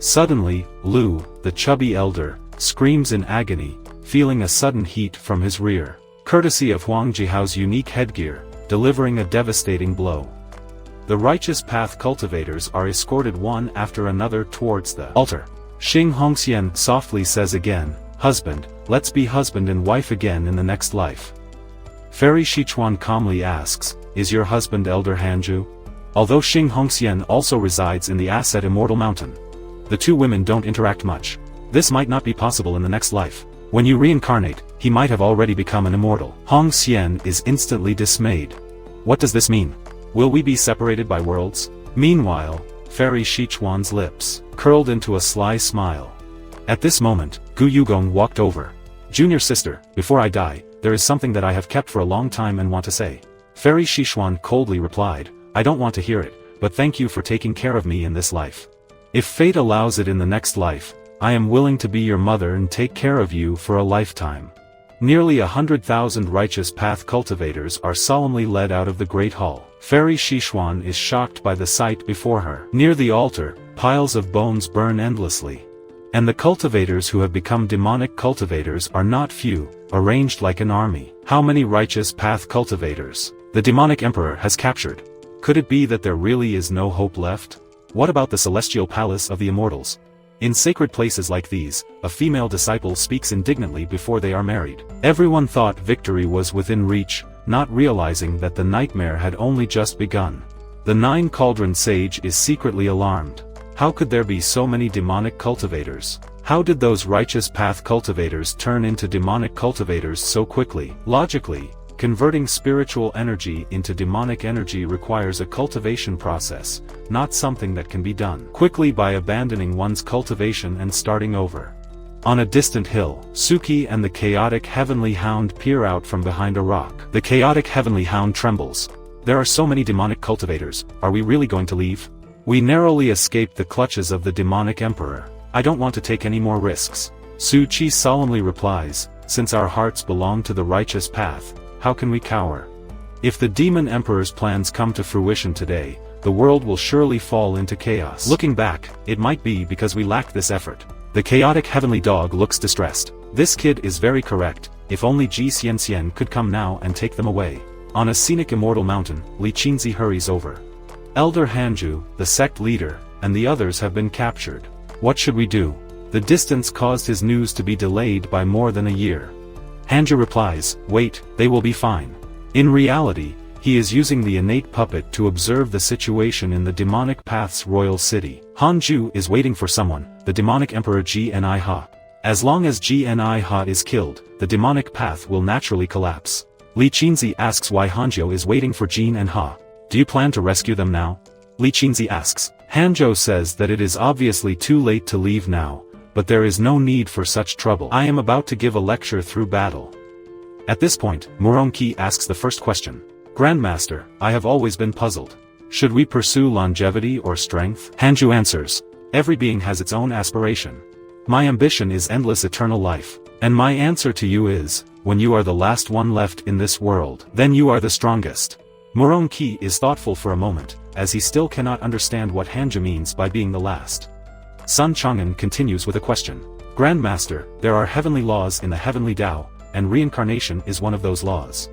Suddenly, Lu, the chubby elder, screams in agony, feeling a sudden heat from his rear. Courtesy of Huang Jihao's unique headgear, delivering a devastating blow. The righteous path cultivators are escorted one after another towards the altar. Xing Hongxian softly says again, husband, let's be husband and wife again in the next life. Fairy Shichuan calmly asks, is your husband Elder Hanju? Although Xing Hongxian also resides in the Asset Immortal Mountain, the 2 women don't interact much. This might not be possible in the next life. When you reincarnate, he might have already become an immortal. Hongxian is instantly dismayed. What does this mean? Will we be separated by worlds? Meanwhile, Fairy Shichuan's lips curled into a sly smile. At this moment, Gu Yugong walked over. Junior sister, before I die, there is something that I have kept for a long time and want to say. Fairy Shichuan coldly replied, I don't want to hear it, but thank you for taking care of me in this life. If fate allows it in the next life, I am willing to be your mother and take care of you for a lifetime. Nearly 100,000 righteous path cultivators are solemnly led out of the Great Hall. Fairy Shichuan is shocked by the sight before her. Near the altar, piles of bones burn endlessly. And the cultivators who have become demonic cultivators are not few, arranged like an army. How many righteous path cultivators the demonic emperor has captured? Could it be that there really is no hope left? What about the celestial palace of the immortals? In sacred places like these, a female disciple speaks indignantly before they are married. Everyone thought victory was within reach, not realizing that the nightmare had only just begun. The 9 Cauldron Sage is secretly alarmed. How could there be so many demonic cultivators? How did those righteous path cultivators turn into demonic cultivators so quickly? Logically, converting spiritual energy into demonic energy requires a cultivation process, not something that can be done quickly by abandoning one's cultivation and starting over. On a distant hill, Suki and the chaotic heavenly hound peer out from behind a rock. The chaotic heavenly hound trembles. There are so many demonic cultivators, are we really going to leave? We narrowly escaped the clutches of the demonic emperor. I don't want to take any more risks. Su Chi solemnly replies, since our hearts belong to the righteous path, how can we cower? If the demon emperor's plans come to fruition today, the world will surely fall into chaos. Looking back, it might be because we lacked this effort. The chaotic heavenly dog looks distressed. This kid is very correct, if only Ji Xianxian could come now and take them away. On a scenic immortal mountain, Li Qinzi hurries over. Elder Hanju, the sect leader, and the others have been captured. What should we do? The distance caused his news to be delayed by more than a year. Hanju replies, wait, they will be fine. In reality, he is using the innate puppet to observe the situation in the demonic path's royal city. Hanju is waiting for someone, the demonic emperor Gni Ha. As long as Gni Ha is killed, the demonic path will naturally collapse. Li Qinzi asks why Hanjo is waiting for Jin and Ha. Do you plan to rescue them now? Li Qinzi asks. Hanjo says that it is obviously too late to leave now, but there is no need for such trouble. I am about to give a lecture through battle. At this point, Muronqi asks the first question. Grandmaster, I have always been puzzled. Should we pursue longevity or strength? Hanju answers. Every being has its own aspiration. My ambition is endless eternal life. And my answer to you is, when you are the last one left in this world, then you are the strongest. Muronqi is thoughtful for a moment, as he still cannot understand what Hanju means by being the last. Sun Chang'an continues with a question. Grandmaster, there are heavenly laws in the heavenly Tao, and reincarnation is one of those laws.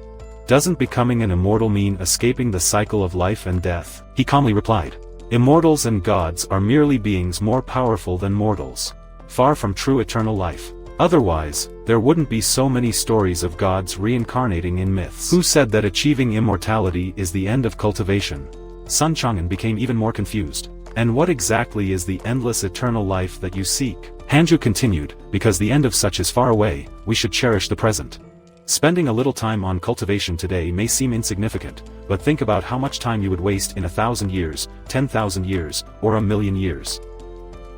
Doesn't becoming an immortal mean escaping the cycle of life and death? He calmly replied. Immortals and gods are merely beings more powerful than mortals. Far from true eternal life. Otherwise, there wouldn't be so many stories of gods reincarnating in myths. Who said that achieving immortality is the end of cultivation? Sun Chang'an became even more confused. And what exactly is the endless eternal life that you seek? Hanju continued, because the end of such is far away, we should cherish the present. Spending a little time on cultivation today may seem insignificant, but think about how much time you would waste in 1,000 years, 10,000 years, or 1,000,000 years.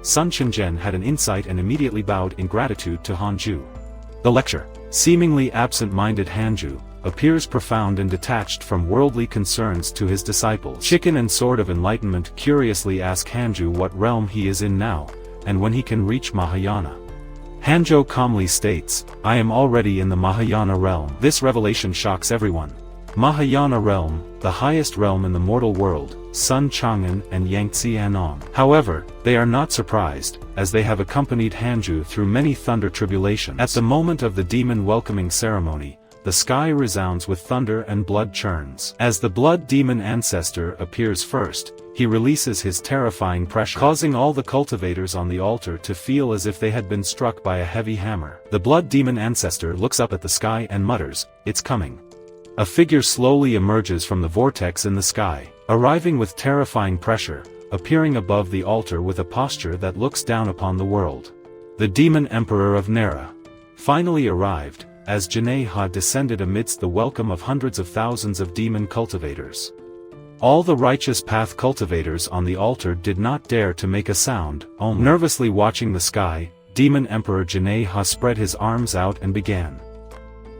Sun Qingzhen had an insight and immediately bowed in gratitude to Hanju. The lecture, seemingly absent-minded Hanju, appears profound and detached from worldly concerns to his disciples. Chicken and Sword of Enlightenment curiously ask Hanju what realm he is in now, and when he can reach Mahayana. Hanjo calmly states, I am already in the Mahayana realm. This revelation shocks everyone. Mahayana realm, the highest realm in the mortal world, Sun Chang'an and Yangtze Anong. However, they are not surprised, as they have accompanied Hanju through many thunder tribulations. At the moment of the demon welcoming ceremony, the sky resounds with thunder and blood churns. As the blood demon ancestor appears first, he releases his terrifying pressure, causing all the cultivators on the altar to feel as if they had been struck by a heavy hammer. The blood demon ancestor looks up at the sky and mutters, it's coming. A figure slowly emerges from the vortex in the sky, arriving with terrifying pressure, appearing above the altar with a posture that looks down upon the world. The demon emperor of Nera finally arrived, as Janae Ha descended amidst the welcome of hundreds of thousands of demon cultivators. All the righteous path cultivators on the altar did not dare to make a sound, only nervously watching the sky. Demon Emperor Janae Ha spread his arms out and began.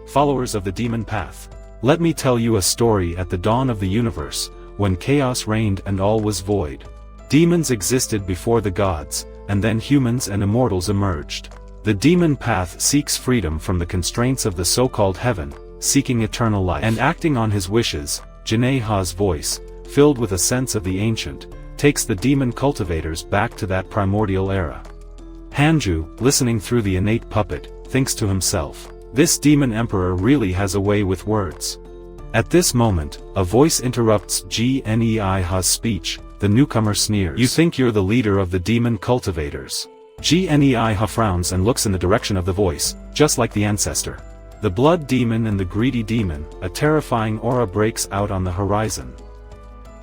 Followers of the demon path, let me tell you a story at the dawn of the universe, when chaos reigned and all was void. Demons existed before the gods, and then humans and immortals emerged. The demon path seeks freedom from the constraints of the so-called heaven, seeking eternal life. And acting on his wishes, Janae Ha's voice, filled with a sense of the ancient, takes the demon cultivators back to that primordial era. Hanju, listening through the innate puppet, thinks to himself, this demon emperor really has a way with words. At this moment, a voice interrupts Gnei Ha's speech. The newcomer sneers. You think you're the leader of the demon cultivators? Gnei Ha frowns and looks in the direction of the voice, just like the ancestor. The blood demon and the greedy demon, a terrifying aura breaks out on the horizon.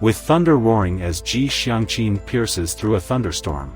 With thunder roaring as Ji Xiangqin pierces through a thunderstorm.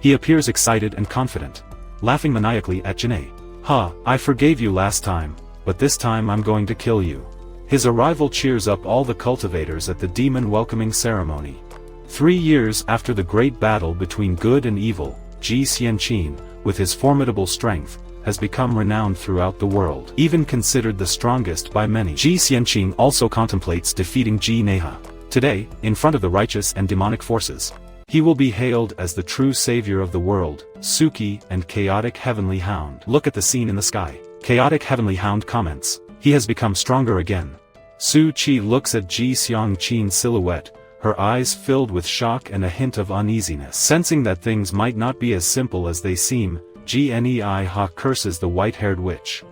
He appears excited and confident, laughing maniacally at Janae. Ha, I forgave you last time, but this time I'm going to kill you. His arrival cheers up all the cultivators at the demon welcoming ceremony. 3 years after the great battle between good and evil, Ji Xianqin, with his formidable strength, has become renowned throughout the world, even considered the strongest by many. Ji Xianqin also contemplates defeating Gni Ha. Today, in front of the righteous and demonic forces, he will be hailed as the true savior of the world, Suki and chaotic heavenly hound. Look at the scene in the sky. Chaotic Heavenly Hound comments. He has become stronger again. Su Qi looks at Ji Xiangqin's silhouette, her eyes filled with shock and a hint of uneasiness. Sensing that things might not be as simple as they seem, Ji Nei curses the white-haired witch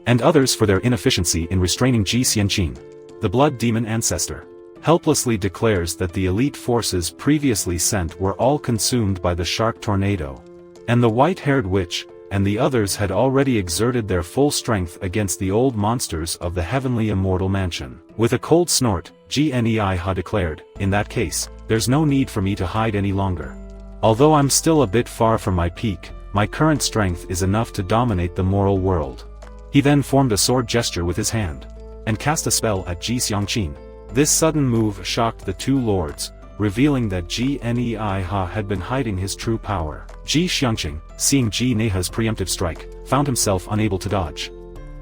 and others for their inefficiency in restraining Ji Xianqin. The blood demon ancestor helplessly declares that the elite forces previously sent were all consumed by the shark tornado, and the white-haired witch and the others had already exerted their full strength against the old monsters of the heavenly immortal mansion. With a cold snort, Ji Nei declared, "In that case, there's no need for me to hide any longer. Although I'm still a bit far from my peak, my current strength is enough to dominate the moral world." He then formed a sword gesture with his hand and cast a spell at Ji Xiangqin. This sudden move shocked the two lords, revealing that Ji Nei had been hiding his true power. Ji Xiangqin, seeing Ji Nei's preemptive strike, found himself unable to dodge.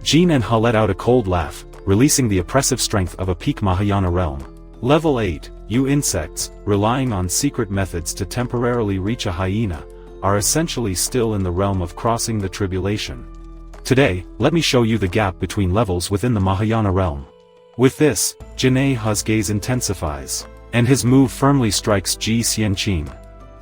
Ji Nenha let out a cold laugh, releasing the oppressive strength of a peak Mahayana realm. Level 8, you insects, relying on secret methods to temporarily reach a hyena, are essentially still in the realm of crossing the tribulation. Today, let me show you the gap between levels within the Mahayana realm. With this, Jineiha's gaze intensifies, and his move firmly strikes Ji Xianqin.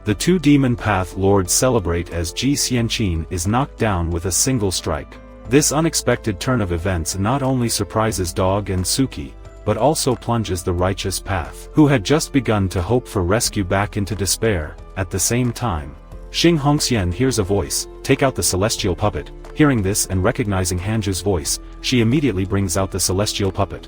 The two demon path lords celebrate as Ji Xianqin is knocked down with a single strike. This unexpected turn of events not only surprises Dog and Suki, but also plunges the righteous path, who had just begun to hope for rescue, back into despair. At the same time, Xing Hongxian hears a voice, "Take out the celestial puppet." Hearing this and recognizing Hanju's voice, she immediately brings out the celestial puppet.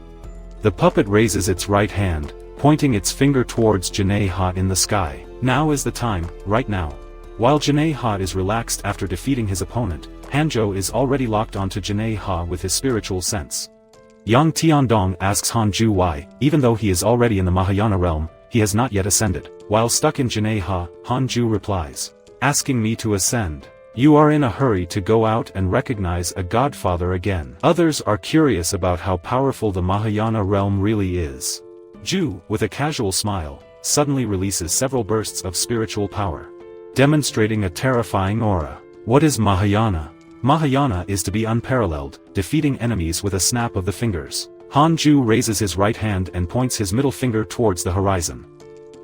The puppet raises its right hand, pointing its finger towards Jineiha in the sky. Now is the time, right now. While Jineiha is relaxed after defeating his opponent, Hanzhou is already locked onto Jineiha with his spiritual sense. Yang Tiandong asks Hanju why, even though he is already in the Mahayana realm, he has not yet ascended. While stuck in Jineiha, Hanju replies, "Asking me to ascend? You are in a hurry to go out and recognize a godfather again." Others are curious about how powerful the Mahayana realm really is. Ju, with a casual smile, suddenly releases several bursts of spiritual power, demonstrating a terrifying aura. What is Mahayana? Mahayana is to be unparalleled, defeating enemies with a snap of the fingers. Hanju raises his right hand and points his middle finger towards the horizon.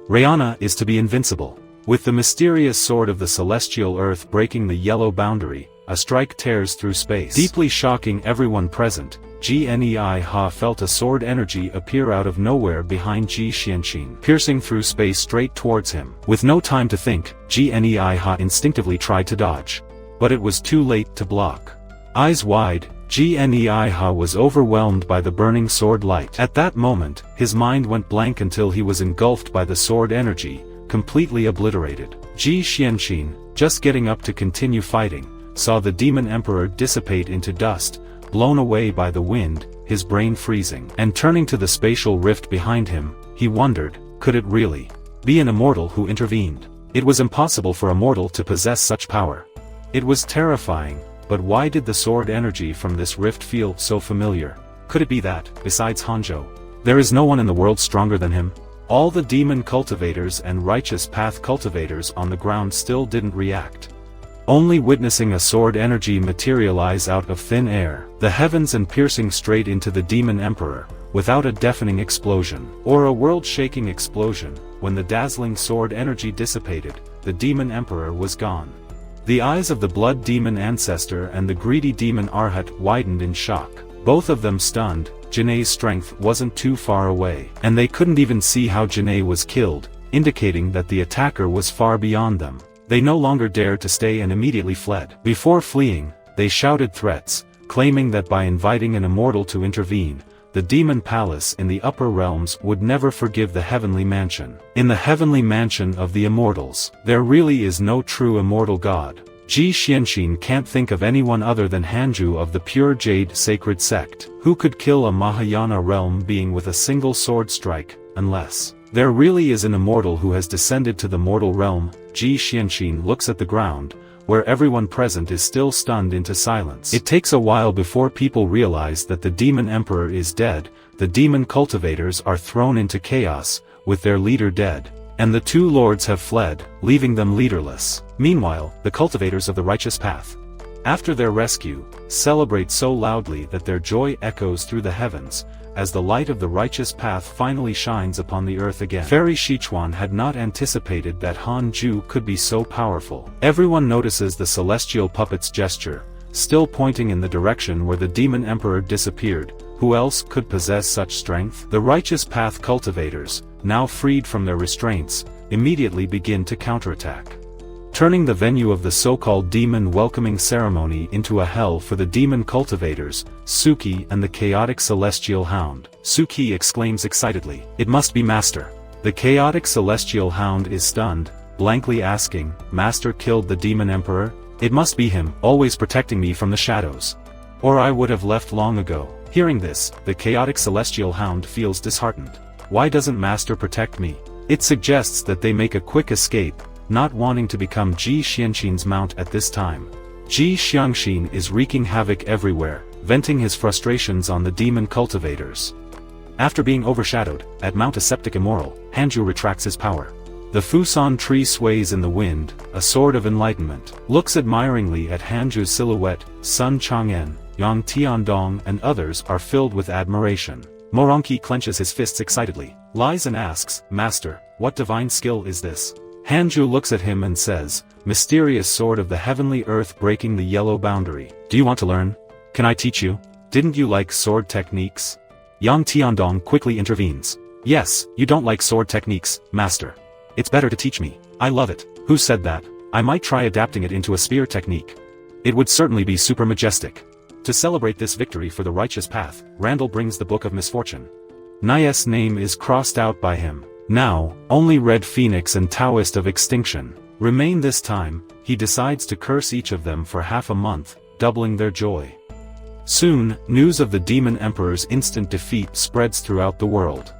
Rayana is to be invincible. With the mysterious sword of the celestial earth breaking the yellow boundary, a strike tears through space. Deeply shocking everyone present, Ji Nei felt a sword energy appear out of nowhere behind Ji Xianqin, piercing through space straight towards him. With no time to think, Ji Nei instinctively tried to dodge. But it was too late to block. Eyes wide, Ji Nei was overwhelmed by the burning sword light. At that moment, his mind went blank until he was engulfed by the sword energy, completely obliterated. Ji Xianqin, just getting up to continue fighting, saw the demon emperor dissipate into dust, blown away by the wind, his brain freezing. And turning to the spatial rift behind him, he wondered, could it really be an immortal who intervened? It was impossible for a mortal to possess such power. It was terrifying, but why did the sword energy from this rift feel so familiar? Could it be that, besides Hanzhou, there is no one in the world stronger than him? All the demon cultivators and righteous path cultivators on the ground still didn't react. Only witnessing a sword energy materialize out of thin air, the heavens, and piercing straight into the demon emperor, without a deafening explosion, or a world-shaking explosion. When the dazzling sword energy dissipated, the demon emperor was gone. The eyes of the blood demon ancestor and the greedy demon Arhat widened in shock. Both of them stunned. Jinei's strength wasn't too far away, and they couldn't even see how Jinei was killed, indicating that the attacker was far beyond them. They no longer dared to stay and immediately fled. Before fleeing, they shouted threats, claiming that by inviting an immortal to intervene, the demon palace in the upper realms would never forgive the heavenly mansion. In the heavenly mansion of the immortals, there really is no true immortal god. Ji Xianqin can't think of anyone other than Hanju of the pure jade sacred sect, who could kill a Mahayana realm being with a single sword strike, unless there really is an immortal who has descended to the mortal realm. Ji Xianqin looks at the ground, where everyone present is still stunned into silence. It takes a while before people realize that the demon emperor is dead. The demon cultivators are thrown into chaos, with their leader dead, and the two lords have fled, leaving them leaderless. Meanwhile, the cultivators of the righteous path After their rescue, celebrate so loudly that their joy echoes through the heavens, as the light of the righteous path finally shines upon the earth again. Fairy Sichuan had not anticipated that Han Ju could be so powerful. Everyone notices the celestial puppet's gesture, still pointing in the direction where the demon emperor disappeared. Who else could possess such strength? The righteous path cultivators, now freed from their restraints, immediately begin to counterattack, turning the venue of the so-called demon welcoming ceremony into a hell for the demon cultivators, Suki and the chaotic celestial hound. Suki exclaims excitedly, "It must be Master." The chaotic celestial hound is stunned, blankly asking, "Master killed the demon emperor? It must be him, always protecting me from the shadows. Or I would have left long ago." Hearing this, the chaotic celestial hound feels disheartened. Why doesn't Master protect me? It suggests that they make a quick escape, not wanting to become Ji Xianxin's mount at this time. Ji Xianxin is wreaking havoc everywhere, venting his frustrations on the demon cultivators. After being overshadowed, at Mount Aseptic Immoral, Hanju retracts his power. The Fusan tree sways in the wind, a sword of enlightenment. Looks admiringly at Hanju's silhouette. Sun Chang'en, Yang Tiandong and others are filled with admiration. Moronki clenches his fists excitedly, lies and asks, "Master, what divine skill is this?" Hanju looks at him and says, "Mysterious sword of the heavenly earth breaking the yellow boundary. Do you want to learn? Can I teach you? Didn't you like sword techniques?" Yang Tiandong quickly intervenes. "Yes, you don't like sword techniques, Master. It's better to teach me. I love it." "Who said that? I might try adapting it into a spear technique. It would certainly be super majestic." To celebrate this victory for the righteous path, Randall brings the Book of Misfortune. Nai's name is crossed out by him. Now, only Red Phoenix and Taoist of Extinction remain. This time, he decides to curse each of them for half a month, doubling their joy. Soon, news of the demon emperor's instant defeat spreads throughout the world.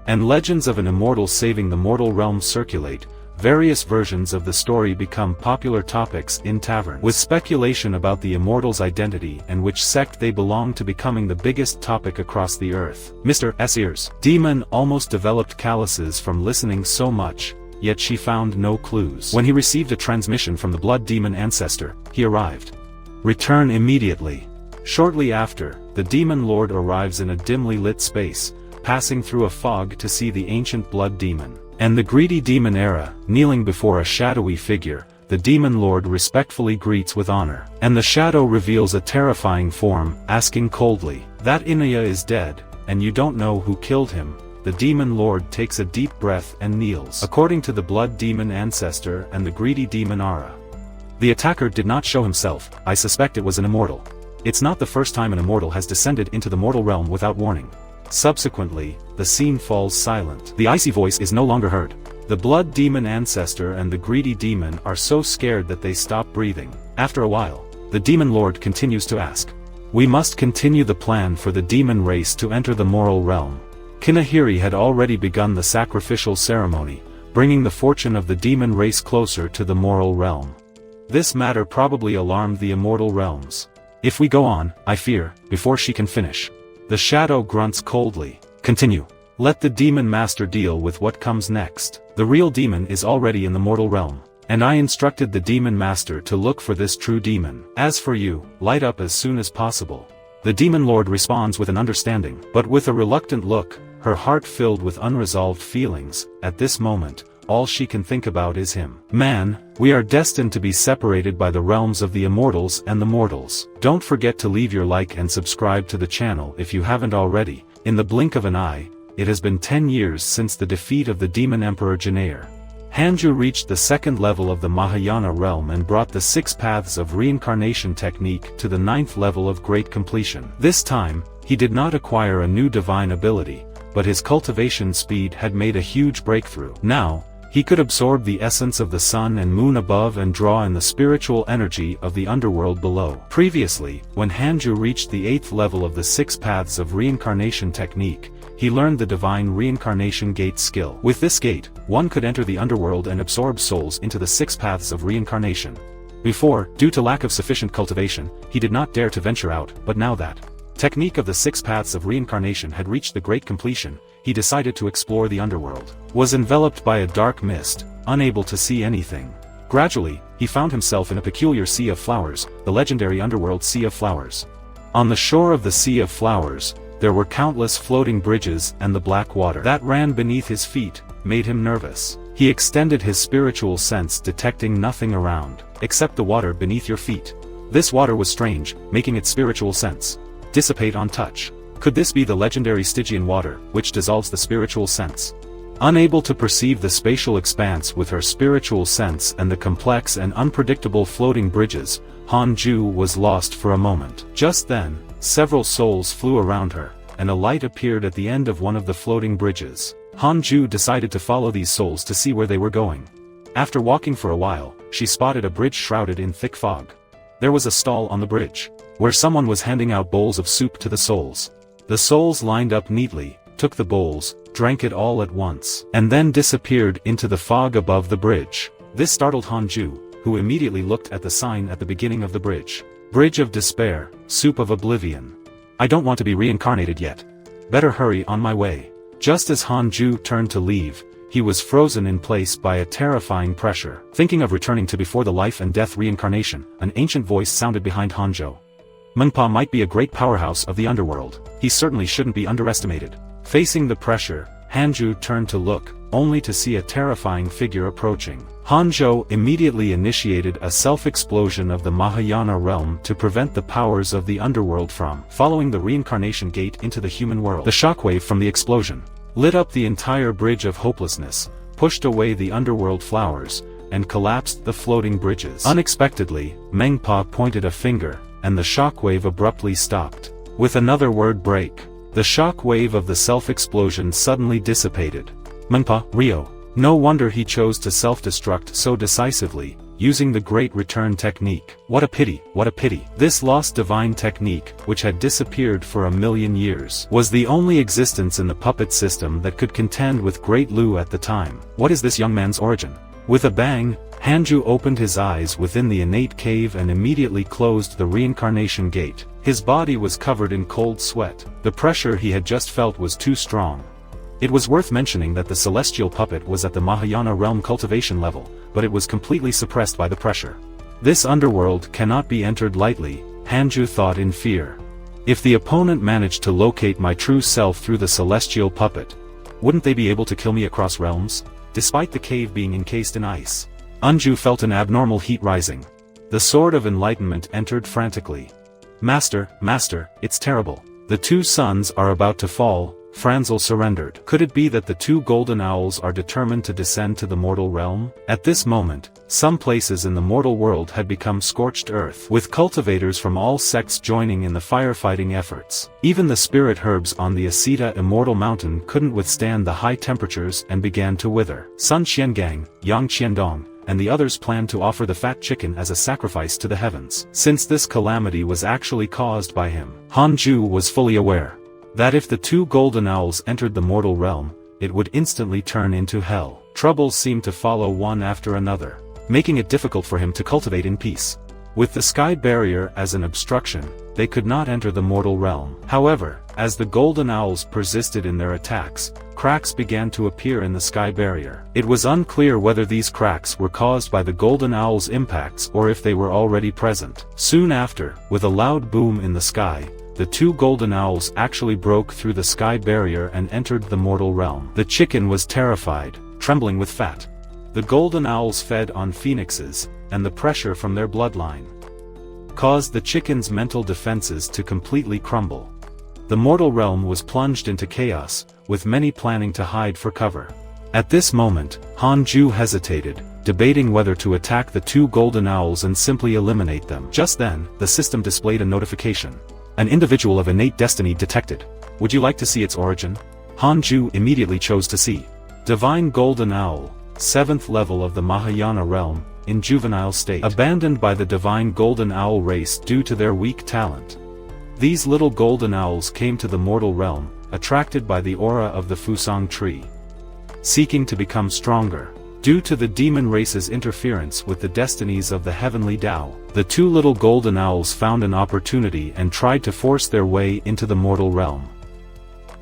And legends of an immortal saving the mortal realm circulate. Various versions of the story become popular topics in taverns, with speculation about the immortal's identity and which sect they belong to becoming the biggest topic across the earth. Mr. S. Ears. Demon almost developed calluses from listening so much, yet she found no clues. When he received a transmission from the blood demon ancestor, he arrived. Return immediately. Shortly after, the demon lord arrives in a dimly lit space, passing through a fog to see the ancient blood demon. And the greedy demon era, kneeling before a shadowy figure, the demon lord respectfully greets with honor. And the shadow reveals a terrifying form, asking coldly, "That Inaya is dead, and you don't know who killed him." The demon lord takes a deep breath and kneels. According to the blood demon ancestor and the greedy demon Ara, the attacker did not show himself. I suspect it was an immortal. It's not the first time an immortal has descended into the mortal realm without warning. Subsequently, the scene falls silent. The icy voice is no longer heard. The blood demon ancestor and the greedy demon are so scared that they stop breathing. After a while, the demon lord continues to ask, "We must continue the plan for the demon race to enter the moral realm." Kinahiri had already begun the sacrificial ceremony, bringing the fortune of the demon race closer to the moral realm. This matter probably alarmed the immortal realms. "If we go on, I fear, before she can finish." The shadow grunts coldly. "Continue. Let the demon master deal with what comes next. The real demon is already in the mortal realm, and I instructed the demon master to look for this true demon. As for you, light up as soon as possible." The demon lord responds with an understanding, but with a reluctant look, her heart filled with unresolved feelings. At this moment, all she can think about is him. "Man, we are destined to be separated by the realms of the immortals and the mortals. Don't forget to leave your like and subscribe to the channel if you haven't already." In the blink of an eye, it has been 10 years since the defeat of the demon emperor Janair. Hanju reached the second level of the Mahayana realm and brought the 6 paths of reincarnation technique to the 9th level of great completion. This time, he did not acquire a new divine ability, but his cultivation speed had made a huge breakthrough. Now, he could absorb the essence of the sun and moon above and draw in the spiritual energy of the underworld below. Previously, when Hanju reached the 8th level of the 6 paths of reincarnation technique, he learned the divine reincarnation gate skill. With this gate, one could enter the underworld and absorb souls into the 6 paths of reincarnation. Before, due to lack of sufficient cultivation, he did not dare to venture out, but now that technique of the 6 paths of reincarnation had reached the great completion, he decided to explore the underworld. Was enveloped by a dark mist, unable to see anything. Gradually, he he found himself in a peculiar sea of flowers, the legendary underworld Sea of Flowers. On the shore of the Sea of Flowers, there were countless floating bridges, and the black water that ran beneath his feet made him nervous. He extended his spiritual sense, detecting nothing around, except the water beneath your feet. This water was strange, making its spiritual sense dissipate on touch. Could this be the legendary Stygian water, which dissolves the spiritual sense? Unable to perceive the spatial expanse with her spiritual sense and the complex and unpredictable floating bridges, Hanju was lost for a moment. Just then, several souls flew around her, and a light appeared at the end of one of the floating bridges. Hanju decided to follow these souls to see where they were going. After walking for a while, she spotted a bridge shrouded in thick fog. There was a stall on the bridge, where someone was handing out bowls of soup to the souls. The souls lined up neatly, took the bowls, drank it all at once, and then disappeared into the fog above the bridge. This startled Hanju, who immediately looked at the sign at the beginning of the bridge. Bridge of Despair, Soup of Oblivion. I don't want to be reincarnated yet. Better hurry on my way. Just as Hanju turned to leave, he was frozen in place by a terrifying pressure. Thinking of returning to before the life and death reincarnation, an ancient voice sounded behind Hanjo. Manhwa might be a great powerhouse of the underworld. He certainly shouldn't be underestimated. Facing the pressure, Hanju turned to look, only to see a terrifying figure approaching. Hanjo immediately initiated a self-explosion of the Mahayana realm to prevent the powers of the underworld from following the reincarnation gate into the human world. The shockwave from the explosion lit up the entire bridge of hopelessness, pushed away the underworld flowers, and collapsed the floating bridges. Unexpectedly, Manhwa pointed a finger, and the shockwave abruptly stopped. With another word break, the shockwave of the self-explosion suddenly dissipated. Manhwa, Rio. No wonder he chose to self-destruct so decisively, using the Great Return technique. What a pity, what a pity. This lost divine technique, which had disappeared for 1,000,000 years, was the only existence in the puppet system that could contend with Great Lu at the time. What is this young man's origin? With a bang, Hanju opened his eyes within the innate cave and immediately closed the reincarnation gate. His body was covered in cold sweat. The pressure he had just felt was too strong. It was worth mentioning that the celestial puppet was at the Mahayana realm cultivation level, but it was completely suppressed by the pressure. This underworld cannot be entered lightly, Hanju thought in fear. If the opponent managed to locate my true self through the celestial puppet, wouldn't they be able to kill me across realms? Despite the cave being encased in ice, Hanju felt an abnormal heat rising. The sword of enlightenment entered frantically. Master, Master, it's terrible. The two suns are about to fall. Franzel surrendered. Could it be that the two golden owls are determined to descend to the mortal realm? At this moment, some places in the mortal world had become scorched earth, with cultivators from all sects joining in the firefighting efforts. Even the spirit herbs on the Asita Immortal Mountain couldn't withstand the high temperatures and began to wither. Sun Qiangang, Yang Qiandong, and the others planned to offer the fat chicken as a sacrifice to the heavens. Since this calamity was actually caused by him, Hanju was fully aware that if the two golden owls entered the mortal realm, it would instantly turn into hell. Troubles seemed to follow one after another, making it difficult for him to cultivate in peace. With the sky barrier as an obstruction, they could not enter the mortal realm. However, as the golden owls persisted in their attacks, cracks began to appear in the sky barrier. It was unclear whether these cracks were caused by the golden owls' impacts or if they were already present. Soon after, with a loud boom in the sky, the two golden owls actually broke through the sky barrier and entered the mortal realm. The chicken was terrified, trembling with fat. The golden owls fed on phoenixes, and the pressure from their bloodline caused the chicken's mental defenses to completely crumble. The mortal realm was plunged into chaos, with many planning to hide for cover. At this moment, Hanju hesitated, debating whether to attack the two golden owls and simply eliminate them. Just then, the system displayed a notification. An individual of innate destiny detected. Would you like to see its origin? Hanju immediately chose to see. Divine Golden Owl, 7th level of the Mahayana realm, in juvenile state. Abandoned by the Divine Golden Owl race due to their weak talent. These little golden owls came to the mortal realm, attracted by the aura of the Fusang tree, seeking to become stronger. Due to the demon race's interference with the destinies of the heavenly Tao, the two little golden owls found an opportunity and tried to force their way into the mortal realm.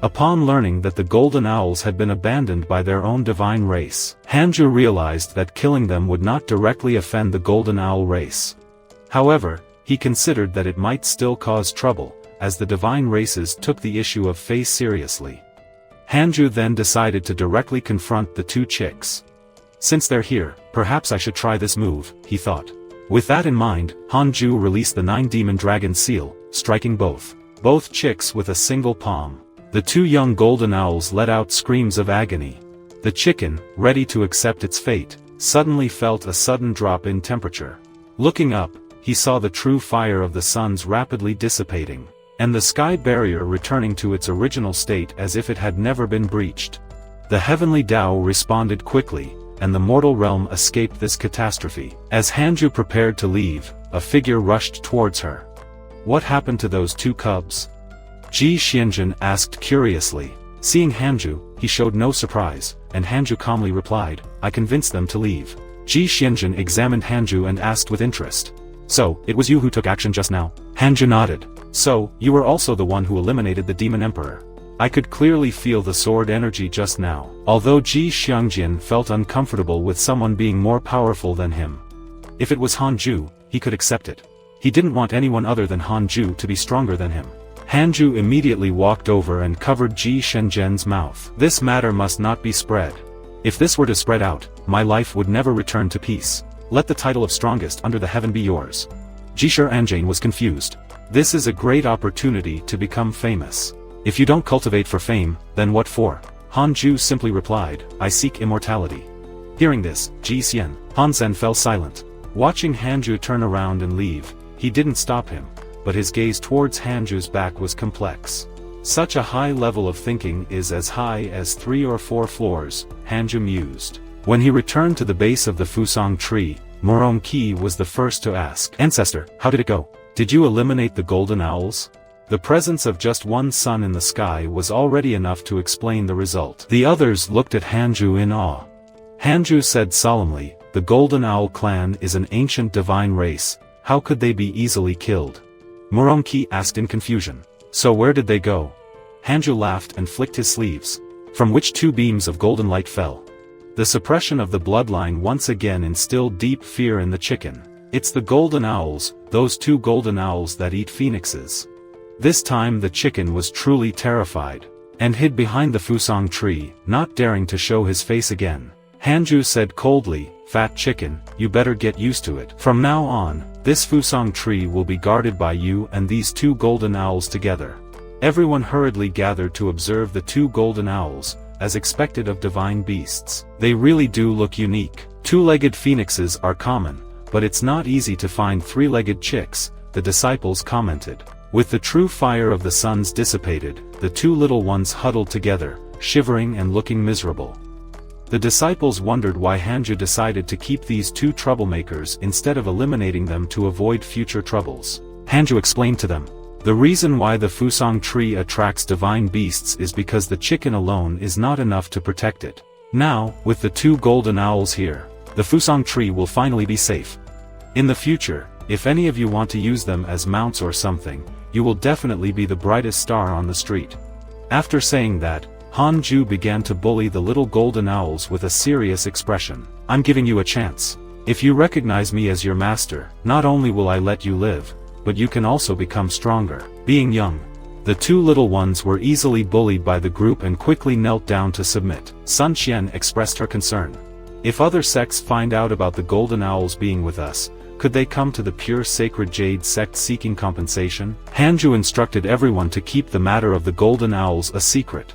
Upon learning that the golden owls had been abandoned by their own divine race, Hanju realized that killing them would not directly offend the golden owl race. However, he considered that it might still cause trouble, as the divine races took the issue of Fae seriously. Hanju then decided to directly confront the two chicks. Since they're here, perhaps I should try this move, he thought. With that in mind, Hanju released the 9 demon dragon seal, striking both chicks with a single palm. The two young golden owls let out screams of agony. The chicken, ready to accept its fate, suddenly felt a sudden drop in temperature. Looking up, he saw the true fire of the suns rapidly dissipating, and the sky barrier returning to its original state as if it had never been breached. The heavenly Tao responded quickly, and the mortal realm escaped this catastrophe. As Hanju prepared to leave, a figure rushed towards her. What happened to those two cubs? Ji Xianjun asked curiously. Seeing Hanju, he showed no surprise, and Hanju calmly replied, I convinced them to leave. Ji Xianjun examined Hanju and asked with interest. So, it was you who took action just now? Hanju nodded. So, you were also the one who eliminated the demon emperor. I could clearly feel the sword energy just now. Although Ji Xiangjin felt uncomfortable with someone being more powerful than him. If it was Hanju, he could accept it. He didn't want anyone other than Hanju to be stronger than him. Hanju immediately walked over and covered Ji Xianjian's mouth. This matter must not be spread. If this were to spread out, my life would never return to peace. Let the title of strongest under the heaven be yours. Ji Xianjin was confused. This is a great opportunity to become famous. If you don't cultivate for fame, then what for? Hanju simply replied, I seek immortality. Hearing this, Ji Xian, Hansen fell silent. Watching Hanju turn around and leave, he didn't stop him, but his gaze towards Hanju's back was complex. Such a high level of thinking is as high as 3 or 4 floors, Hanju mused. When he returned to the base of the Fusang tree, Murong-ki was the first to ask, Ancestor, how did it go? Did you eliminate the golden owls? The presence of just one sun in the sky was already enough to explain the result. The others looked at Hanju in awe. Hanju said solemnly, the Golden Owl clan is an ancient divine race, how could they be easily killed? Murong-ki asked in confusion. So where did they go? Hanju laughed and flicked his sleeves, from which 2 beams of golden light fell. The suppression of the bloodline once again instilled deep fear in the chicken. It's the golden owls, those 2 golden owls that eat phoenixes. This time the chicken was truly terrified, and hid behind the Fusang tree, not daring to show his face again. Hanju said coldly, Fat chicken, you better get used to it. From now on, this Fusang tree will be guarded by you and these 2 golden owls together. Everyone hurriedly gathered to observe the 2 golden owls, as expected of divine beasts. They really do look unique. 2-legged phoenixes are common, but it's not easy to find 3-legged chicks, the disciples commented. With the true fire of the suns dissipated, the 2 little ones huddled together, shivering and looking miserable. The disciples wondered why Hanju decided to keep these 2 troublemakers instead of eliminating them to avoid future troubles. Hanju explained to them. The reason why the Fusang tree attracts divine beasts is because the chicken alone is not enough to protect it. Now, with the 2 golden owls here, the Fusang tree will finally be safe. In the future, if any of you want to use them as mounts or something, you will definitely be the brightest star on the street. After saying that, Hanju began to bully the little golden owls with a serious expression. I'm giving you a chance. If you recognize me as your master, not only will I let you live, but you can also become stronger. Being young, the 2 little ones were easily bullied by the group and quickly knelt down to submit. Sun Qian expressed her concern. If other sects find out about the golden owls being with us, could they come to the pure sacred jade sect seeking compensation? Hanju instructed everyone to keep the matter of the golden owls a secret,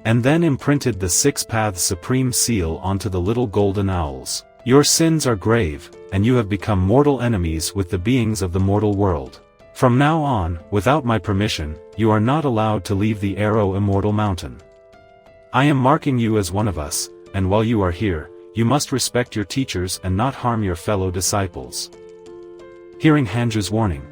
and then imprinted the 6 Paths Supreme seal onto the little golden owls. Your sins are grave, and you have become mortal enemies with the beings of the mortal world. From now on, without my permission, you are not allowed to leave the Arrow Immortal Mountain. I am marking you as one of us, and while you are here, you must respect your teachers and not harm your fellow disciples. Hearing Hanju's warning,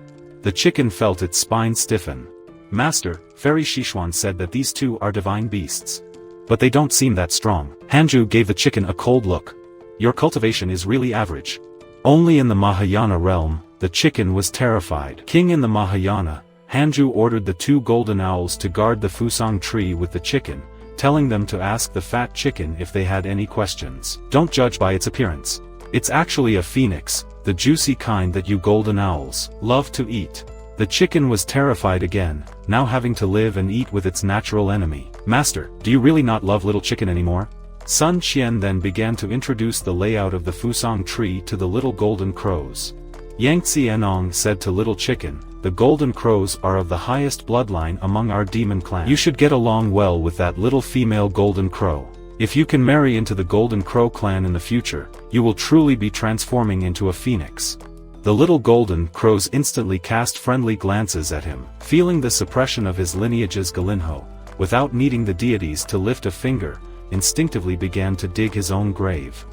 the chicken felt its spine stiffen. Master, Fairy Shishuan said that these 2 are divine beasts. But they don't seem that strong. Hanju gave the chicken a cold look. Your cultivation is really average. Only in the Mahayana realm, the chicken was terrified. King in the Mahayana, Hanju ordered the 2 golden owls to guard the fusang tree with the chicken, telling them to ask the fat chicken if they had any questions. Don't judge by its appearance. It's actually a phoenix, the juicy kind that you golden owls love to eat. The chicken was terrified again, now having to live and eat with its natural enemy. Master, do you really not love little chicken anymore? Sun Qian then began to introduce the layout of the fusang tree to the little golden crows. Yangtze Enong said to little chicken, the golden crows are of the highest bloodline among our demon clan. You should get along well with that little female golden crow. If you can marry into the golden crow clan in the future, you will truly be transforming into a phoenix. The little golden crows instantly cast friendly glances at him. Feeling the suppression of his lineage's Galinho, without needing the deities to lift a finger, instinctively began to dig his own grave.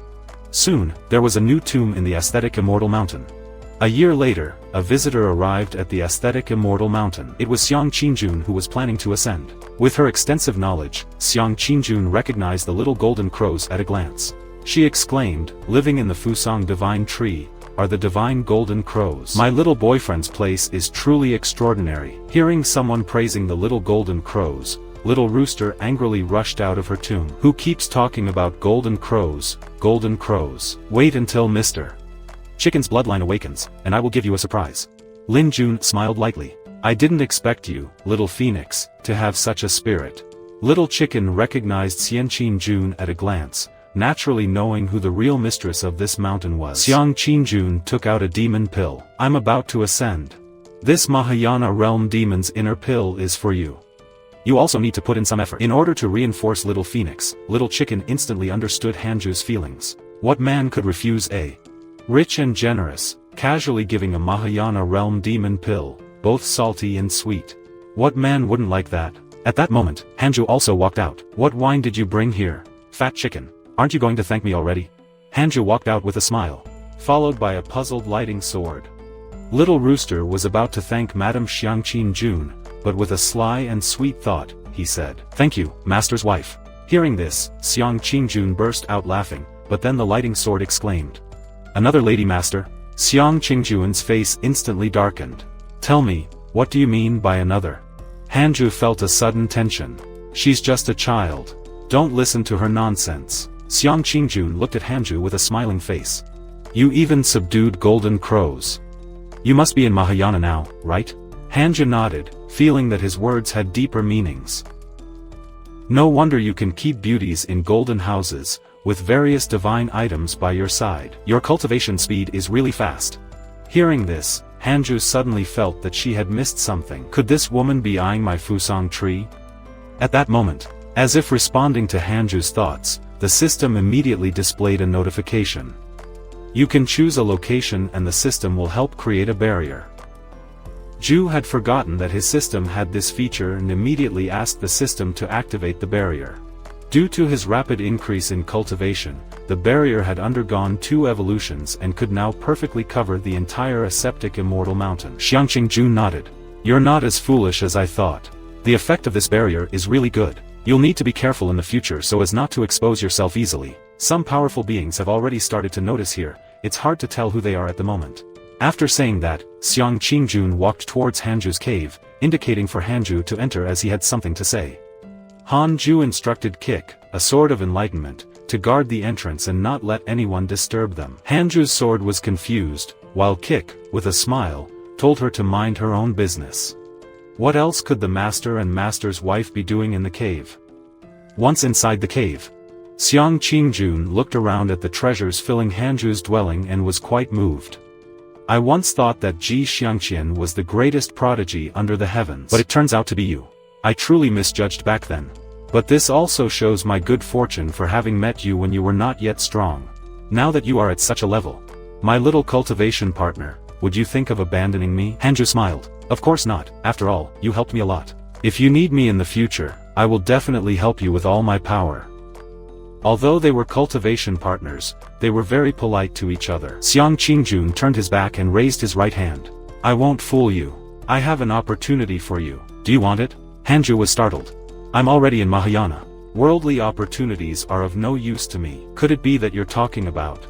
Soon, there was a new tomb in the aesthetic Immortal Mountain. A year later, a visitor arrived at the aesthetic Immortal Mountain. It was Xiang Qingjun who was planning to ascend. With her extensive knowledge, Xiang Qingjun recognized the little golden crows at a glance. She exclaimed, living in the Fusang Divine Tree, are the divine golden crows. My little boyfriend's place is truly extraordinary. Hearing someone praising the little golden crows, Little Rooster angrily rushed out of her tomb. Who keeps talking about golden crows, golden crows? Wait until Mr. Chicken's bloodline awakens, and I will give you a surprise. Lin Jun smiled lightly. I didn't expect you, little phoenix, to have such a spirit. Little Chicken recognized Xian Jun at a glance, naturally knowing who the real mistress of this mountain was. Xiang Qingjun took out a demon pill. I'm about to ascend. This Mahayana realm demon's inner pill is for you. You also need to put in some effort. In order to reinforce Little Phoenix, Little Chicken instantly understood Hanju's feelings. What man could refuse a rich and generous, casually giving a Mahayana realm demon pill, both salty and sweet? What man wouldn't like that? At that moment, Hanju also walked out. What wine did you bring here, fat chicken? Aren't you going to thank me already? Hanju walked out with a smile, followed by a puzzled lighting sword. Little Rooster was about to thank Madame Xiang Qingjun, but with a sly and sweet thought, he said, "Thank you, master's wife." Hearing this, Xiang Qingjun burst out laughing, but then the lighting sword exclaimed, "Another lady, master?" Xiang Qingjun's face instantly darkened. "Tell me, what do you mean by another?" Hanju felt a sudden tension. She's just a child. Don't listen to her nonsense. Xiang Qingjun looked at Hanju with a smiling face. You even subdued golden crows. You must be in Mahayana now, right? Hanju nodded, feeling that his words had deeper meanings. No wonder you can keep beauties in golden houses, with various divine items by your side. Your cultivation speed is really fast. Hearing this, Hanju suddenly felt that she had missed something. Could this woman be eyeing my Fusang tree? At that moment, as if responding to Hanju's thoughts, the system immediately displayed a notification. You can choose a location and the system will help create a barrier. Ju had forgotten that his system had this feature and immediately asked the system to activate the barrier. Due to his rapid increase in cultivation, the barrier had undergone 2 evolutions and could now perfectly cover the entire aseptic Immortal Mountain. Xiangqing Jun nodded. You're not as foolish as I thought. The effect of this barrier is really good. You'll need to be careful in the future so as not to expose yourself easily. Some powerful beings have already started to notice here. It's hard to tell who they are at the moment. After saying that, Xiang Qingjun walked towards Hanju's cave, indicating for Hanju to enter as he had something to say. Hanju instructed Kick, a sword of enlightenment, to guard the entrance and not let anyone disturb them. Hanju's sword was confused, while Kick, with a smile, told her to mind her own business. What else could the master and master's wife be doing in the cave? Once inside the cave, Xiang Qingjun looked around at the treasures filling Hanju's dwelling and was quite moved. I once thought that Ji Xiangqian was the greatest prodigy under the heavens. But it turns out to be you. I truly misjudged back then. But this also shows my good fortune for having met you when you were not yet strong. Now that you are at such a level, my little cultivation partner, would you think of abandoning me? Hanju smiled. Of course not, after all, you helped me a lot. If you need me in the future, I will definitely help you with all my power. Although they were cultivation partners, they were very polite to each other. Xiang Qingjun turned his back and raised his right hand. I won't fool you. I have an opportunity for you. Do you want it? Hanju was startled. I'm already in Mahayana. Worldly opportunities are of no use to me. Could it be that you're talking about?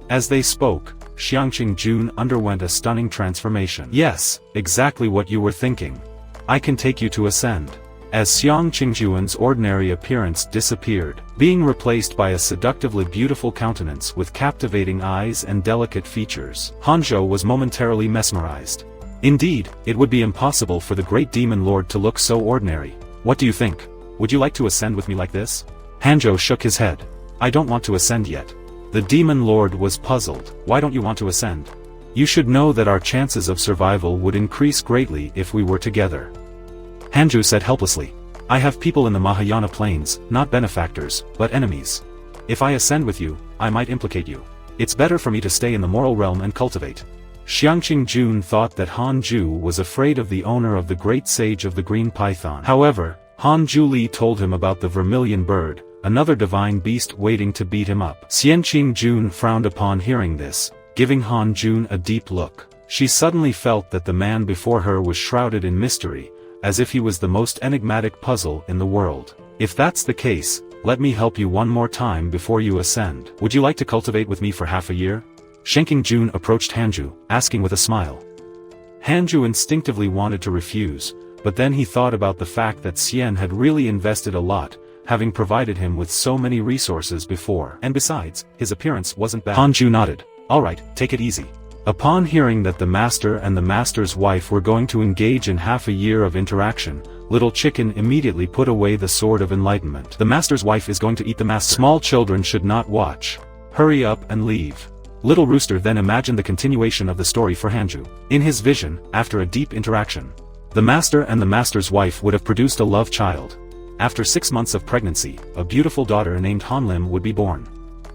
As they spoke, Xiangqing Jun underwent a stunning transformation. Yes, exactly what you were thinking. I can take you to Ascend. As Xiangqing Jun's ordinary appearance disappeared, being replaced by a seductively beautiful countenance with captivating eyes and delicate features, Hanzhou was momentarily mesmerized. Indeed, it would be impossible for the great demon lord to look so ordinary. What do you think? Would you like to ascend with me like this? Hanzhou shook his head. I don't want to ascend yet. The demon lord was puzzled. Why don't you want to ascend? You should know that our chances of survival would increase greatly if we were together. Hanzhou said helplessly. I have people in the Mahayana plains, not benefactors, but enemies. If I ascend with you, I might implicate you. It's better for me to stay in the moral realm and cultivate. Xiangqing Jun thought that Han Ju was afraid of the owner of the great sage of the green python. However, Han Ju told him about the vermilion bird, another divine beast waiting to beat him up. Xiangqing Jun frowned upon hearing this, giving Han Jun a deep look. She suddenly felt that the man before her was shrouded in mystery, as if he was the most enigmatic puzzle in the world. If that's the case, let me help you one more time before you ascend. Would you like to cultivate with me for half a year? Xiangqing Jun approached Hanzhou, asking with a smile. Hanzhou instinctively wanted to refuse, but then he thought about the fact that Xian had really invested a lot, having provided him with so many resources before. And besides, his appearance wasn't bad. Hanzhou nodded. Alright, take it easy. Upon hearing that the master and the master's wife were going to engage in half a year of interaction, Little Chicken immediately put away the sword of enlightenment. The master's wife is going to eat the master. Small children should not watch. Hurry up and leave. Little Rooster then imagined the continuation of the story for Hanzhou. In his vision, after a deep interaction, the master and the master's wife would have produced a love child. After 6 months of pregnancy, a beautiful daughter named Hanlim would be born.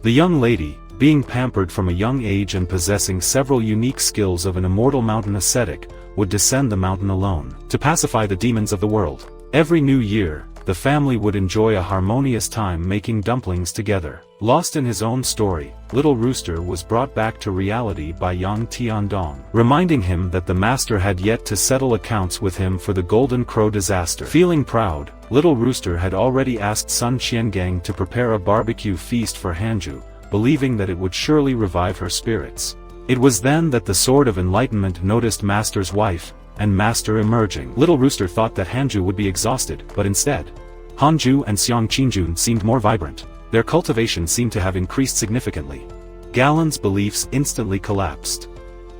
The young lady, being pampered from a young age and possessing several unique skills of an immortal mountain ascetic, would descend the mountain alone, to pacify the demons of the world. Every new year, the family would enjoy a harmonious time making dumplings together. Lost in his own story, Little Rooster was brought back to reality by Yang Tiandong, reminding him that the master had yet to settle accounts with him for the Golden Crow disaster. Feeling proud, Little Rooster had already asked Sun Qiangang to prepare a barbecue feast for Hanzhou, believing that it would surely revive her spirits. It was then that the Sword of Enlightenment noticed Master's wife, and Master emerging. Little Rooster thought that Hanzhou would be exhausted, but instead, Hanzhou and Xiangqing Jun seemed more vibrant. Their cultivation seemed to have increased significantly. Galen's beliefs instantly collapsed.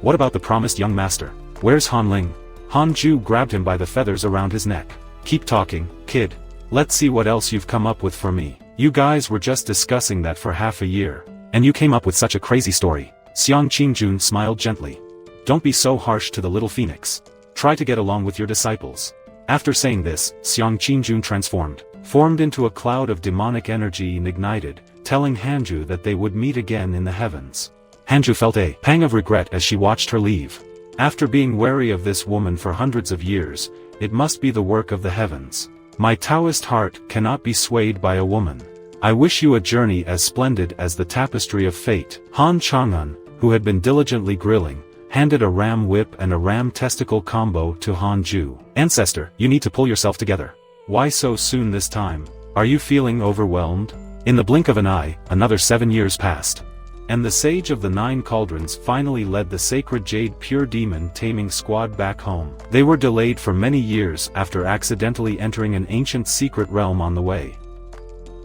What about the promised young master? Where's Han Ling? Hanzhou grabbed him by the feathers around his neck. Keep talking, kid. Let's see what else you've come up with for me. You guys were just discussing that for half a year. And you came up with such a crazy story. Xiangqing Jun smiled gently. Don't be so harsh to the little phoenix. Try to get along with your disciples. After saying this, Xiangqing Jun formed into a cloud of demonic energy and ignited, telling Hanzhou that they would meet again in the heavens. Hanzhou felt a pang of regret as she watched her leave. After being wary of this woman for hundreds of years, it must be the work of the heavens. My Taoist heart cannot be swayed by a woman. I wish you a journey as splendid as the tapestry of fate. Han Chang'an, who had been diligently grilling, handed a ram whip and a ram testicle combo to Hanzhou. Ancestor, you need to pull yourself together. Why so soon this time? Are you feeling overwhelmed? In the blink of an eye, another 7 years passed. And the Sage of the Nine Cauldrons finally led the sacred Jade Pure Demon Taming Squad back home. They were delayed for many years after accidentally entering an ancient secret realm on the way.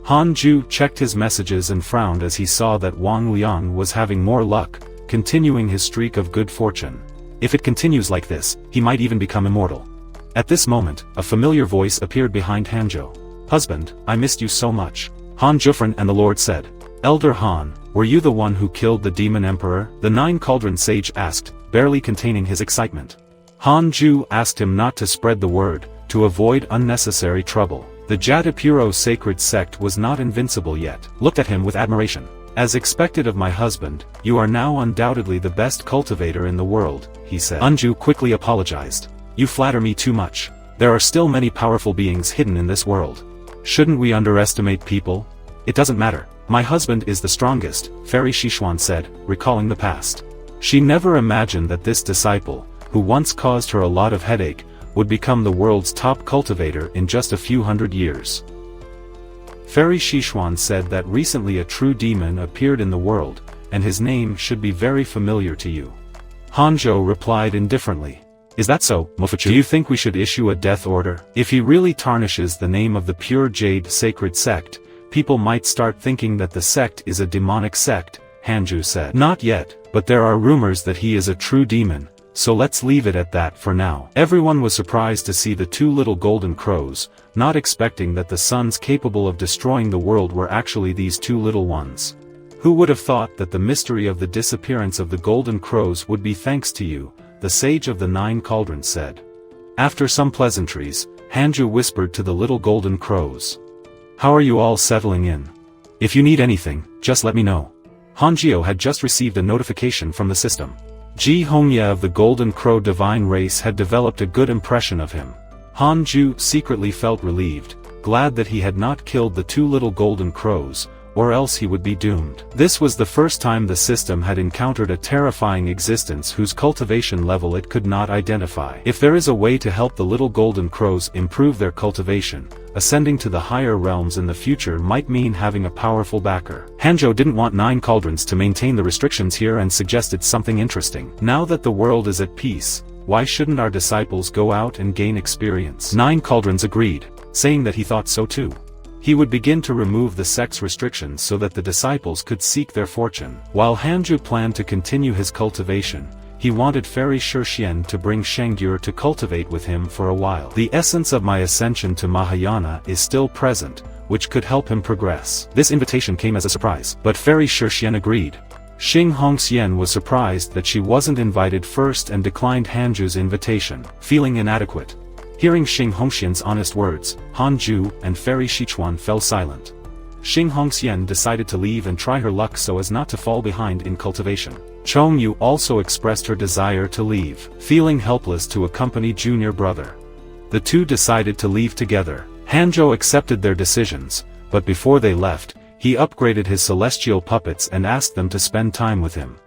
Hanzhou checked his messages and frowned as he saw that Wang Liang was having more luck, continuing his streak of good fortune. If it continues like this, he might even become immortal. At this moment, a familiar voice appeared behind Hanzhou. Husband, I missed you so much. Han Jufren and the Lord said. Elder Han, were you the one who killed the demon emperor? The Nine Cauldron sage asked, barely containing his excitement. Hanzhou asked him not to spread the word, to avoid unnecessary trouble. The Jadapuro sacred sect was not invincible yet. Looked at him with admiration. As expected of my husband, you are now undoubtedly the best cultivator in the world, he said. Hanzhou quickly apologized. You flatter me too much. There are still many powerful beings hidden in this world. Shouldn't we underestimate people? It doesn't matter. My husband is the strongest, Fairy Shishuan said, recalling the past. She never imagined that this disciple, who once caused her a lot of headache, would become the world's top cultivator in just a few hundred years. Fairy Shishuan said that recently a true demon appeared in the world, and his name should be very familiar to you. Hanzhou replied indifferently. Is that so, Mofuchu? Do you think we should issue a death order? If he really tarnishes the name of the pure jade sacred sect, people might start thinking that the sect is a demonic sect, Hanzhou said. Not yet, but there are rumors that he is a true demon, so let's leave it at that for now. Everyone was surprised to see the two little golden crows, not expecting that the sons capable of destroying the world were actually these two little ones. Who would have thought that the mystery of the disappearance of the golden crows would be thanks to you, the sage of the 9 cauldrons said. After some pleasantries, Hanzhou whispered to the little golden crows. How are you all settling in? If you need anything, just let me know. Hanzhou had just received a notification from the system. Ji Hongye of the Golden Crow divine race had developed a good impression of him. Hanzhou secretly felt relieved, glad that he had not killed the two little golden crows, or else he would be doomed. This was the first time the system had encountered a terrifying existence whose cultivation level it could not identify. If there is a way to help the little golden crows improve their cultivation, ascending to the higher realms in the future might mean having a powerful backer. Hanzhou didn't want 9 cauldrons to maintain the restrictions here and suggested something interesting. Now that the world is at peace, why shouldn't our disciples go out and gain experience? 9 cauldrons agreed, saying that he thought so too. He would begin to remove the sex restrictions so that the disciples could seek their fortune. While Hanzhou planned to continue his cultivation, he wanted Fairy Shixian to bring Shenggyur to cultivate with him for a while. The essence of my ascension to Mahayana is still present, which could help him progress. This invitation came as a surprise, but Fairy Shixian agreed. Xing Hongxian was surprised that she wasn't invited first and declined Hanzhou's invitation, feeling inadequate. Hearing Xing Hongxian's honest words, Hanzhou and Fairy Shichuan fell silent. Xing Hongxian decided to leave and try her luck so as not to fall behind in cultivation. Chongyu also expressed her desire to leave, feeling helpless to accompany junior brother. The two decided to leave together. Hanzhou accepted their decisions, but before they left, he upgraded his celestial puppets and asked them to spend time with him.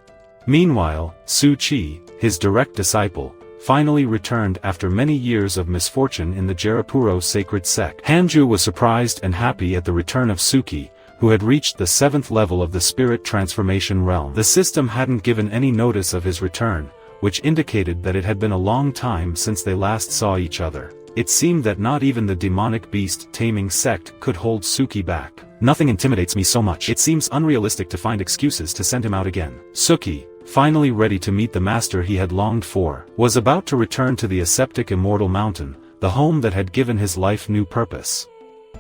Meanwhile, Su Qi, his direct disciple, finally returned after many years of misfortune in the Jerapuro sacred sect. Hanzhou was surprised and happy at the return of Suki, who had reached the 7th level of the spirit transformation realm. The system hadn't given any notice of his return, which indicated that it had been a long time since they last saw each other. It seemed that not even the demonic beast taming sect could hold Suki back. Nothing intimidates me so much. It seems unrealistic to find excuses to send him out again. Suki, finally ready to meet the master he had longed for, was about to return to the aseptic immortal mountain, the home that had given his life new purpose.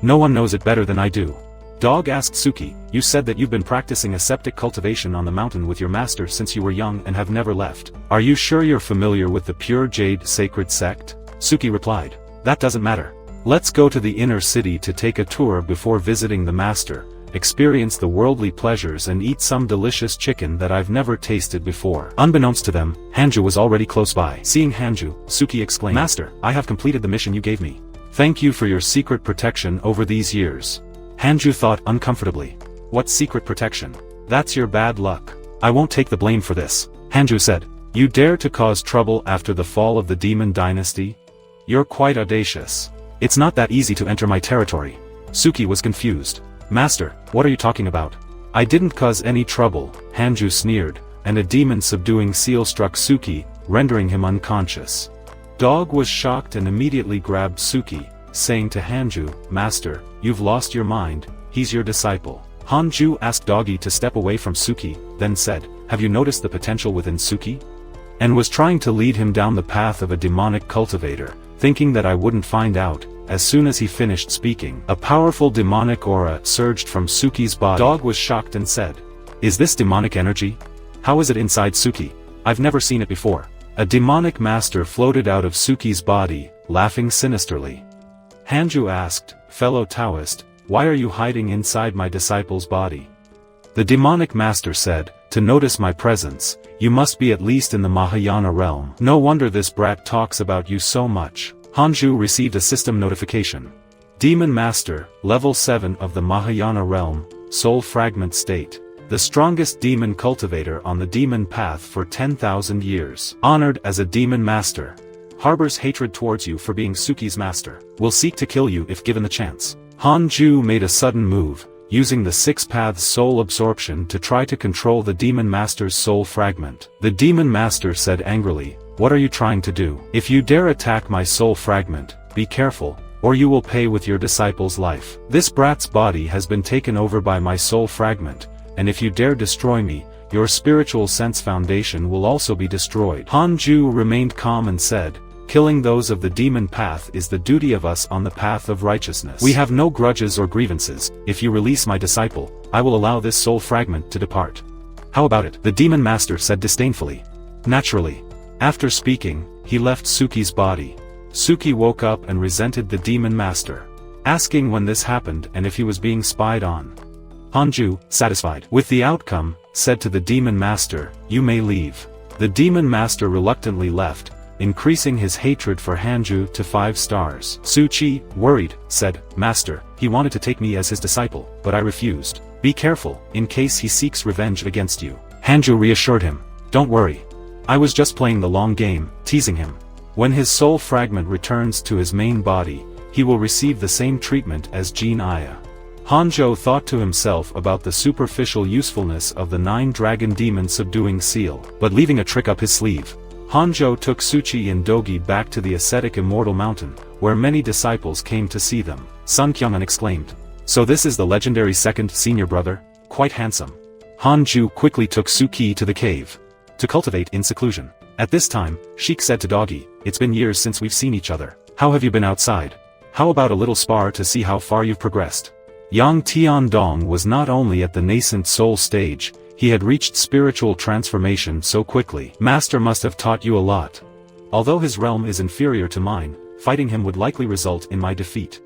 No one knows it better than I do. Dog asked Suki, you said that you've been practicing aseptic cultivation on the mountain with your master since you were young and have never left. Are you sure you're familiar with the pure jade sacred sect? Suki replied, that doesn't matter. Let's go to the inner city to take a tour before visiting the master, experience the worldly pleasures and eat some delicious chicken that I've never tasted before. Unbeknownst to them, Hanzhou was already close by. Seeing Hanzhou, Suki exclaimed, Master, I have completed the mission you gave me. Thank you for your secret protection over these years. Hanzhou thought uncomfortably. What secret protection? That's your bad luck. I won't take the blame for this. Hanzhou said, you dare to cause trouble after the fall of the demon dynasty? You're quite audacious. It's not that easy to enter my territory. Suki was confused. Master, what are you talking about? I didn't cause any trouble, Hanzhou sneered, and a demon-subduing seal struck Suki, rendering him unconscious. Dog was shocked and immediately grabbed Suki, saying to Hanzhou, Master, you've lost your mind, he's your disciple. Hanzhou asked Doggy to step away from Suki, then said, have you noticed the potential within Suki? And was trying to lead him down the path of a demonic cultivator, thinking that I wouldn't find out. As soon as he finished speaking, a powerful demonic aura surged from Suki's body. Dog was shocked and said, is this demonic energy? How is it inside Suki? I've never seen it before. A demonic master floated out of Suki's body, laughing sinisterly. Hanzhou asked, fellow Taoist, why are you hiding inside my disciple's body? The demonic master said, to notice my presence, you must be at least in the Mahayana realm. No wonder this brat talks about you so much. Hanzhou received a system notification. Demon Master, Level 7 of the Mahayana realm, Soul Fragment State. The strongest demon cultivator on the demon path for 10,000 years. Honored as a demon master. Harbors hatred towards you for being Suki's master. Will seek to kill you if given the chance. Hanzhou made a sudden move, using the 6 paths soul absorption to try to control the demon master's soul fragment. The demon master said angrily, "What are you trying to do? If you dare attack my soul fragment, be careful, or you will pay with your disciple's life. This brat's body has been taken over by my soul fragment, and if you dare destroy me, your spiritual sense foundation will also be destroyed." Hanju remained calm and said, "Killing those of the demon path is the duty of us on the path of righteousness. We have no grudges or grievances. If you release my disciple, I will allow this soul fragment to depart." "How about it?" the demon master said disdainfully. Naturally. After speaking, he left Suki's body. Suki woke up and resented the demon master, asking when this happened and if he was being spied on. Hanju, satisfied with the outcome, said to the demon master, "You may leave." The demon master reluctantly left, increasing his hatred for Hanju to 5 stars. Suchi, worried, said, "Master, he wanted to take me as his disciple, but I refused. Be careful, in case he seeks revenge against you." Hanju reassured him, "Don't worry. I was just playing the long game," teasing him. When his soul fragment returns to his main body, he will receive the same treatment as Jin Aya. Hanjo thought to himself about the superficial usefulness of the 9 dragon demon subduing seal, but leaving a trick up his sleeve. Hanjo took Suchi and Dogi back to the ascetic immortal mountain, where many disciples came to see them. Sun Kyunghan exclaimed, "So this is the legendary second senior brother? Quite handsome." Hanju quickly took Suki to the cave to cultivate in seclusion. At this time, Sheik said to Dogi, "It's been years since we've seen each other. How have you been outside? How about a little spar to see how far you've progressed?" Yang Tiandong was not only at the nascent soul stage, he had reached spiritual transformation so quickly. "Master must have taught you a lot. Although his realm is inferior to mine, fighting him would likely result in my defeat.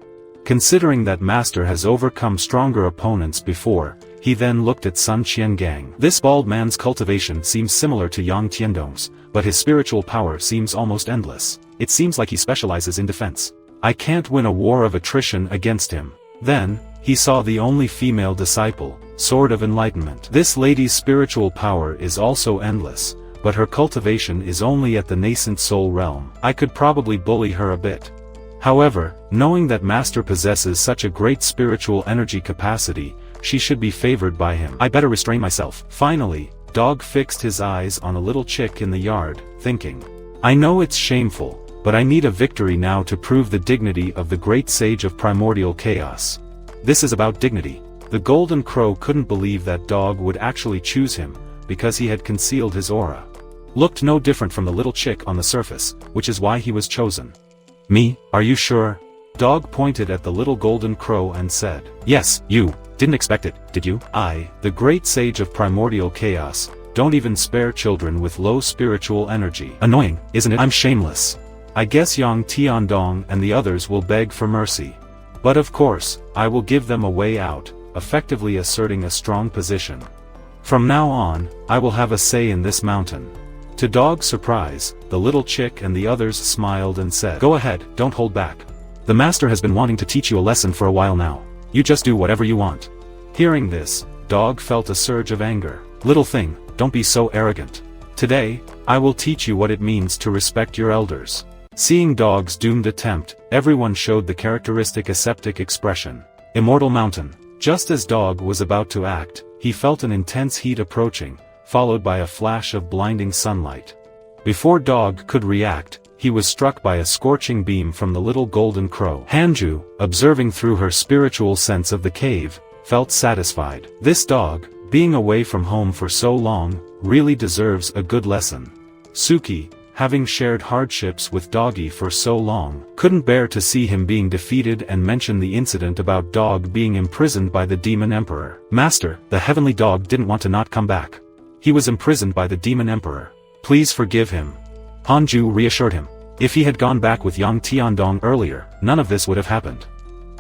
Considering that Master has overcome stronger opponents before," he then looked at Sun Qiangang. This bald man's cultivation seems similar to Yang Tiandong's, but his spiritual power seems almost endless. It seems like he specializes in defense. I can't win a war of attrition against him. Then, he saw the only female disciple, Sword of Enlightenment. This lady's spiritual power is also endless, but her cultivation is only at the nascent soul realm. I could probably bully her a bit. However, knowing that Master possesses such a great spiritual energy capacity, she should be favored by him. I better restrain myself. Finally, Dog fixed his eyes on a little chick in the yard, thinking, "I know it's shameful, but I need a victory now to prove the dignity of the great sage of primordial chaos." This is about dignity. The golden crow couldn't believe that Dog would actually choose him, because he had concealed his aura. Looked no different from the little chick on the surface, which is why he was chosen. "Me, are you sure?" Dog pointed at the little golden crow and said, "Yes, you. Didn't expect it, did you? I, the great sage of primordial chaos, don't even spare children with low spiritual energy." Annoying, isn't it? I'm shameless. I guess Yang Tiandong and the others will beg for mercy. But of course, I will give them a way out, effectively asserting a strong position. From now on, I will have a say in this mountain. To Dog's surprise, the little chick and the others smiled and said, "Go ahead, don't hold back. The master has been wanting to teach you a lesson for a while now. You just do whatever you want." Hearing this, Dog felt a surge of anger. "Little thing, don't be so arrogant. Today, I will teach you what it means to respect your elders." Seeing Dog's doomed attempt, everyone showed the characteristic aseptic expression. Immortal Mountain. Just as Dog was about to act, he felt an intense heat approaching, followed by a flash of blinding sunlight. Before Dog could react, he was struck by a scorching beam from the little golden crow. Hanju, observing through her spiritual sense of the cave, felt satisfied. This dog, being away from home for so long, really deserves a good lesson. Suki, having shared hardships with Doggy for so long, couldn't bear to see him being defeated and mentioned the incident about Dog being imprisoned by the Demon Emperor. "Master, the heavenly dog didn't want to not come back. He was imprisoned by the Demon Emperor. Please forgive him." Hanju reassured him. If he had gone back with Yang Tiandong earlier, none of this would have happened.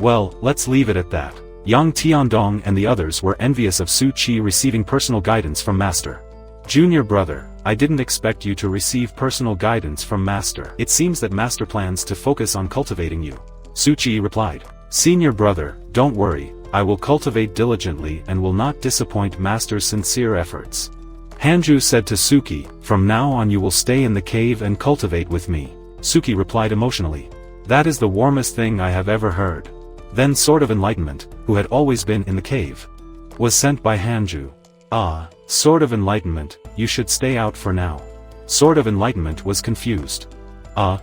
Well, let's leave it at that. Yang Tiandong and the others were envious of Su Qi receiving personal guidance from Master. "Junior brother, I didn't expect you to receive personal guidance from Master. It seems that Master plans to focus on cultivating you." Su Qi replied. "Senior brother, don't worry, I will cultivate diligently and will not disappoint Master's sincere efforts." Hanju said to Suki, "From now on you will stay in the cave and cultivate with me." Suki replied emotionally. "That is the warmest thing I have ever heard. Then Sword of Enlightenment, who had always been in the cave, was sent by Hanju. Ah, Sword of Enlightenment, you should stay out for now. Sword of Enlightenment was confused.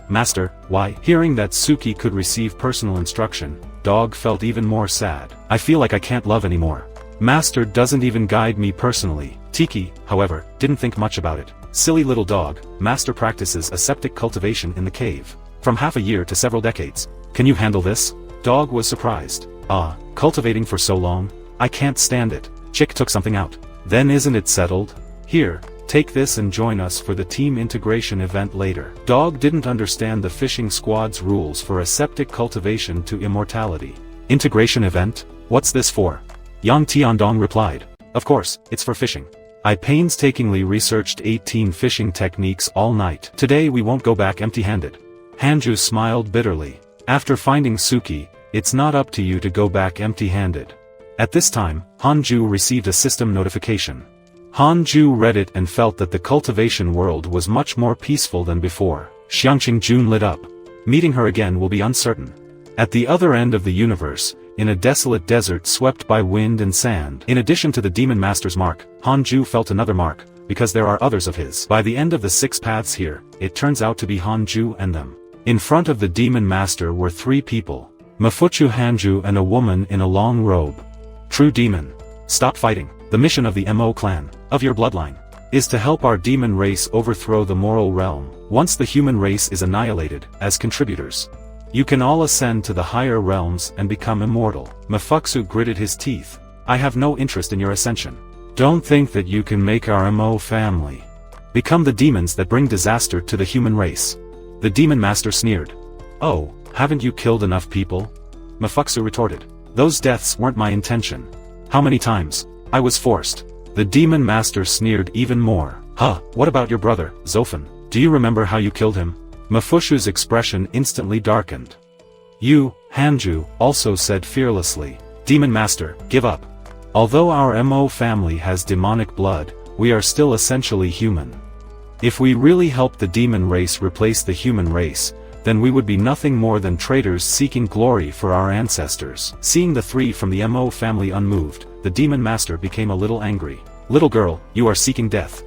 Master, why? Hearing that Suki could receive personal instruction, Dog felt even more sad. I feel like I can't love anymore. Master doesn't even guide me personally. Tiki, however, didn't think much about it. Silly little dog, Master practices aseptic cultivation in the cave. From half a year to several decades. Can you handle this? Dog was surprised. Cultivating for so long? I can't stand it. Chick took something out. Then isn't it settled? Here, take this and join us for the team integration event later. Dog didn't understand the fishing squad's rules for aseptic cultivation to immortality. Integration event? What's this for? Yang Tiandong replied. Of course, it's for fishing. I painstakingly researched 18 fishing techniques all night. Today we won't go back empty-handed. Hanju smiled bitterly. After finding Suki, it's not up to you to go back empty-handed. At this time, Hanju received a system notification. Hanju read it and felt that the cultivation world was much more peaceful than before. Xiangqing Jun lit up. Meeting her again will be uncertain. At the other end of the universe, in a desolate desert swept by wind and sand. In addition to the Demon Master's mark, Hanju felt another mark, because there are others of his. By the end of the 6 paths here, it turns out to be Hanju and them. In front of the Demon Master were 3 people. Mafuchu Hanju and a woman in a long robe. True demon. Stop fighting. The mission of the Mo clan, of your bloodline, is to help our demon race overthrow the moral realm. Once the human race is annihilated, as contributors, you can all ascend to the higher realms and become immortal. Mafuksu gritted his teeth. I have no interest in your ascension. Don't think that you can make our Mo family become the demons that bring disaster to the human race. The Demon Master sneered. Oh, haven't you killed enough people? Mafuksu retorted. Those deaths weren't my intention. How many times? I was forced. The Demon Master sneered even more. What about your brother, Zofan? Do you remember how you killed him? Mafushu's expression instantly darkened. You, Hanju, also said fearlessly. Demon Master, give up. Although our Mo family has demonic blood, we are still essentially human. If we really help the demon race replace the human race, then we would be nothing more than traitors seeking glory for our ancestors. Seeing the 3 from the Mo family unmoved, the Demon Master became a little angry. Little girl, you are seeking death.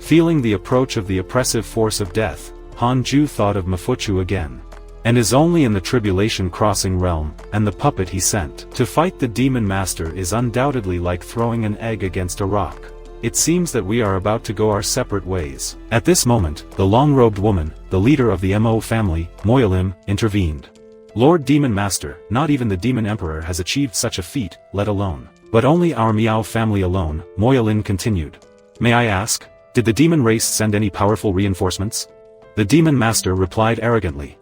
Feeling the approach of the oppressive force of death, Hanju thought of Mafuchu again. And is only in the Tribulation Crossing realm, and the puppet he sent to fight the Demon Master is undoubtedly like throwing an egg against a rock. It seems that we are about to go our separate ways. At this moment, the long-robed woman, the leader of the Mo family, Moyalim, intervened. Lord Demon Master, not even the Demon Emperor has achieved such a feat, let alone. But only our Miao family alone, Moyalin continued. May I ask, did the demon race send any powerful reinforcements? The Demon Master replied arrogantly.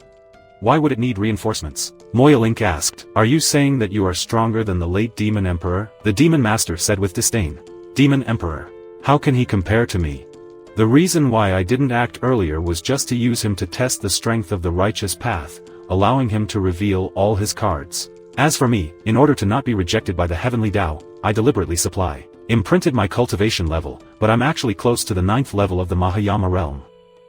Why would it need reinforcements? Moyalink asked. Are you saying that you are stronger than the late Demon Emperor? The Demon Master said with disdain. Demon Emperor. How can he compare to me? The reason why I didn't act earlier was just to use him to test the strength of the righteous path, allowing him to reveal all his cards. As for me, in order to not be rejected by the heavenly Tao, I deliberately imprinted my cultivation level, but I'm actually close to the 9th level of the Mahayama realm.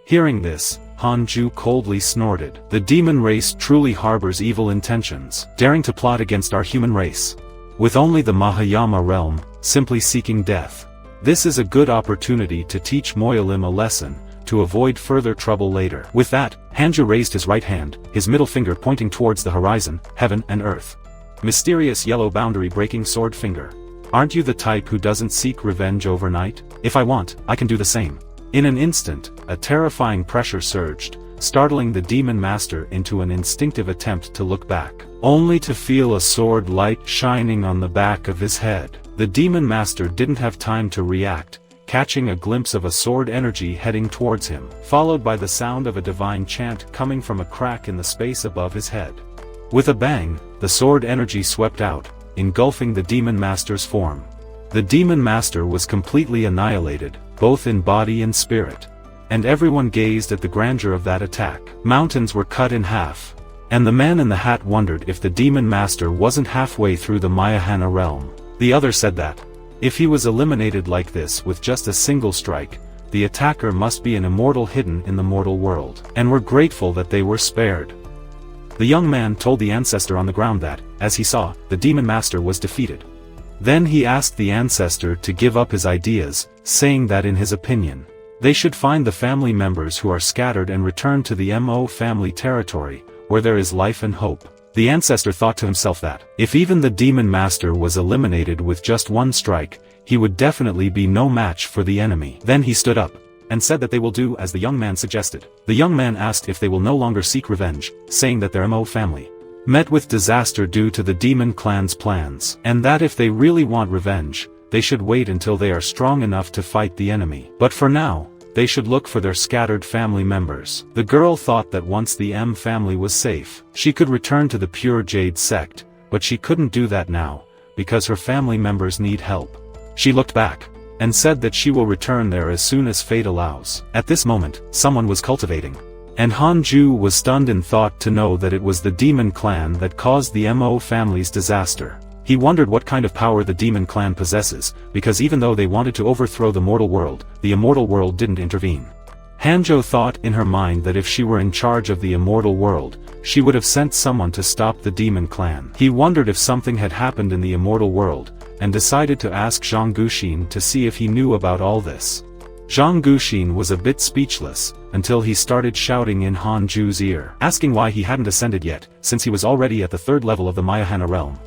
Hearing this, Hanju coldly snorted. The demon race truly harbors evil intentions, daring to plot against our human race. With only the Mahayama realm, simply seeking death. This is a good opportunity to teach Moyalim a lesson, to avoid further trouble later. With that, Hanju raised his right hand, his middle finger pointing towards the horizon, heaven and earth. Mysterious yellow boundary-breaking sword finger. Aren't you the type who doesn't seek revenge overnight? If I want, I can do the same. In an instant, a terrifying pressure surged, startling the Demon Master into an instinctive attempt to look back, only to feel a sword light shining on the back of his head. The Demon Master didn't have time to react, catching a glimpse of a sword energy heading towards him, followed by the sound of a divine chant coming from a crack in the space above his head. With a bang, the sword energy swept out, engulfing the Demon Master's form. The Demon Master was completely annihilated, both in body and spirit. And everyone gazed at the grandeur of that attack. Mountains were cut in half. And the man in the hat wondered if the Demon Master wasn't halfway through the Mayahana realm. The other said that, if he was eliminated like this with just a single strike, the attacker must be an immortal hidden in the mortal world. And were grateful that they were spared. The young man told the ancestor on the ground that, as he saw, the demon master was defeated. Then he asked the ancestor to give up his ideas, saying that in his opinion, they should find the family members who are scattered and return to the Mo family territory, where there is life and hope. The ancestor thought to himself that, if even the demon master was eliminated with just one strike, he would definitely be no match for the enemy. Then he stood up, and said that they will do as the young man suggested. The young man asked if they will no longer seek revenge, saying that their Mo family met with disaster due to the demon clan's plans, and that if they really want revenge, they should wait until they are strong enough to fight the enemy. But for now, they should look for their scattered family members. The girl thought that once the M family was safe, she could return to the pure Jade sect, but she couldn't do that now, because her family members need help. She looked back, and said that she will return there as soon as fate allows. At this moment, someone was cultivating. And Hanju was stunned in thought to know that it was the demon clan that caused the Mo family's disaster. He wondered what kind of power the demon clan possesses, because even though they wanted to overthrow the mortal world, the immortal world didn't intervene. Hanjo thought in her mind that if she were in charge of the immortal world, she would have sent someone to stop the demon clan. He wondered if something had happened in the immortal world, and decided to ask Zhang Guxin to see if he knew about all this. Zhang Guxin was a bit speechless, until he started shouting in Hanju's ear, asking why he hadn't ascended yet, since he was already at the 3rd level of the Mayahana realm.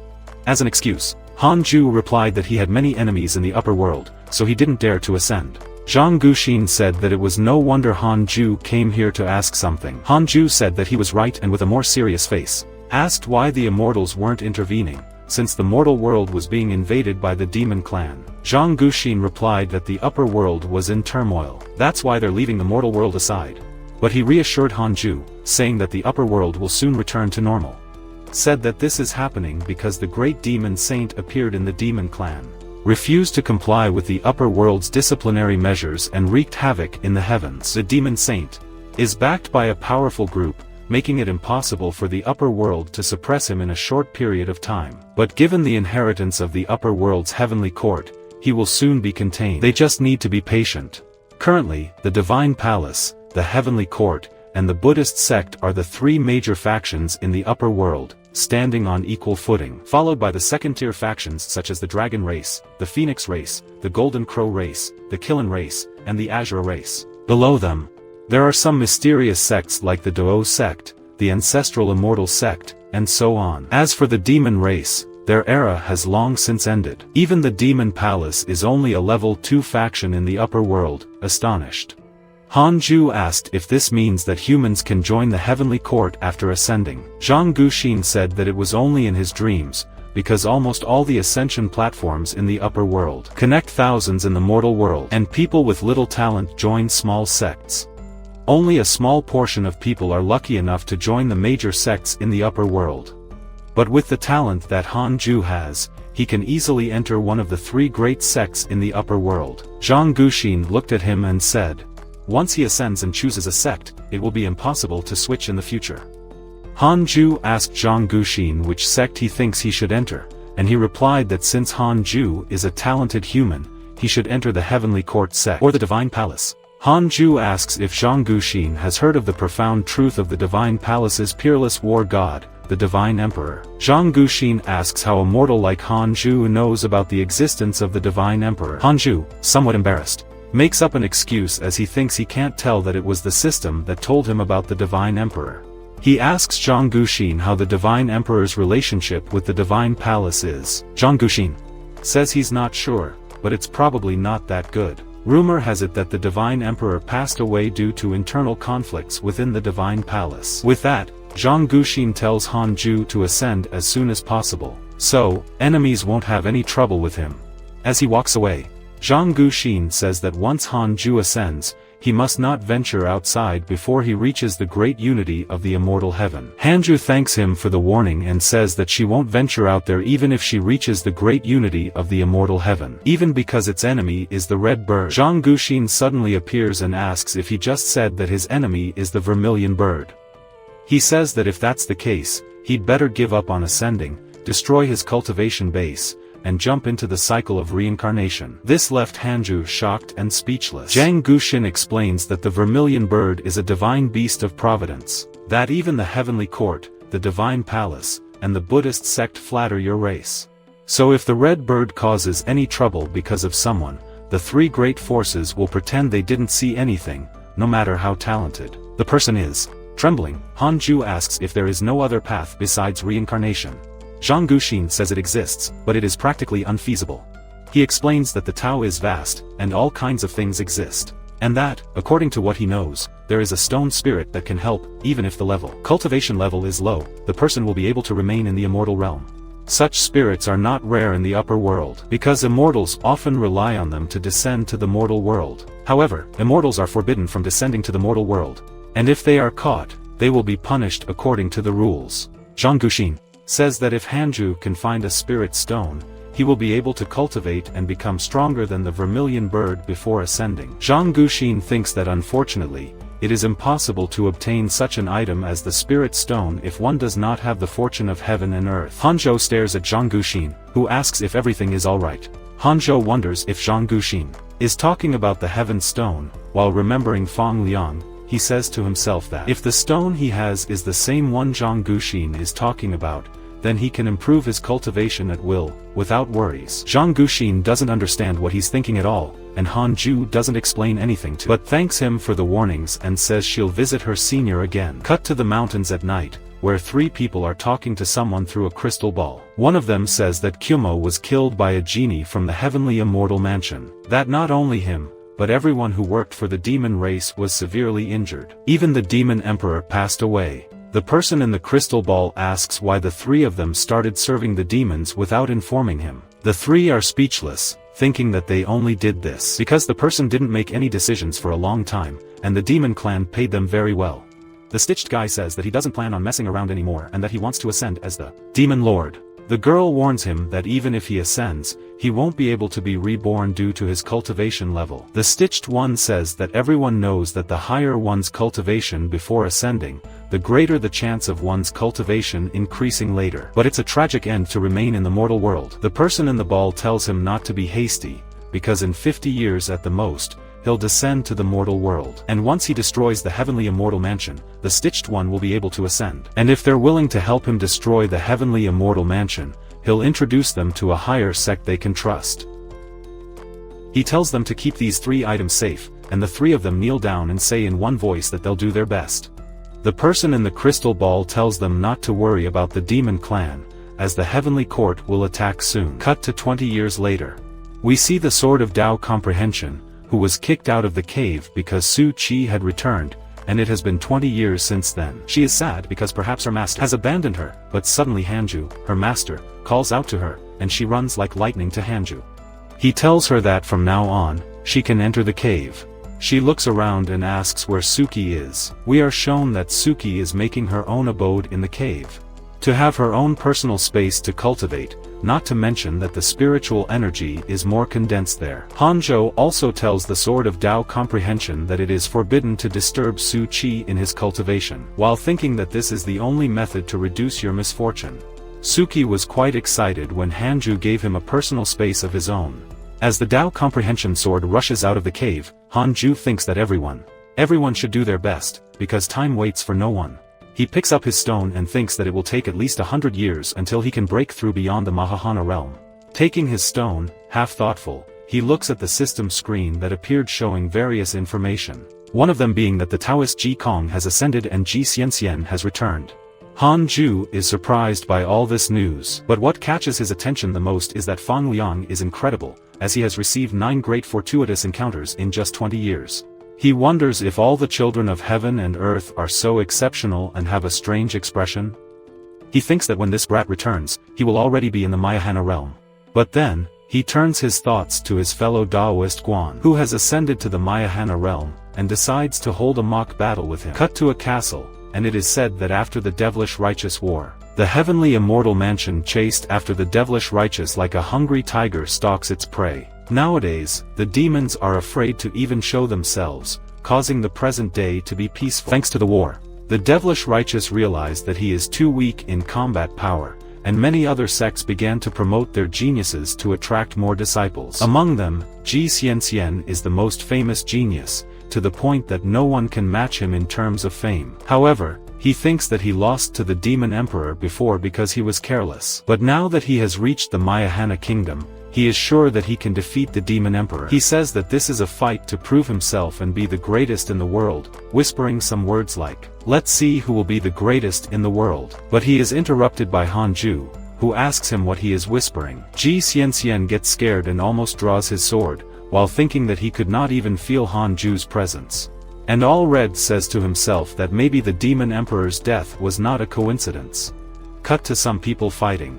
As an excuse, Hanju replied that he had many enemies in the upper world, so he didn't dare to ascend. Zhang Guxin said that it was no wonder Hanju came here to ask something. Hanju said that he was right, and with a more serious face, asked why the immortals weren't intervening, since the mortal world was being invaded by the demon clan. Zhang Guxin replied that the upper world was in turmoil, that's why they're leaving the mortal world aside. But he reassured Hanju, saying that the upper world will soon return to normal. Said that this is happening because the great demon saint appeared in the demon clan, refused to comply with the upper world's disciplinary measures and wreaked havoc in the heavens. The demon saint is backed by a powerful group, making it impossible for the upper world to suppress him in a short period of time. But given the inheritance of the upper world's heavenly court, he will soon be contained. They just need to be patient. Currently, the Divine Palace, the Heavenly Court, and the Buddhist sect are the 3 major factions in the upper world, standing on equal footing, followed by the second-tier factions such as the Dragon Race, the Phoenix Race, the Golden Crow Race, the Killen Race, and the Azure Race. Below them, there are some mysterious sects like the Dao sect, the Ancestral Immortal sect, and so on. As for the Demon Race, their era has long since ended. Even the Demon Palace is only a level 2 faction in the upper world. Astonished, Hanju asked if this means that humans can join the heavenly court after ascending. Zhang Guxin said that it was only in his dreams, because almost all the ascension platforms in the upper world connect thousands in the mortal world, and people with little talent join small sects. Only a small portion of people are lucky enough to join the major sects in the upper world. But with the talent that Hanju has, he can easily enter one of the 3 great sects in the upper world. Zhang Guxin looked at him and said, once he ascends and chooses a sect, it will be impossible to switch in the future. Hanju asked Zhang Guxin which sect he thinks he should enter, and he replied that since Hanju is a talented human, he should enter the Heavenly Court sect or the Divine Palace. Hanju asks if Zhang Guxin has heard of the profound truth of the Divine Palace's peerless war god, the Divine Emperor. Zhang Guxin asks how a mortal like Hanju knows about the existence of the Divine Emperor. Hanju, somewhat embarrassed, makes up an excuse as he thinks he can't tell that it was the system that told him about the Divine Emperor. He asks Zhang Guxin how the Divine Emperor's relationship with the Divine Palace is. Zhang Guxin says he's not sure, but it's probably not that good. Rumor has it that the Divine Emperor passed away due to internal conflicts within the Divine Palace. With that, Zhang Guxin tells Hanju to ascend as soon as possible, so enemies won't have any trouble with him. As he walks away, Zhang Guxin says that once Hanju ascends, he must not venture outside before he reaches the great unity of the immortal heaven. Hanju thanks him for the warning and says that she won't venture out there even if she reaches the great unity of the immortal heaven, even because its enemy is the red bird. Zhang Guxin suddenly appears and asks if he just said that his enemy is the vermilion bird. He says that if that's the case, he'd better give up on ascending, destroy his cultivation base, and jump into the cycle of reincarnation. This left Hanju shocked and speechless. Zhang Guxin explains that the vermilion bird is a divine beast of providence, that even the heavenly court, the divine palace, and the Buddhist sect flatter your race. So if the red bird causes any trouble because of someone, the three great forces will pretend they didn't see anything, no matter how talented the person is. Trembling, Hanju asks if there is no other path besides reincarnation. Zhang Guxin says it exists, but it is practically unfeasible. He explains that the Tao is vast, and all kinds of things exist. And that, according to what he knows, there is a stone spirit that can help, even if the cultivation level is low, the person will be able to remain in the immortal realm. Such spirits are not rare in the upper world, because immortals often rely on them to descend to the mortal world. However, immortals are forbidden from descending to the mortal world. And if they are caught, they will be punished according to the rules. Zhang Guxin says that if Hanju can find a spirit stone, he will be able to cultivate and become stronger than the vermilion bird before ascending. Zhang Guxin thinks that unfortunately, it is impossible to obtain such an item as the spirit stone if one does not have the fortune of heaven and earth. Hanzhou stares at Zhang Guxin, who asks if everything is alright. Hanzhou wonders if Zhang Guxin is talking about the heaven stone. While remembering Fang Liang, he says to himself that if the stone he has is the same one Zhang Guxin is talking about, then he can improve his cultivation at will, without worries. Zhang Guxin doesn't understand what he's thinking at all, and Hanju doesn't explain anything to but thanks him for the warnings and says she'll visit her senior again. Cut to the mountains at night, where three people are talking to someone through a crystal ball. One of them says that Kyumo was killed by a genie from the heavenly immortal mansion. That not only him, but everyone who worked for the demon race was severely injured. Even the demon emperor passed away. The person in the crystal ball asks why the three of them started serving the demons without informing him. The three are speechless, thinking that they only did this because the person didn't make any decisions for a long time, and the demon clan paid them very well. The stitched guy says that he doesn't plan on messing around anymore and that he wants to ascend as the demon lord. The girl warns him that even if he ascends, he won't be able to be reborn due to his cultivation level. The stitched one says that everyone knows that the higher one's cultivation before ascending, the greater the chance of one's cultivation increasing later. But it's a tragic end to remain in the mortal world. The person in the ball tells him not to be hasty, because in 50 years at the most, he'll descend to the mortal world. And once he destroys the heavenly immortal mansion, the stitched one will be able to ascend. And if they're willing to help him destroy the heavenly immortal mansion, he'll introduce them to a higher sect they can trust. He tells them to keep these three items safe, and the three of them kneel down and say in one voice that they'll do their best. The person in the crystal ball tells them not to worry about the demon clan, as the heavenly court will attack soon. Cut to 20 years later. We see the Sword of Tao Comprehension, who was kicked out of the cave because Su Qi had returned, and it has been 20 years since then. She is sad because perhaps her master has abandoned her, but suddenly Hanju, her master, calls out to her, and she runs like lightning to Hanju. He tells her that from now on, she can enter the cave. She looks around and asks where Suki is. We are shown that Suki is making her own abode in the cave. To have her own personal space to cultivate, not to mention that the spiritual energy is more condensed there. Hanzhou also tells the Sword of Tao Comprehension that it is forbidden to disturb Su Qi in his cultivation, while thinking that this is the only method to reduce your misfortune. Suki was quite excited when Hanju gave him a personal space of his own. As the Tao Comprehension sword rushes out of the cave, Hanju thinks that everyone should do their best, because time waits for no one. He picks up his stone and thinks that it will take at least 100 years until he can break through beyond the Mahahana realm. Taking his stone, half thoughtful, he looks at the system screen that appeared showing various information. One of them being that the Taoist Ji Kong has ascended and Ji Xianxian has returned. Hanju is surprised by all this news, but what catches his attention the most is that Fang Liang is incredible, as he has received 9 great fortuitous encounters in just 20 years. He wonders if all the children of heaven and earth are so exceptional and have a strange expression. He thinks that when this brat returns, he will already be in the Mayahana realm. But then, he turns his thoughts to his fellow Taoist Guan, who has ascended to the Mayahana realm, and decides to hold a mock battle with him. Cut to a castle, and it is said that after the devilish righteous war, the heavenly immortal mansion chased after the devilish righteous like a hungry tiger stalks its prey. Nowadays, the demons are afraid to even show themselves, causing the present day to be peaceful. Thanks to the war, the devilish righteous realized that he is too weak in combat power, and many other sects began to promote their geniuses to attract more disciples. Among them, Ji Xianxian is the most famous genius, to the point that no one can match him in terms of fame. However, He thinks that he lost to the Demon Emperor before because he was careless. But now that he has reached the Mayahana kingdom, he is sure that he can defeat the Demon Emperor. He says that this is a fight to prove himself and be the greatest in the world, whispering some words like, "Let's see who will be the greatest in the world." But he is interrupted by Hanju, who asks him what he is whispering. Ji Xianxian gets scared and almost draws his sword, while thinking that he could not even feel Hanju's presence. And All Red says to himself that maybe the Demon Emperor's death was not a coincidence. Cut to some people fighting.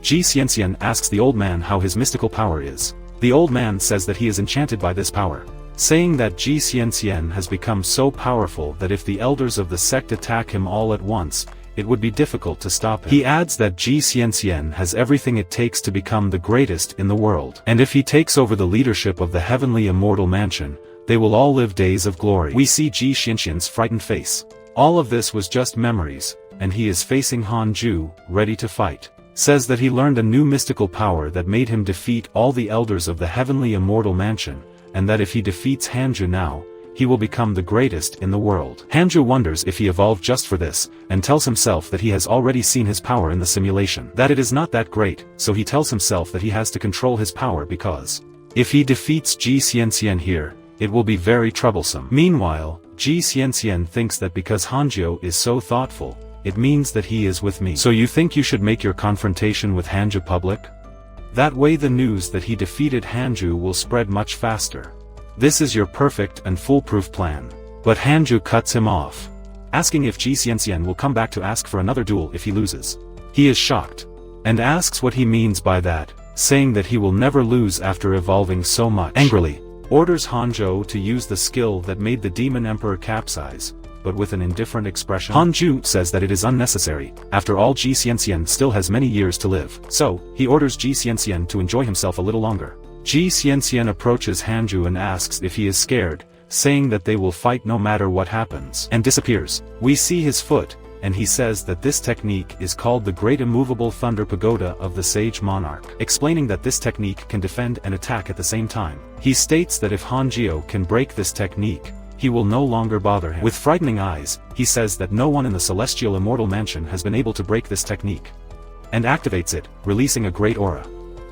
Ji Xianxian asks the old man how his mystical power is. The old man says that he is enchanted by this power, saying that Ji Xianxian has become so powerful that if the elders of the sect attack him all at once, it would be difficult to stop him. He adds that Ji Xianxian has everything it takes to become the greatest in the world. And if he takes over the leadership of the heavenly immortal mansion, they will all live days of glory. We see Ji Xianxian's frightened face. All of this was just memories, and he is facing Hanju, ready to fight. Says that he learned a new mystical power that made him defeat all the elders of the heavenly immortal mansion, and that if he defeats Hanju now, he will become the greatest in the world. Hanju wonders if he evolved just for this, and tells himself that he has already seen his power in the simulation. That it is not that great, so he tells himself that he has to control his power because if he defeats Ji Xianxian here, it will be very troublesome. Meanwhile, Ji Xianxian thinks that because Hanju is so thoughtful, it means that he is with me. So you think you should make your confrontation with Hanju public? That way the news that he defeated Hanju will spread much faster. This is your perfect and foolproof plan. But Hanju cuts him off, asking if Ji Xianxian will come back to ask for another duel if he loses. He is shocked, and asks what he means by that, saying that he will never lose after evolving so much. Angrily, orders Hanju to use the skill that made the Demon Emperor capsize, but with an indifferent expression. Hanju says that it is unnecessary, after all Ji Xianxian still has many years to live. So, he orders Ji Xianxian to enjoy himself a little longer. Ji Xianxian approaches Hanju and asks if he is scared, saying that they will fight no matter what happens, and disappears. We see his foot, and he says that this technique is called the Great Immovable Thunder Pagoda of the Sage Monarch, explaining that this technique can defend and attack at the same time. He states that if Hanju can break this technique, he will no longer bother him. With frightening eyes, he says that no one in the Celestial Immortal Mansion has been able to break this technique, and activates it, releasing a great aura.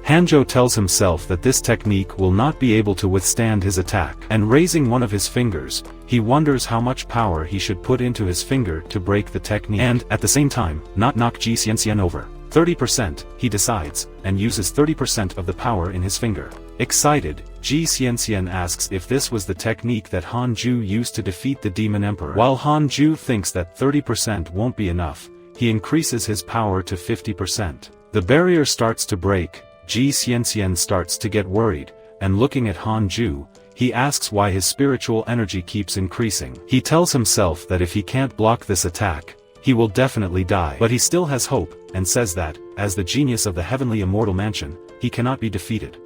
Hanju tells himself that this technique will not be able to withstand his attack, and raising one of his fingers, he wonders how much power he should put into his finger to break the technique, and, at the same time, not knock Ji Xianxian over. 30%, he decides, and uses 30% of the power in his finger. Excited, Ji Xianxian asks if this was the technique that Hanju used to defeat the Demon Emperor. While Hanju thinks that 30% won't be enough, he increases his power to 50%. The barrier starts to break, Ji Xianxian starts to get worried, and looking at Hanju, he asks why his spiritual energy keeps increasing. He tells himself that if he can't block this attack, he will definitely die. But he still has hope, and says that, as the genius of the heavenly immortal mansion, he cannot be defeated.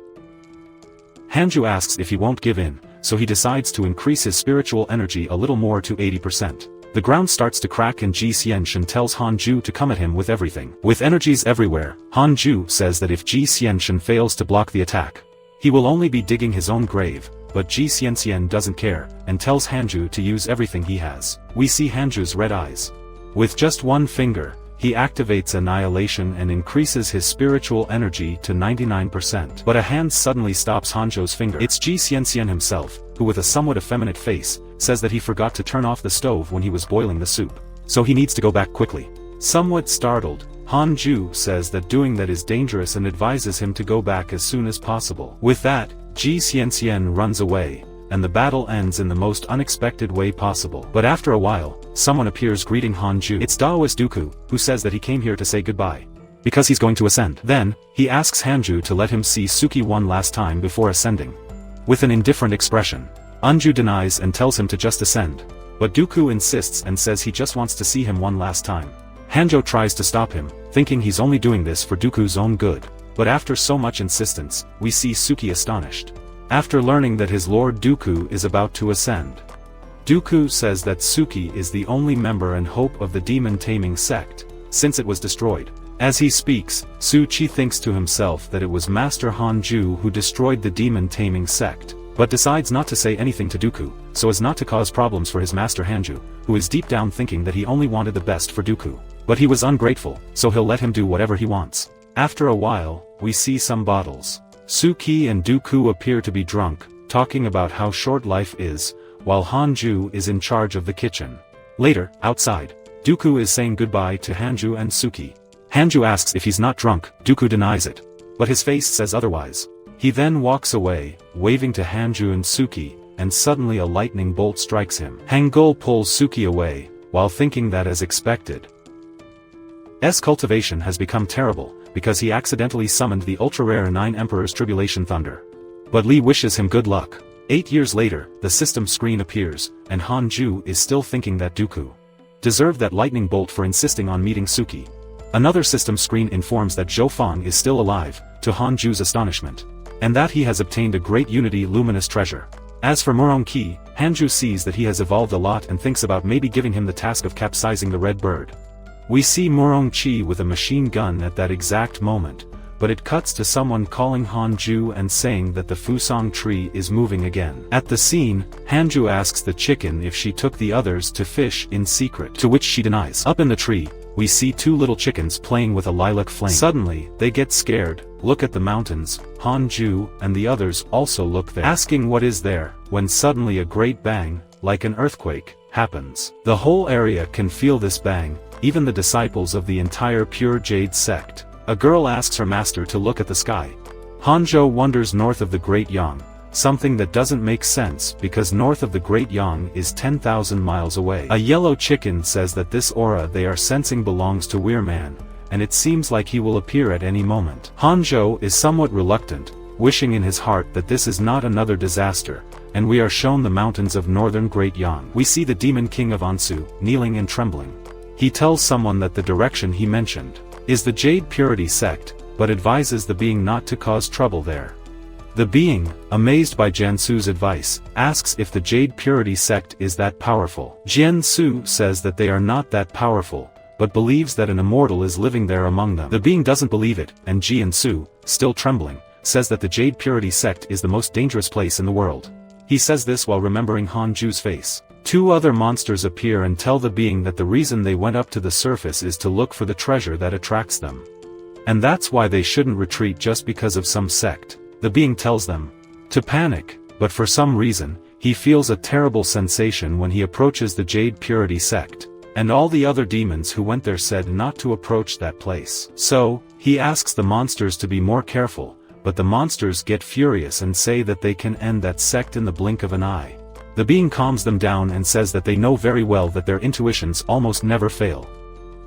Hanju asks if he won't give in, so he decides to increase his spiritual energy a little more to 80%. The ground starts to crack and Ji Xianxian tells Hanju to come at him with everything. With energies everywhere, Hanju says that if Ji Xianxian fails to block the attack, he will only be digging his own grave, but Ji Xianxian doesn't care, and tells Hanju to use everything he has. We see Hanju's red eyes. With just one finger, he activates Annihilation and increases his spiritual energy to 99%. But a hand suddenly stops Hanju's finger. It's Ji Xianxian himself, who with a somewhat effeminate face, says that he forgot to turn off the stove when he was boiling the soup, so he needs to go back quickly. Somewhat startled, Hanju says that doing that is dangerous and advises him to go back as soon as possible. With that, Ji Xianxian runs away, and the battle ends in the most unexpected way possible. But after a while, someone appears greeting Hanju. It's Daoist Dooku, who says that he came here to say goodbye, because he's going to ascend. Then, he asks Hanju to let him see Suki one last time before ascending. With an indifferent expression, Hanju denies and tells him to just ascend, but Dooku insists and says he just wants to see him one last time. Hanju tries to stop him, thinking he's only doing this for Dooku's own good, but after so much insistence, we see Suki astonished. After learning that his Lord Dooku is about to ascend, Dooku says that Suki is the only member and hope of the demon-taming sect, since it was destroyed. As he speaks, Su Chi thinks to himself that it was Master Hanju who destroyed the demon-taming sect, but decides not to say anything to Dooku, so as not to cause problems for his master Hanju, who is deep down thinking that he only wanted the best for Dooku. But he was ungrateful, so he'll let him do whatever he wants. After a while, we see some bottles. Suki and Dooku appear to be drunk, talking about how short life is, while Hanju is in charge of the kitchen. Later, outside, Dooku is saying goodbye to Hanju and Suki. Hanju asks if he's not drunk, Dooku denies it. But his face says otherwise. He then walks away, waving to Hanju and Suki, and suddenly a lightning bolt strikes him. Hangul pulls Suki away, while thinking that as expected. Cultivation has become terrible, because he accidentally summoned the ultra-rare 9 Emperor's Tribulation Thunder. But Li wishes him good luck. 8 years later, the system screen appears, and Hanju is still thinking that Dooku deserved that lightning bolt for insisting on meeting Suki. Another system screen informs that Zhou Fang is still alive, to Hanju's astonishment, and that he has obtained a great unity luminous treasure. As for Murong Qi, Hanju sees that he has evolved a lot and thinks about maybe giving him the task of capsizing the Red Bird. We see Murong Qi with a machine gun at that exact moment, but it cuts to someone calling Hanju and saying that the Fusang tree is moving again. At the scene, Hanju asks the chicken if she took the others to fish in secret, to which she denies. Up in the tree, we see 2 little chickens playing with a lilac flame. Suddenly, they get scared, look at the mountains, Hanju and the others also look there, asking what is there, when suddenly a great bang, like an earthquake, happens. The whole area can feel this bang, even the disciples of the entire Pure Jade sect. A girl asks her master to look at the sky. Hanzhou wanders north of the Great Yang, something that doesn't make sense because north of the Great Yang is 10,000 miles away. A yellow chicken says that this aura they are sensing belongs to Weirman, and it seems like he will appear at any moment. Hanzhou is somewhat reluctant, wishing in his heart that this is not another disaster, and we are shown the mountains of northern Great Yang. We see the demon king of Ansu, kneeling and trembling. He tells someone that the direction he mentioned is the Jade Purity sect, but advises the being not to cause trouble there. The being, amazed by Jiansu's advice, asks if the Jade Purity sect is that powerful. Jiansu says that they are not that powerful, but believes that an immortal is living there among them. The being doesn't believe it, and Jiansu, still trembling, says that the Jade Purity sect is the most dangerous place in the world. He says this while remembering Hanju's face. 2 other monsters appear and tell the being that the reason they went up to the surface is to look for the treasure that attracts them. And that's why they shouldn't retreat just because of some sect. The being tells them to panic, but for some reason, he feels a terrible sensation when he approaches the Jade Purity sect. And all the other demons who went there said not to approach that place. So, he asks the monsters to be more careful, but the monsters get furious and say that they can end that sect in the blink of an eye. The being calms them down and says that they know very well that their intuitions almost never fail.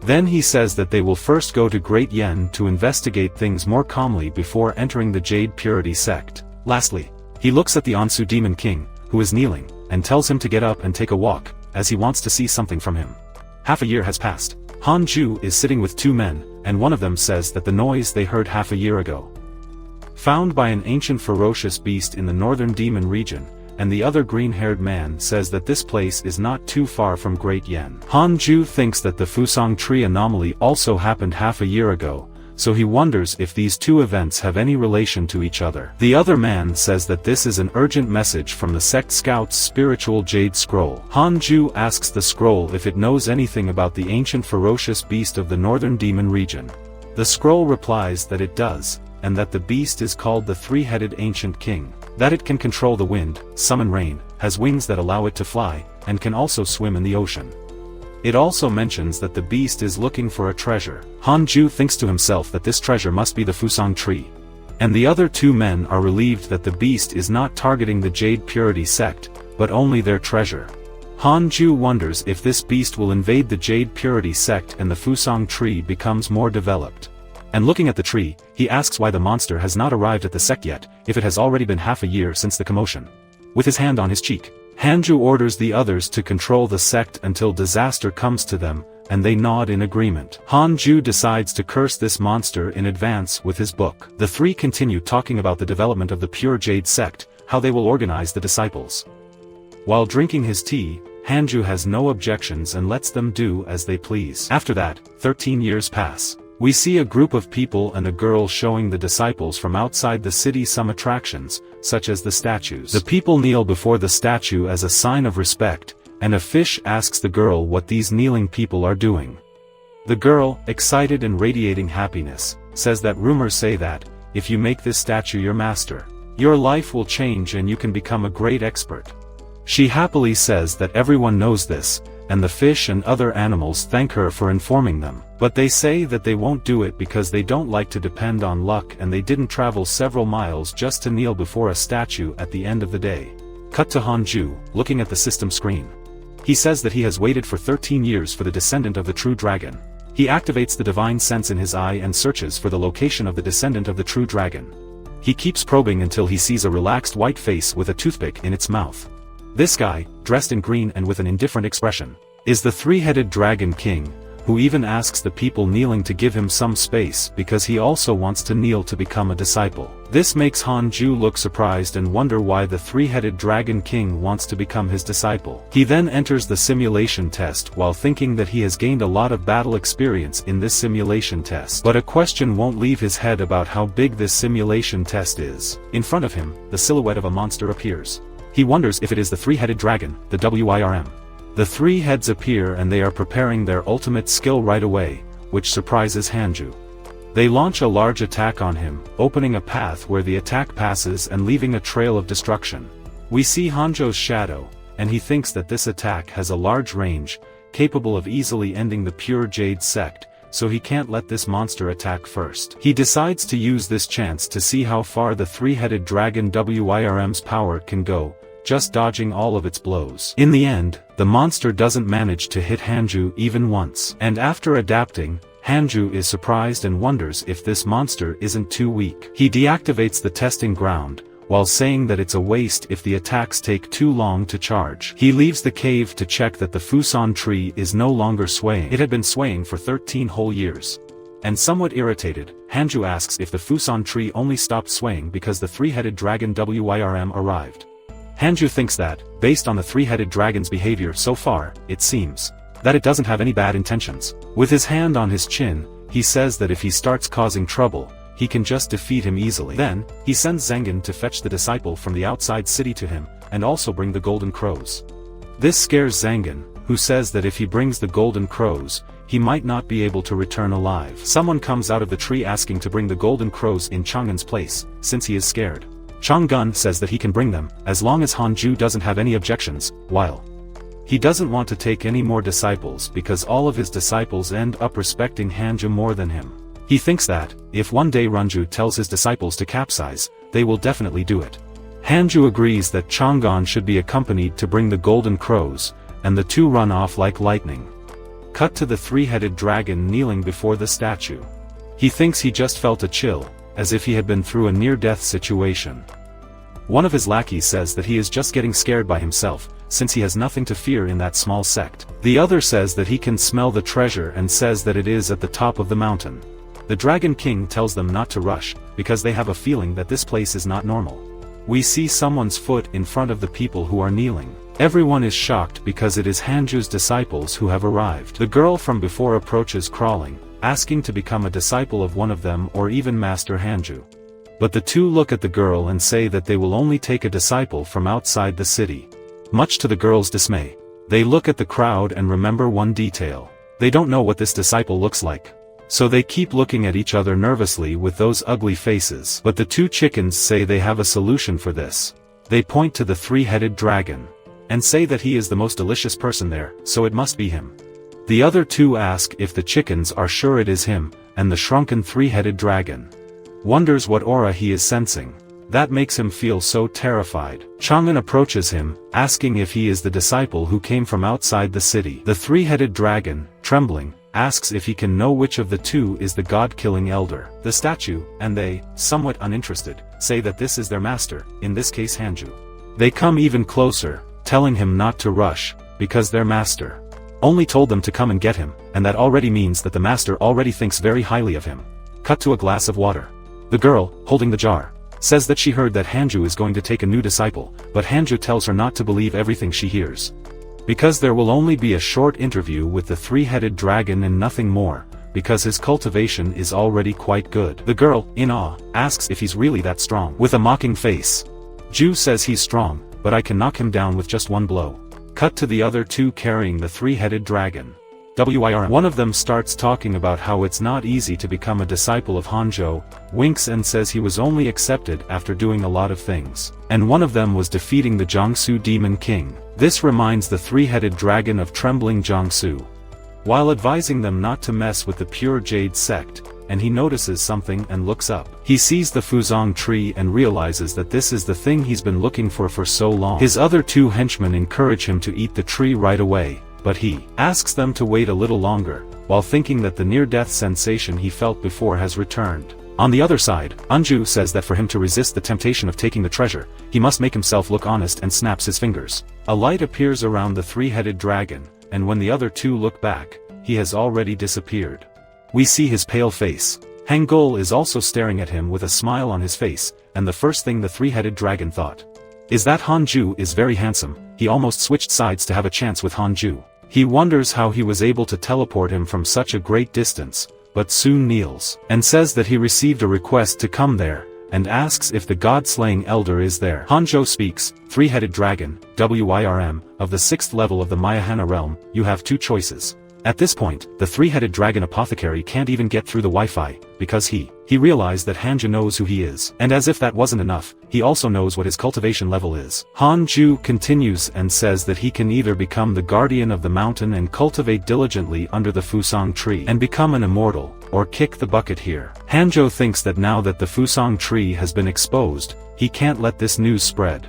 Then he says that they will first go to Great Yen to investigate things more calmly before entering the Jade Purity sect. Lastly, he looks at the Ansu Demon King, who is kneeling, and tells him to get up and take a walk, as he wants to see something from him. Half a year has passed. Hanju is sitting with 2 men, and one of them says that the noise they heard half a year ago, found by an ancient ferocious beast in the northern demon region, and the other green-haired man says that this place is not too far from Great Yen. Hanju thinks that the Fusang tree anomaly also happened half a year ago, so he wonders if these 2 events have any relation to each other. The other man says that this is an urgent message from the sect scout's spiritual jade scroll. Hanju asks the scroll if it knows anything about the ancient ferocious beast of the northern demon region. The scroll replies that it does, and that the beast is called the 3-headed ancient king, that it can control the wind, summon rain, has wings that allow it to fly, and can also swim in the ocean. It also mentions that the beast is looking for a treasure. Hanju thinks to himself that this treasure must be the Fusang tree. And the other 2 men are relieved that the beast is not targeting the Jade Purity sect, but only their treasure. Hanju wonders if this beast will invade the Jade Purity sect and the Fusang tree becomes more developed. And looking at the tree, he asks why the monster has not arrived at the sect yet, if it has already been half a year since the commotion. With his hand on his cheek, Hanju orders the others to control the sect until disaster comes to them, and they nod in agreement. Hanju decides to curse this monster in advance with his book. The 3 continue talking about the development of the Pure Jade sect, how they will organize the disciples. While drinking his tea, Hanju has no objections and lets them do as they please. After that, 13 years pass. We see a group of people and a girl showing the disciples from outside the city some attractions, such as the statues. The people kneel before the statue as a sign of respect, and a fish asks the girl what these kneeling people are doing. The girl, excited and radiating happiness, says that rumors say that, if you make this statue your master, your life will change and you can become a great expert. She happily says that everyone knows this, and the fish and other animals thank her for informing them. But they say that they won't do it because they don't like to depend on luck and they didn't travel several miles just to kneel before a statue at the end of the day. Cut to Hanju, looking at the system screen. He says that he has waited for 13 years for the descendant of the true dragon. He activates the divine sense in his eye and searches for the location of the descendant of the true dragon. He keeps probing until he sees a relaxed white face with a toothpick in its mouth. This guy, dressed in green and with an indifferent expression, is the three-headed dragon king, who even asks the people kneeling to give him some space because he also wants to kneel to become a disciple. This makes Hanju look surprised and wonder why the three-headed dragon king wants to become his disciple. He then enters the simulation test while thinking that he has gained a lot of battle experience in this simulation test. But a question won't leave his head about how big this simulation test is. In front of him, the silhouette of a monster appears. He wonders if it is the three-headed dragon, the WIRM. The three heads appear and they are preparing their ultimate skill right away, which surprises Hanju. They launch a large attack on him, opening a path where the attack passes and leaving a trail of destruction. We see Hanjo's shadow, and he thinks that this attack has a large range, capable of easily ending the pure Jade sect, so he can't let this monster attack first. He decides to use this chance to see how far the three-headed dragon WIRM's power can go, just dodging all of its blows. In the end, the monster doesn't manage to hit Hanju even once. And after adapting, Hanju is surprised and wonders if this monster isn't too weak. He deactivates the testing ground, while saying that it's a waste if the attacks take too long to charge. He leaves the cave to check that the Fusan tree is no longer swaying. It had been swaying for 13 whole years. And somewhat irritated, Hanju asks if the Fusan tree only stopped swaying because the three-headed dragon WIRM arrived. Hanju thinks that, based on the three-headed dragon's behavior so far, it seems that it doesn't have any bad intentions. With his hand on his chin, he says that if he starts causing trouble, he can just defeat him easily. Then, he sends Zengen to fetch the disciple from the outside city to him, and also bring the golden crows. This scares Zengen, who says that if he brings the golden crows, he might not be able to return alive. Someone comes out of the tree asking to bring the golden crows in Chang'un's place, since he is scared. Chang'un says that he can bring them, as long as Hanju doesn't have any objections, while he doesn't want to take any more disciples because all of his disciples end up respecting Hanju more than him. He thinks that, if one day Ranju tells his disciples to capsize, they will definitely do it. Hanju agrees that Chang'un should be accompanied to bring the golden crows, and the two run off like lightning. Cut to the three-headed dragon kneeling before the statue. He thinks he just felt a chill, as if he had been through a near-death situation. One of his lackeys says that he is just getting scared by himself, since he has nothing to fear in that small sect. The other says that he can smell the treasure and says that it is at the top of the mountain. The Dragon King tells them not to rush, because they have a feeling that this place is not normal. We see someone's foot in front of the people who are kneeling. Everyone is shocked because it is Hanju's disciples who have arrived. The girl from before approaches crawling, asking to become a disciple of one of them or even Master Hanju. But the two look at the girl and say that they will only take a disciple from outside the city. Much to the girl's dismay, they look at the crowd and remember one detail. They don't know what this disciple looks like. So they keep looking at each other nervously with those ugly faces. But the two chickens say they have a solution for this. They point to the three-headed dragon, and say that he is the most delicious person there, so it must be him. The other two ask if the chickens are sure it is him, and the shrunken three-headed dragon wonders what aura he is sensing. That makes him feel so terrified. Chang'un approaches him, asking if he is the disciple who came from outside the city. The three-headed dragon, trembling, asks if he can know which of the two is the god-killing elder. The statue, and they, somewhat uninterested, say that this is their master, in this case Hanju. They come even closer, telling him not to rush, because their master only told them to come and get him, and that already means that the master already thinks very highly of him. Cut to a glass of water. The girl, holding the jar, says that she heard that Hanju is going to take a new disciple, but Hanju tells her not to believe everything she hears. Because there will only be a short interview with the three-headed dragon and nothing more, because his cultivation is already quite good. The girl, in awe, asks if he's really that strong. With a mocking face, Ju says he's strong, but I can knock him down with just one blow. Cut to the other two carrying the three-headed dragon. One of them starts talking about how it's not easy to become a disciple of Hanzhou, winks and says he was only accepted after doing a lot of things. And one of them was defeating the Jiangsu Demon King. This reminds the three-headed dragon of trembling Jiangsu. While advising them not to mess with the pure jade sect, and he notices something and looks up. He sees the Fuzong tree and realizes that this is the thing he's been looking for so long. His other two henchmen encourage him to eat the tree right away, but he asks them to wait a little longer, while thinking that the near-death sensation he felt before has returned. On the other side, Anju says that for him to resist the temptation of taking the treasure, he must make himself look honest and snaps his fingers. A light appears around the three-headed dragon, and when the other two look back, he has already disappeared. We see his pale face. Hangul is also staring at him with a smile on his face, and the first thing the three-headed dragon thought is that Hanju is very handsome. He almost switched sides to have a chance with Hanju. He wonders how he was able to teleport him from such a great distance, but soon kneels, and says that he received a request to come there, and asks if the god-slaying elder is there. Hanzhou speaks, three-headed dragon, WIRM, of the 6th level of the Mayahana realm, you have two choices. At this point, the three-headed dragon apothecary can't even get through the Wi-Fi, because he realized that Hanju knows who he is. And as if that wasn't enough, he also knows what his cultivation level is. Hanju continues and says that he can either become the guardian of the mountain and cultivate diligently under the Fusang tree and become an immortal, or kick the bucket here. Hanzhou thinks that now that the Fusang tree has been exposed, he can't let this news spread.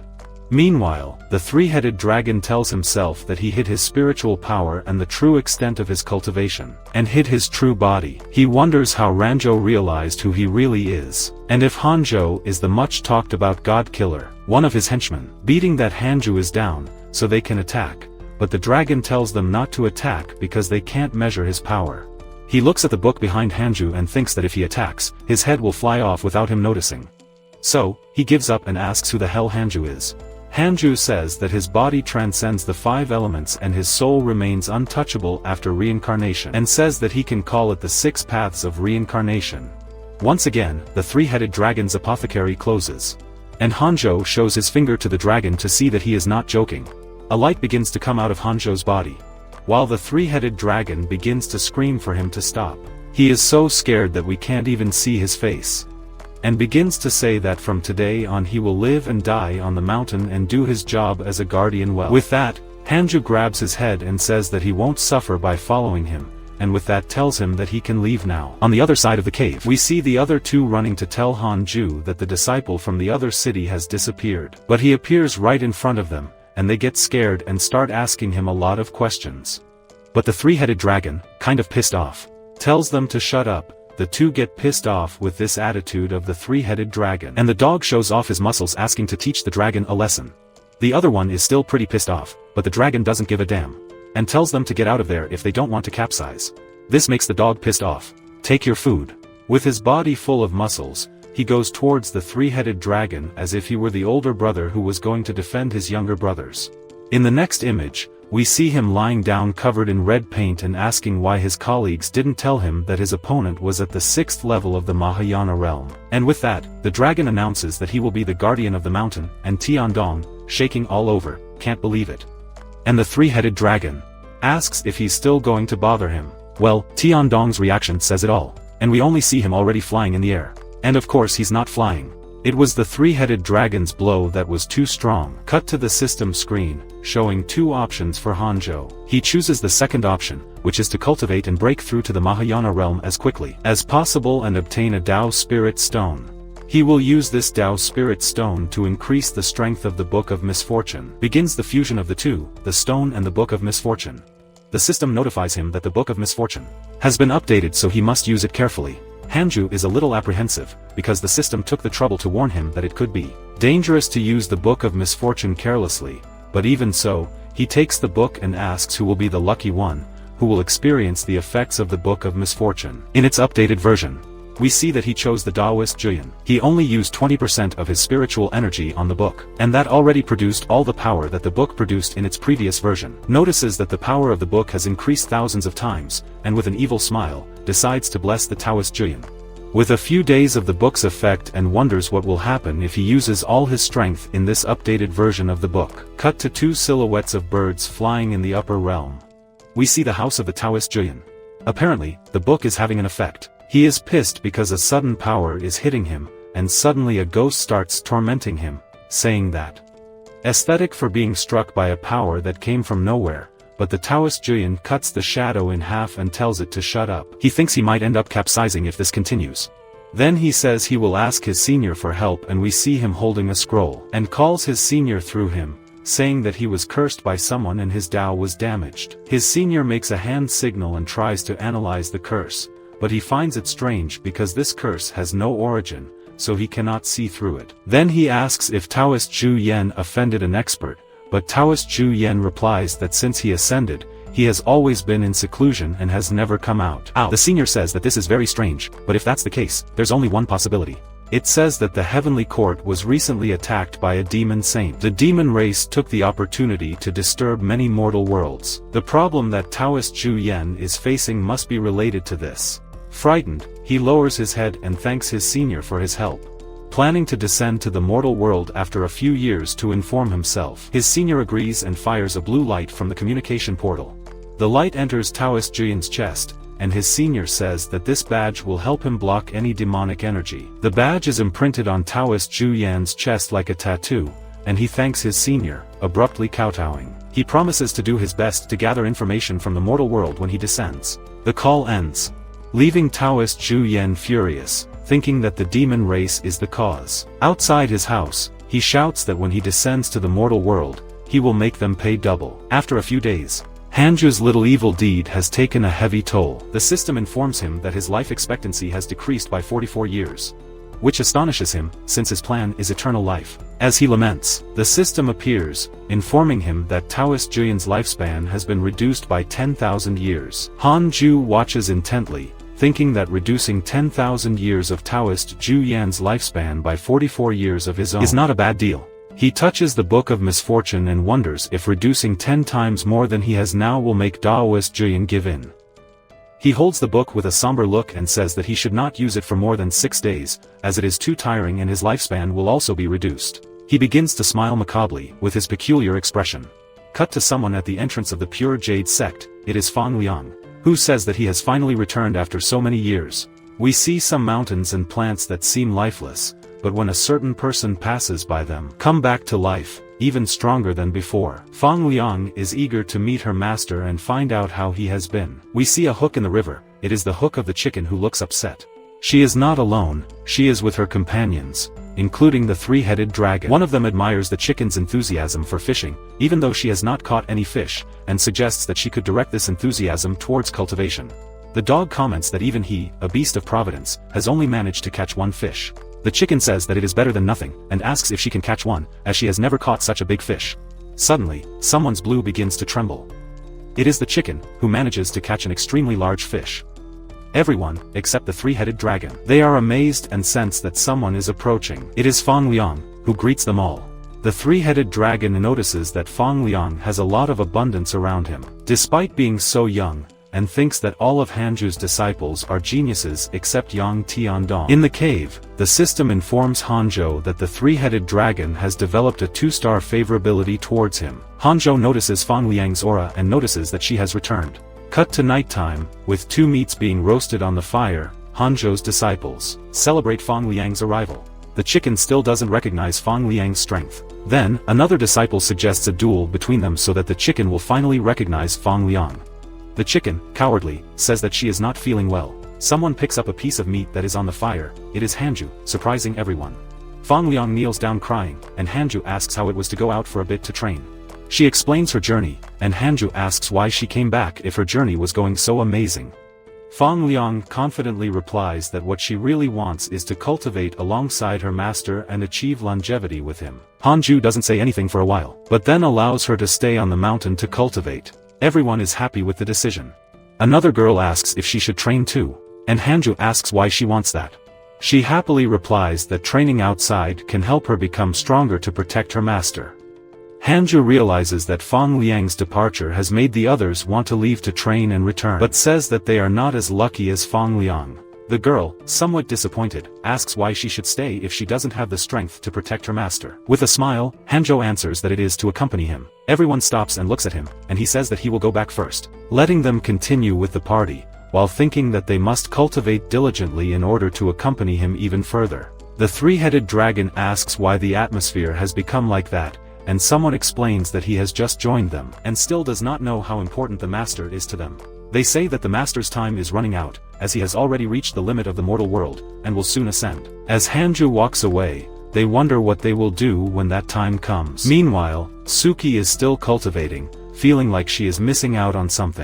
Meanwhile, the three-headed dragon tells himself that he hid his spiritual power and the true extent of his cultivation, and hid his true body. He wonders how Ranzhou realized who he really is, and if Hanzhou is the much-talked-about god-killer, one of his henchmen. Beating that Hanju is down, so they can attack, but the dragon tells them not to attack because they can't measure his power. He looks at the book behind Hanju and thinks that if he attacks, his head will fly off without him noticing. So, he gives up and asks who the hell Hanju is. Hanju says that his body transcends the 5 elements and his soul remains untouchable after reincarnation, and says that he can call it the 6 paths of reincarnation. Once again, the three-headed dragon's apothecary closes. And Hanzhou shows his finger to the dragon to see that he is not joking. A light begins to come out of Hanzhou's body, while the three-headed dragon begins to scream for him to stop. He is so scared that we can't even see his face, and begins to say that from today on he will live and die on the mountain and do his job as a guardian well. With that, Hanju grabs his head and says that he won't suffer by following him, and with that tells him that he can leave now. On the other side of the cave, we see the other two running to tell Hanju that the disciple from the other city has disappeared. But he appears right in front of them, and they get scared and start asking him a lot of questions. But the three-headed dragon, kind of pissed off, tells them to shut up. The two get pissed off with this attitude of the three-headed dragon, and the dog shows off his muscles asking to teach the dragon a lesson. The other one is still pretty pissed off, but the dragon doesn't give a damn, and tells them to get out of there if they don't want to capsize. This makes the dog pissed off. Take your food. With his body full of muscles, he goes towards the three-headed dragon as if he were the older brother who was going to defend his younger brothers. In the next image, we see him lying down covered in red paint and asking why his colleagues didn't tell him that his opponent was at the 6th level of the Mahayana realm. And with that, the dragon announces that he will be the guardian of the mountain, and Tiandong, shaking all over, can't believe it. And the three-headed dragon asks if he's still going to bother him. Well, Tiandong's reaction says it all, and we only see him already flying in the air. And of course he's not flying. It was the three-headed dragon's blow that was too strong. Cut to the system screen, showing 2 options for Hanzhou. He chooses the second option, which is to cultivate and break through to the Mahayana realm as quickly as possible and obtain a Tao Spirit Stone. He will use this Tao Spirit Stone to increase the strength of the Book of Misfortune. Begins the fusion of the two, the stone and the Book of Misfortune. The system notifies him that the Book of Misfortune has been updated, so he must use it carefully. Hanju is a little apprehensive, because the system took the trouble to warn him that it could be dangerous to use the Book of Misfortune carelessly, but even so, he takes the book and asks who will be the lucky one, who will experience the effects of the Book of Misfortune. In its updated version, we see that he chose the Taoist Juyin. He only used 20% of his spiritual energy on the book, and that already produced all the power that the book produced in its previous version. Notices that the power of the book has increased thousands of times, and with an evil smile, decides to bless the Taoist Juyin with a few days of the book's effect and wonders what will happen if he uses all his strength in this updated version of the book. Cut to two silhouettes of birds flying in the upper realm. We see the house of the Taoist Juyin. Apparently, the book is having an effect. He is pissed because a sudden power is hitting him, and suddenly a ghost starts tormenting him, saying that aesthetic for being struck by a power that came from nowhere. But the Taoist Juyin cuts the shadow in half and tells it to shut up. He thinks he might end up capsizing if this continues. Then he says he will ask his senior for help, and we see him holding a scroll, and calls his senior through him, saying that he was cursed by someone and his Tao was damaged. His senior makes a hand signal and tries to analyze the curse, but he finds it strange because this curse has no origin, so he cannot see through it. Then he asks if Taoist Zhu Yan offended an expert, but Taoist Zhu Yan replies that since he ascended, he has always been in seclusion and has never come out. The senior says that this is very strange, but if that's the case, there's only one possibility. It says that the heavenly court was recently attacked by a demon saint. The demon race took the opportunity to disturb many mortal worlds. The problem that Taoist Zhu Yan is facing must be related to this. Frightened, he lowers his head and thanks his senior for his help, planning to descend to the mortal world after a few years to inform himself. His senior agrees and fires a blue light from the communication portal. The light enters Taoist Juyin's chest, and his senior says that this badge will help him block any demonic energy. The badge is imprinted on Taoist Zhu Yan's chest like a tattoo, and he thanks his senior, abruptly kowtowing. He promises to do his best to gather information from the mortal world when he descends. The call ends, leaving Taoist Zhu Yan furious, thinking that the demon race is the cause. Outside his house, he shouts that when he descends to the mortal world, he will make them pay double. After a few days, Hanju's little evil deed has taken a heavy toll. The system informs him that his life expectancy has decreased by 44 years. Which astonishes him, since his plan is eternal life. As he laments, the system appears, informing him that Taoist Juyin's lifespan has been reduced by 10,000 years. Hanju watches intently, thinking that reducing 10,000 years of Taoist Zhu Yan's lifespan by 44 years of his own is not a bad deal. He touches the Book of Misfortune and wonders if reducing 10 times more than he has now will make Taoist Zhu Yan give in. He holds the book with a somber look and says that he should not use it for more than 6 days, as it is too tiring and his lifespan will also be reduced. He begins to smile macabrely with his peculiar expression. Cut to someone at the entrance of the Pure Jade sect. It is Fang Liang, who says that he has finally returned after so many years. We see some mountains and plants that seem lifeless, but when a certain person passes by them, come back to life, even stronger than before. Fang Liang is eager to meet her master and find out how he has been. We see a hook in the river. It is the hook of the chicken who looks upset. She is not alone, she is with her companions, including the three-headed dragon. One of them admires the chicken's enthusiasm for fishing, even though she has not caught any fish, and suggests that she could direct this enthusiasm towards cultivation. The dog comments that even he, a beast of providence, has only managed to catch one fish. The chicken says that it is better than nothing, and asks if she can catch one, as she has never caught such a big fish. Suddenly, someone's blue begins to tremble. It is the chicken, who manages to catch an extremely large fish. Everyone, except the three-headed dragon. They are amazed and sense that someone is approaching. It is Fang Liang, who greets them all. The three-headed dragon notices that Fang Liang has a lot of abundance around him, despite being so young, and thinks that all of Hanju's disciples are geniuses except Yang Tiandong. In the cave, the system informs Hanzhou that the three-headed dragon has developed a 2-star favorability towards him. Hanzhou notices Fang Liang's aura and notices that she has returned. Cut to nighttime, with 2 meats being roasted on the fire. Hanzhou's disciples celebrate Fang Liang's arrival. The chicken still doesn't recognize Fang Liang's strength. Then, another disciple suggests a duel between them so that the chicken will finally recognize Fang Liang. The chicken, cowardly, says that she is not feeling well. Someone picks up a piece of meat that is on the fire. It is Hanju, surprising everyone. Fang Liang kneels down crying, and Hanju asks how it was to go out for a bit to train. She explains her journey, and Hanju asks why she came back if her journey was going so amazing. Fang Liang confidently replies that what she really wants is to cultivate alongside her master and achieve longevity with him. Hanju doesn't say anything for a while, but then allows her to stay on the mountain to cultivate. Everyone is happy with the decision. Another girl asks if she should train too. and Hanjo asks why she wants that. She happily replies that training outside can help her become stronger to protect her master. Hanjo realizes that Fang Liang's departure has made the others want to leave to train and return, but says that they are not as lucky as Fang Liang. The girl, somewhat disappointed, asks why she should stay if she doesn't have the strength to protect her master. With a smile, Hanjo answers that it is to accompany him. Everyone stops and looks at him, and he says that he will go back first, letting them continue with the party, while thinking that they must cultivate diligently in order to accompany him even further. The three-headed dragon asks why the atmosphere has become like that, and someone explains that he has just joined them, and still does not know how important the master is to them. They say that the master's time is running out, as he has already reached the limit of the mortal world, and will soon ascend. As Hanjo walks away, they wonder what they will do when that time comes. Meanwhile, Suki is still cultivating, feeling like she is missing out on something.